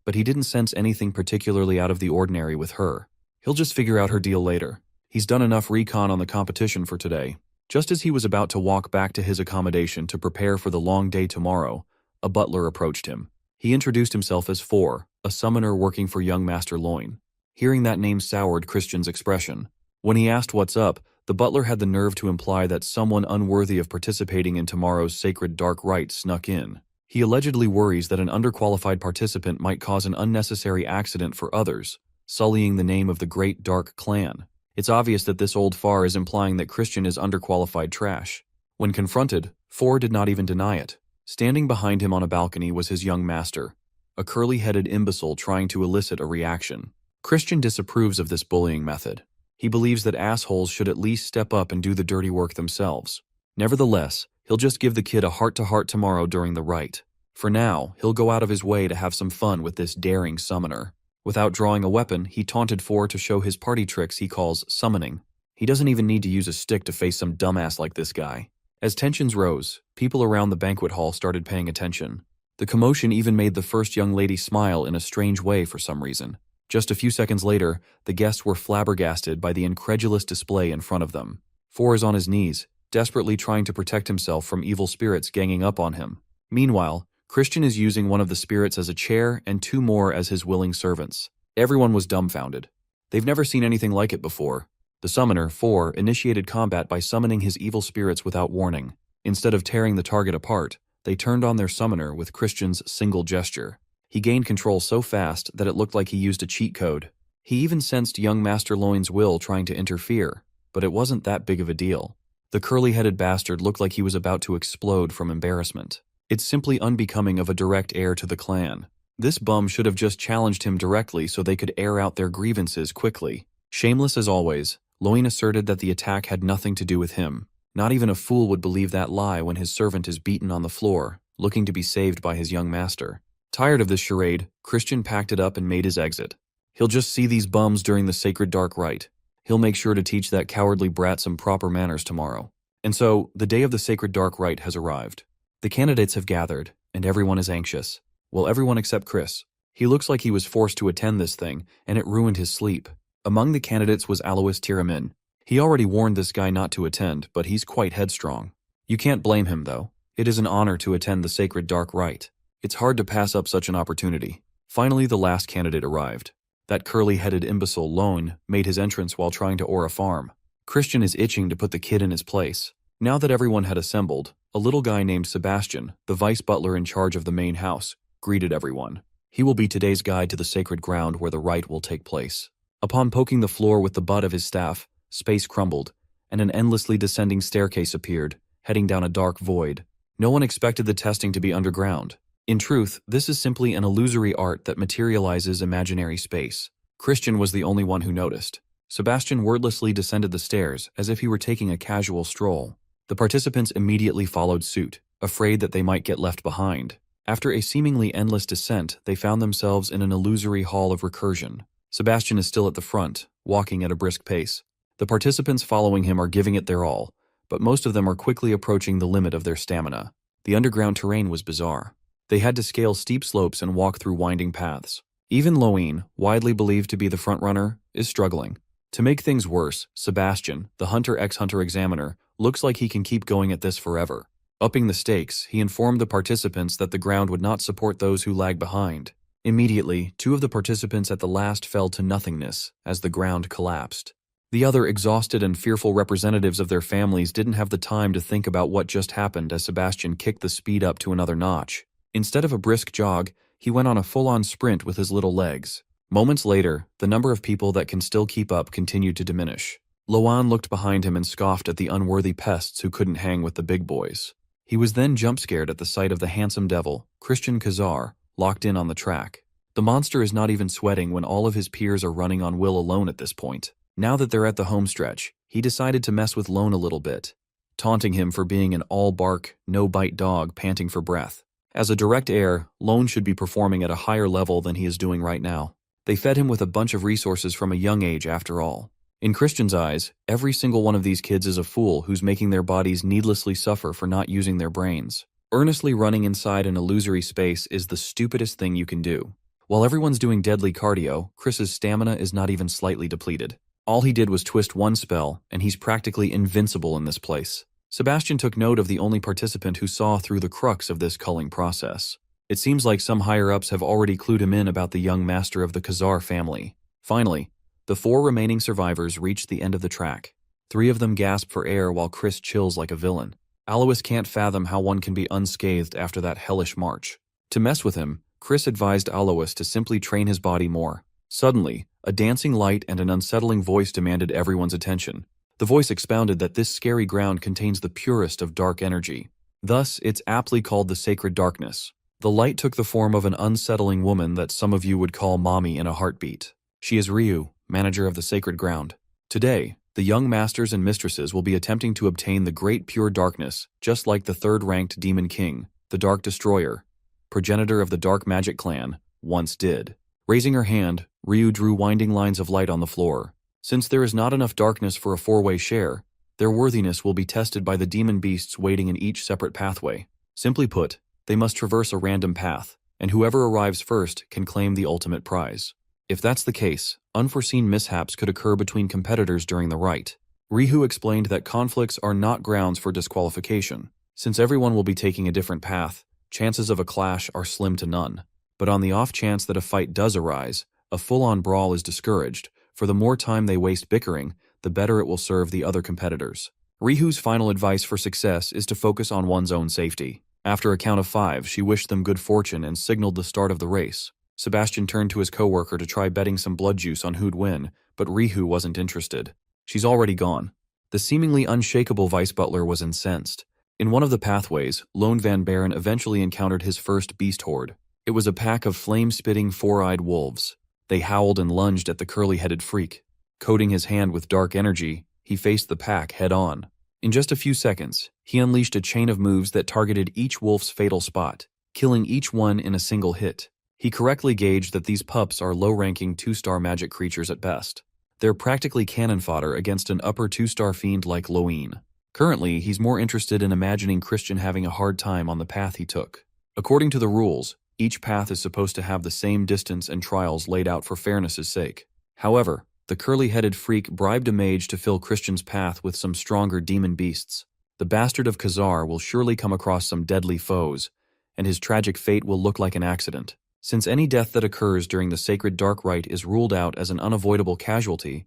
but he didn't sense anything particularly out of the ordinary with her. He'll just figure out her deal later. He's done enough recon on the competition for today. Just as he was about to walk back to his accommodation to prepare for the long day tomorrow, a butler approached him. He introduced himself as Four, a summoner working for young Master Loin. Hearing that name soured Christian's expression. When he asked what's up, the butler had the nerve to imply that someone unworthy of participating in tomorrow's sacred dark rite snuck in. He allegedly worries that an underqualified participant might cause an unnecessary accident for others, sullying the name of the Great Dark Clan. It's obvious that this old far is implying that Christian is underqualified trash. When confronted, 4 did not even deny it. Standing behind him on a balcony was his young master, a curly-headed imbecile trying to elicit a reaction. Christian disapproves of this bullying method. He believes that assholes should at least step up and do the dirty work themselves. Nevertheless, he'll just give the kid a heart-to-heart tomorrow during the rite. For now, he'll go out of his way to have some fun with this daring summoner. Without drawing a weapon, he taunted 4 to show his party tricks he calls summoning. He doesn't even need to use a stick to face some dumbass like this guy. As tensions rose, people around the banquet hall started paying attention. The commotion even made the first young lady smile in a strange way for some reason. Just a few seconds later, the guests were flabbergasted by the incredulous display in front of them. 4 is on his knees, desperately trying to protect himself from evil spirits ganging up on him. Meanwhile, Christian is using one of the spirits as a chair and 2 more as his willing servants. Everyone was dumbfounded. They've never seen anything like it before. The summoner, 4, initiated combat by summoning his evil spirits without warning. Instead of tearing the target apart, they turned on their summoner with Christian's single gesture. He gained control so fast that it looked like he used a cheat code. He even sensed young Master Loin's will trying to interfere, but it wasn't that big of a deal. The curly-headed bastard looked like he was about to explode from embarrassment. It's simply unbecoming of a direct heir to the clan. This bum should have just challenged him directly so they could air out their grievances quickly. Shameless as always, Loin asserted that the attack had nothing to do with him. Not even a fool would believe that lie when his servant is beaten on the floor, looking to be saved by his young master. Tired of this charade, Christian packed it up and made his exit. He'll just see these bums during the sacred dark rite. He'll make sure to teach that cowardly brat some proper manners tomorrow. And so, the day of the sacred dark rite has arrived. The candidates have gathered, and everyone is anxious. Well, everyone except Chris. He looks like he was forced to attend this thing, and it ruined his sleep. Among the candidates was Alois Tiramin. He already warned this guy not to attend, but he's quite headstrong. You can't blame him, though. It is an honor to attend the sacred dark rite. It's hard to pass up such an opportunity. Finally, the last candidate arrived. That curly-headed imbecile Lone made his entrance while trying to oar a farm. Christian is itching to put the kid in his place. Now that everyone had assembled, a little guy named Sebastian, the vice butler in charge of the main house, greeted everyone. He will be today's guide to the sacred ground where the rite will take place. Upon poking the floor with the butt of his staff, space crumbled, and an endlessly descending staircase appeared, heading down a dark void. No one expected the testing to be underground. In truth, this is simply an illusory art that materializes imaginary space. Christian was the only one who noticed. Sebastian wordlessly descended the stairs as if he were taking a casual stroll. The participants immediately followed suit, afraid that they might get left behind. After a seemingly endless descent, they found themselves in an illusory hall of recursion. Sebastian is still at the front, walking at a brisk pace. The participants following him are giving it their all, but most of them are quickly approaching the limit of their stamina. The underground terrain was bizarre. They had to scale steep slopes and walk through winding paths. Even Loin, widely believed to be the frontrunner, is struggling. To make things worse, Sebastian, the hunter-ex-hunter examiner, looks like he can keep going at this forever. Upping the stakes, he informed the participants that the ground would not support those who lag behind. Immediately, 2 of the participants at the last fell to nothingness as the ground collapsed. The other exhausted and fearful representatives of their families didn't have the time to think about what just happened as Sebastian kicked the speed up to another notch. Instead of a brisk jog, he went on a full-on sprint with his little legs. Moments later, the number of people that can still keep up continued to diminish. Loan looked behind him and scoffed at the unworthy pests who couldn't hang with the big boys. He was then jump-scared at the sight of the handsome devil, Christian Khazar, locked in on the track. The monster is not even sweating when all of his peers are running on will alone at this point. Now that they're at the home stretch, he decided to mess with Lone a little bit, taunting him for being an all-bark, no-bite dog panting for breath. As a direct heir, Lone should be performing at a higher level than he is doing right now. They fed him with a bunch of resources from a young age after all. In Christian's eyes, every single one of these kids is a fool who's making their bodies needlessly suffer for not using their brains. Earnestly running inside an illusory space is the stupidest thing you can do. While everyone's doing deadly cardio, Chris's stamina is not even slightly depleted. All he did was twist one spell, and he's practically invincible in this place. Sebastian took note of the only participant who saw through the crux of this culling process. It seems like some higher-ups have already clued him in about the young master of the Khazar family. Finally, the 4 remaining survivors reached the end of the track. 3 of them gasp for air while Chris chills like a villain. Alois can't fathom how one can be unscathed after that hellish march. To mess with him, Chris advised Alois to simply train his body more. Suddenly, a dancing light and an unsettling voice demanded everyone's attention. The voice expounded that this scary ground contains the purest of dark energy. Thus, it's aptly called the sacred darkness. The light took the form of an unsettling woman that some of you would call Mommy in a heartbeat. She is Ryu, manager of the sacred ground. Today, the young masters and mistresses will be attempting to obtain the great pure darkness, just like the third-ranked Demon King, the Dark Destroyer, progenitor of the Dark Magic Clan, once did. Raising her hand, Ryu drew winding lines of light on the floor. Since there is not enough darkness for a four-way share, their worthiness will be tested by the demon beasts waiting in each separate pathway. Simply put, they must traverse a random path, and whoever arrives first can claim the ultimate prize. If that's the case, unforeseen mishaps could occur between competitors during the rite. Ryu explained that conflicts are not grounds for disqualification. Since everyone will be taking a different path, chances of a clash are slim to none. But on the off chance that a fight does arise, a full-on brawl is discouraged, for the more time they waste bickering, the better it will serve the other competitors. Ryu's final advice for success is to focus on one's own safety. After a count of 5, she wished them good fortune and signaled the start of the race. Sebastian turned to his coworker to try betting some blood juice on who'd win, but Ryu wasn't interested. She's already gone. The seemingly unshakable vice butler was incensed. In one of the pathways, Lone Van Baron eventually encountered his first beast horde. It was a pack of flame-spitting, four-eyed wolves. They howled and lunged at the curly-headed freak. Coating his hand with dark energy, he faced the pack head-on. In just a few seconds, he unleashed a chain of moves that targeted each wolf's fatal spot, killing each one in a single hit. He correctly gauged that these pups are low-ranking 2-star magic creatures at best. They're practically cannon fodder against an upper 2-star fiend like Loin. Currently, he's more interested in imagining Christian having a hard time on the path he took. According to the rules, each path is supposed to have the same distance and trials laid out for fairness' sake. However, the curly-headed freak bribed a mage to fill Christian's path with some stronger demon beasts. The bastard of Khazar will surely come across some deadly foes, and his tragic fate will look like an accident. Since any death that occurs during the sacred dark rite is ruled out as an unavoidable casualty,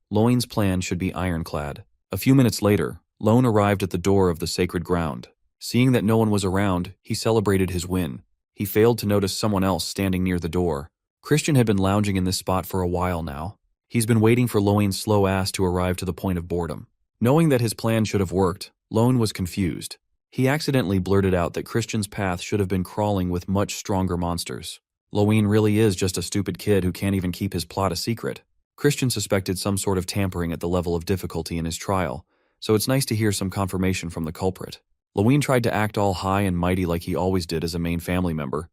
Loin's plan should be ironclad. A few minutes later, Lone arrived at the door of the sacred ground. Seeing that no one was around, he celebrated his win. He failed to notice someone else standing near the door. Christian had been lounging in this spot for a while now. He's been waiting for Loin's slow ass to arrive to the point of boredom. Knowing that his plan should have worked, Lone was confused. He accidentally blurted out that Christian's path should have been crawling with much stronger monsters. Loin really is just a stupid kid who can't even keep his plot a secret. Christian suspected some sort of tampering at the level of difficulty in his trial, so it's nice to hear some confirmation from the culprit. Loin tried to act all high and mighty like he always did as a main family member,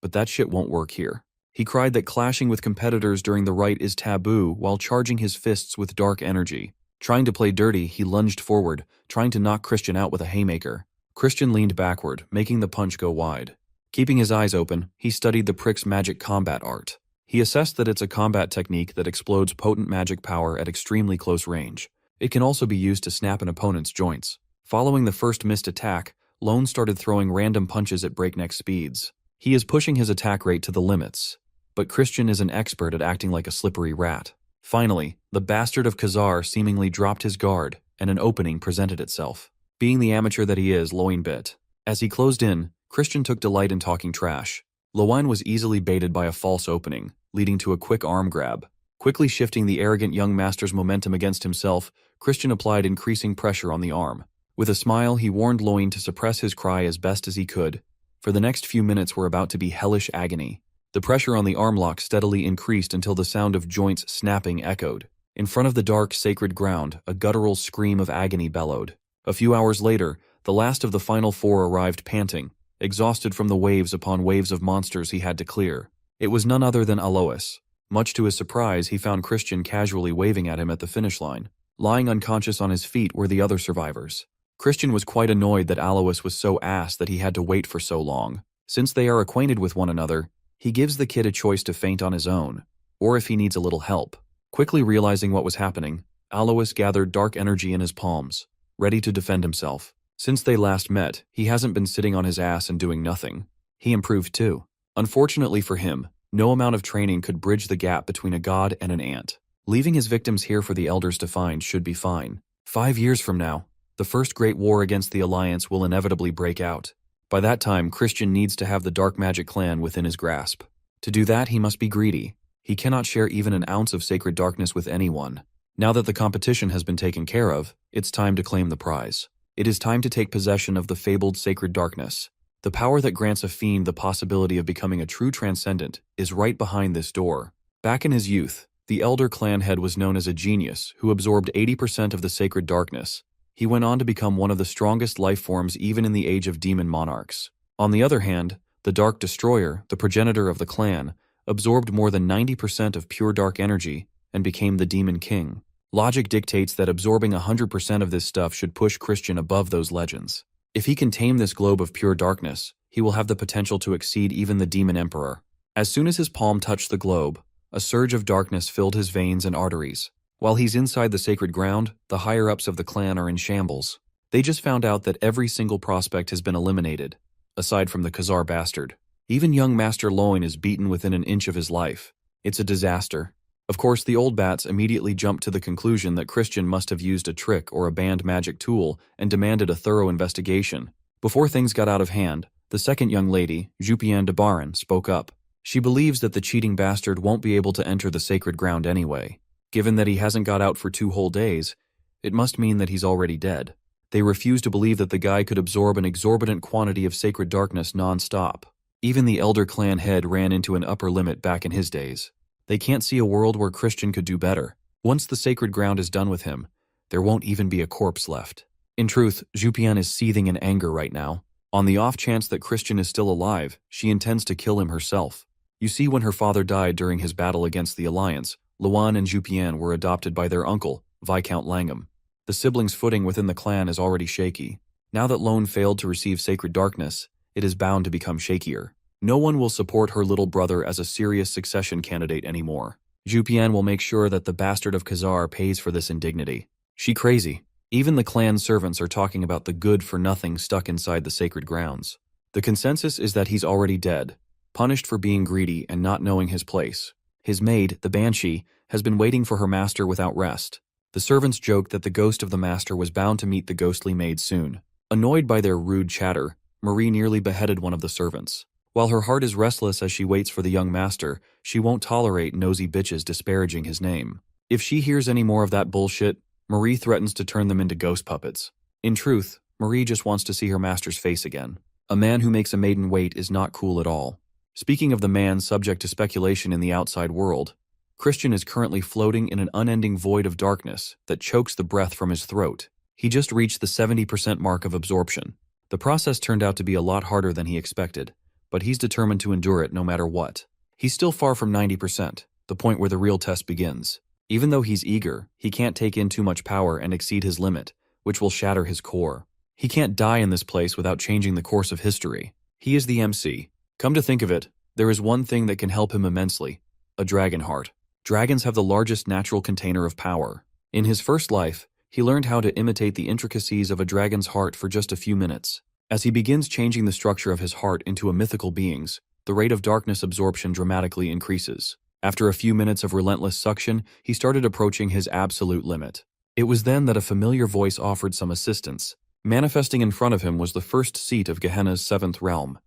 but that shit won't work here. He cried that clashing with competitors during the rite is taboo while charging his fists with dark energy. Trying to play dirty, he lunged forward, trying to knock Christian out with a haymaker. Christian leaned backward, making the punch go wide. Keeping his eyes open, he studied the prick's magic combat art. He assessed that it's a combat technique that explodes potent magic power at extremely close range. It can also be used to snap an opponent's joints. Following the first missed attack, Lone started throwing random punches at breakneck speeds. He is pushing his attack rate to the limits, but Christian is an expert at acting like a slippery rat. Finally, the bastard of Khazar seemingly dropped his guard, and an opening presented itself. Being the amateur that he is, Loin bit. As he closed in, Christian took delight in talking trash. Loin was easily baited by a false opening, leading to a quick arm grab. Quickly shifting the arrogant young master's momentum against himself, Christian applied increasing pressure on the arm. With a smile, he warned Loin to suppress his cry as best as he could, for the next few minutes were about to be hellish agony. The pressure on the arm lock steadily increased until the sound of joints snapping echoed. In front of the dark, sacred ground, a guttural scream of agony bellowed. A few hours later, the last of the final 4 arrived panting, exhausted from the waves upon waves of monsters he had to clear. It was none other than Alois. Much to his surprise, he found Christian casually waving at him at the finish line. Lying unconscious on his feet were the other survivors. Christian was quite annoyed that Alois was so ass that he had to wait for so long. Since they are acquainted with one another, he gives the kid a choice to faint on his own, or if he needs a little help. Quickly realizing what was happening, Alois gathered dark energy in his palms, ready to defend himself. Since they last met, he hasn't been sitting on his ass and doing nothing. He improved too. Unfortunately for him, no amount of training could bridge the gap between a god and an ant. Leaving his victims here for the elders to find should be fine. 5 years from now, The first great war against the Alliance will inevitably break out. By that time, Christian needs to have the Dark Magic clan within his grasp. To do that, he must be greedy. He cannot share even an ounce of sacred darkness with anyone. Now that the competition has been taken care of, it's time to claim the prize. It is time to take possession of the fabled sacred darkness. The power that grants a fiend the possibility of becoming a true transcendent is right behind this door. Back in his youth, the elder clan head was known as a genius who absorbed 80% of the sacred darkness. He went on to become one of the strongest life forms even in the age of demon monarchs. On the other hand, the Dark Destroyer, the progenitor of the clan, absorbed more than 90% of pure dark energy and became the Demon King. Logic dictates that absorbing 100% of this stuff should push Christian above those legends. If he can tame this globe of pure darkness, he will have the potential to exceed even the Demon Emperor. As soon as his palm touched the globe, a surge of darkness filled his veins and arteries. While he's inside the sacred ground, the higher-ups of the clan are in shambles. They just found out that every single prospect has been eliminated, aside from the Khazar bastard. Even young Master Loin is beaten within an inch of his life. It's a disaster. Of course, the old bats immediately jumped to the conclusion that Christian must have used a trick or a banned magic tool and demanded a thorough investigation. Before things got out of hand, the second young lady, Jupian de Baron, spoke up. She believes that the cheating bastard won't be able to enter the sacred ground anyway. Given that he hasn't got out for 2 whole days, it must mean that he's already dead. They refuse to believe that the guy could absorb an exorbitant quantity of sacred darkness non-stop. Even the elder clan head ran into an upper limit back in his days. They can't see a world where Christian could do better. Once the sacred ground is done with him, there won't even be a corpse left. In truth, Jupian is seething in anger right now. On the off chance that Christian is still alive, she intends to kill him herself. You see, when her father died during his battle against the Alliance, Luan and Jupian were adopted by their uncle, Viscount Langham. The siblings' footing within the clan is already shaky. Now that Lone failed to receive sacred darkness, it is bound to become shakier. No one will support her little brother as a serious succession candidate anymore. Jupian will make sure that the bastard of Khazar pays for this indignity. She crazy. Even the clan servants are talking about the good-for-nothing stuck inside the sacred grounds. The consensus is that he's already dead, punished for being greedy and not knowing his place. His maid, the Banshee, has been waiting for her master without rest. The servants joke that the ghost of the master was bound to meet the ghostly maid soon. Annoyed by their rude chatter, Marie nearly beheaded one of the servants. While her heart is restless as she waits for the young master, she won't tolerate nosy bitches disparaging his name. If she hears any more of that bullshit, Marie threatens to turn them into ghost puppets. In truth, Marie just wants to see her master's face again. A man who makes a maiden wait is not cool at all. Speaking of the man subject to speculation in the outside world, Christian is currently floating in an unending void of darkness that chokes the breath from his throat. He just reached the 70% mark of absorption. The process turned out to be a lot harder than he expected, but he's determined to endure it no matter what. He's still far from 90%, the point where the real test begins. Even though he's eager, he can't take in too much power and exceed his limit, which will shatter his core. He can't die in this place without changing the course of history. He is the MC. Come to think of it, there is one thing that can help him immensely: a dragon heart. Dragons have the largest natural container of power. In his first life, he learned how to imitate the intricacies of a dragon's heart for just a few minutes. As he begins changing the structure of his heart into a mythical being's, the rate of darkness absorption dramatically increases. After a few minutes of relentless suction, he started approaching his absolute limit. It was then that a familiar voice offered some assistance. Manifesting in front of him was the first seat of Gehenna's 7th realm,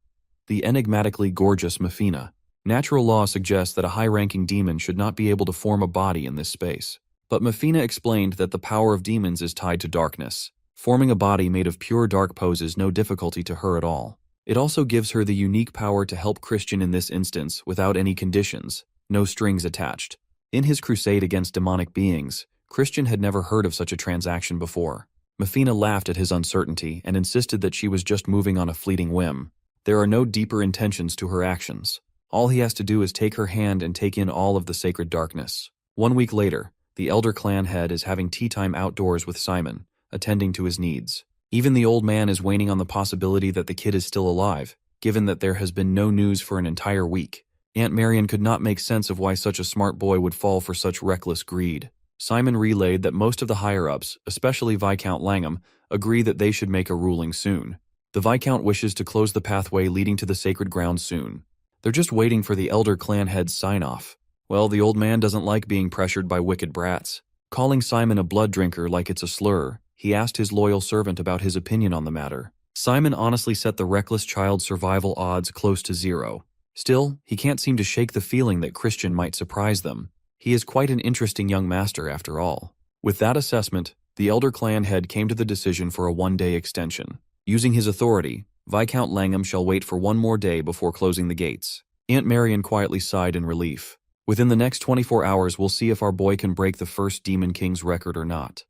the enigmatically gorgeous Mefina. Natural law suggests that a high-ranking demon should not be able to form a body in this space. But Mefina explained that the power of demons is tied to darkness. Forming a body made of pure dark poses no difficulty to her at all. It also gives her the unique power to help Christian in this instance without any conditions, no strings attached. In his crusade against demonic beings, Christian had never heard of such a transaction before. Mefina laughed at his uncertainty and insisted that she was just moving on a fleeting whim. There are no deeper intentions to her actions. All he has to do is take her hand and take in all of the sacred darkness. 1 week later, the elder clan head is having tea time outdoors with Simon, attending to his needs. Even the old man is waning on the possibility that the kid is still alive, given that there has been no news for an entire week. Aunt Marion could not make sense of why such a smart boy would fall for such reckless greed. Simon relayed that most of the higher-ups, especially Viscount Langham, agree that they should make a ruling soon. The Viscount wishes to close the pathway leading to the sacred ground soon. They're just waiting for the elder clan head's sign-off. Well, the old man doesn't like being pressured by wicked brats. Calling Simon a blood drinker like it's a slur, he asked his loyal servant about his opinion on the matter. Simon honestly set the reckless child's survival odds close to 0. Still, he can't seem to shake the feeling that Christian might surprise them. He is quite an interesting young master after all. With that assessment, the elder clan head came to the decision for a 1-day extension. Using his authority, Viscount Langham shall wait for 1 more day before closing the gates. Aunt Marion quietly sighed in relief. Within the next 24 hours, we'll see if our boy can break the first Demon King's record or not.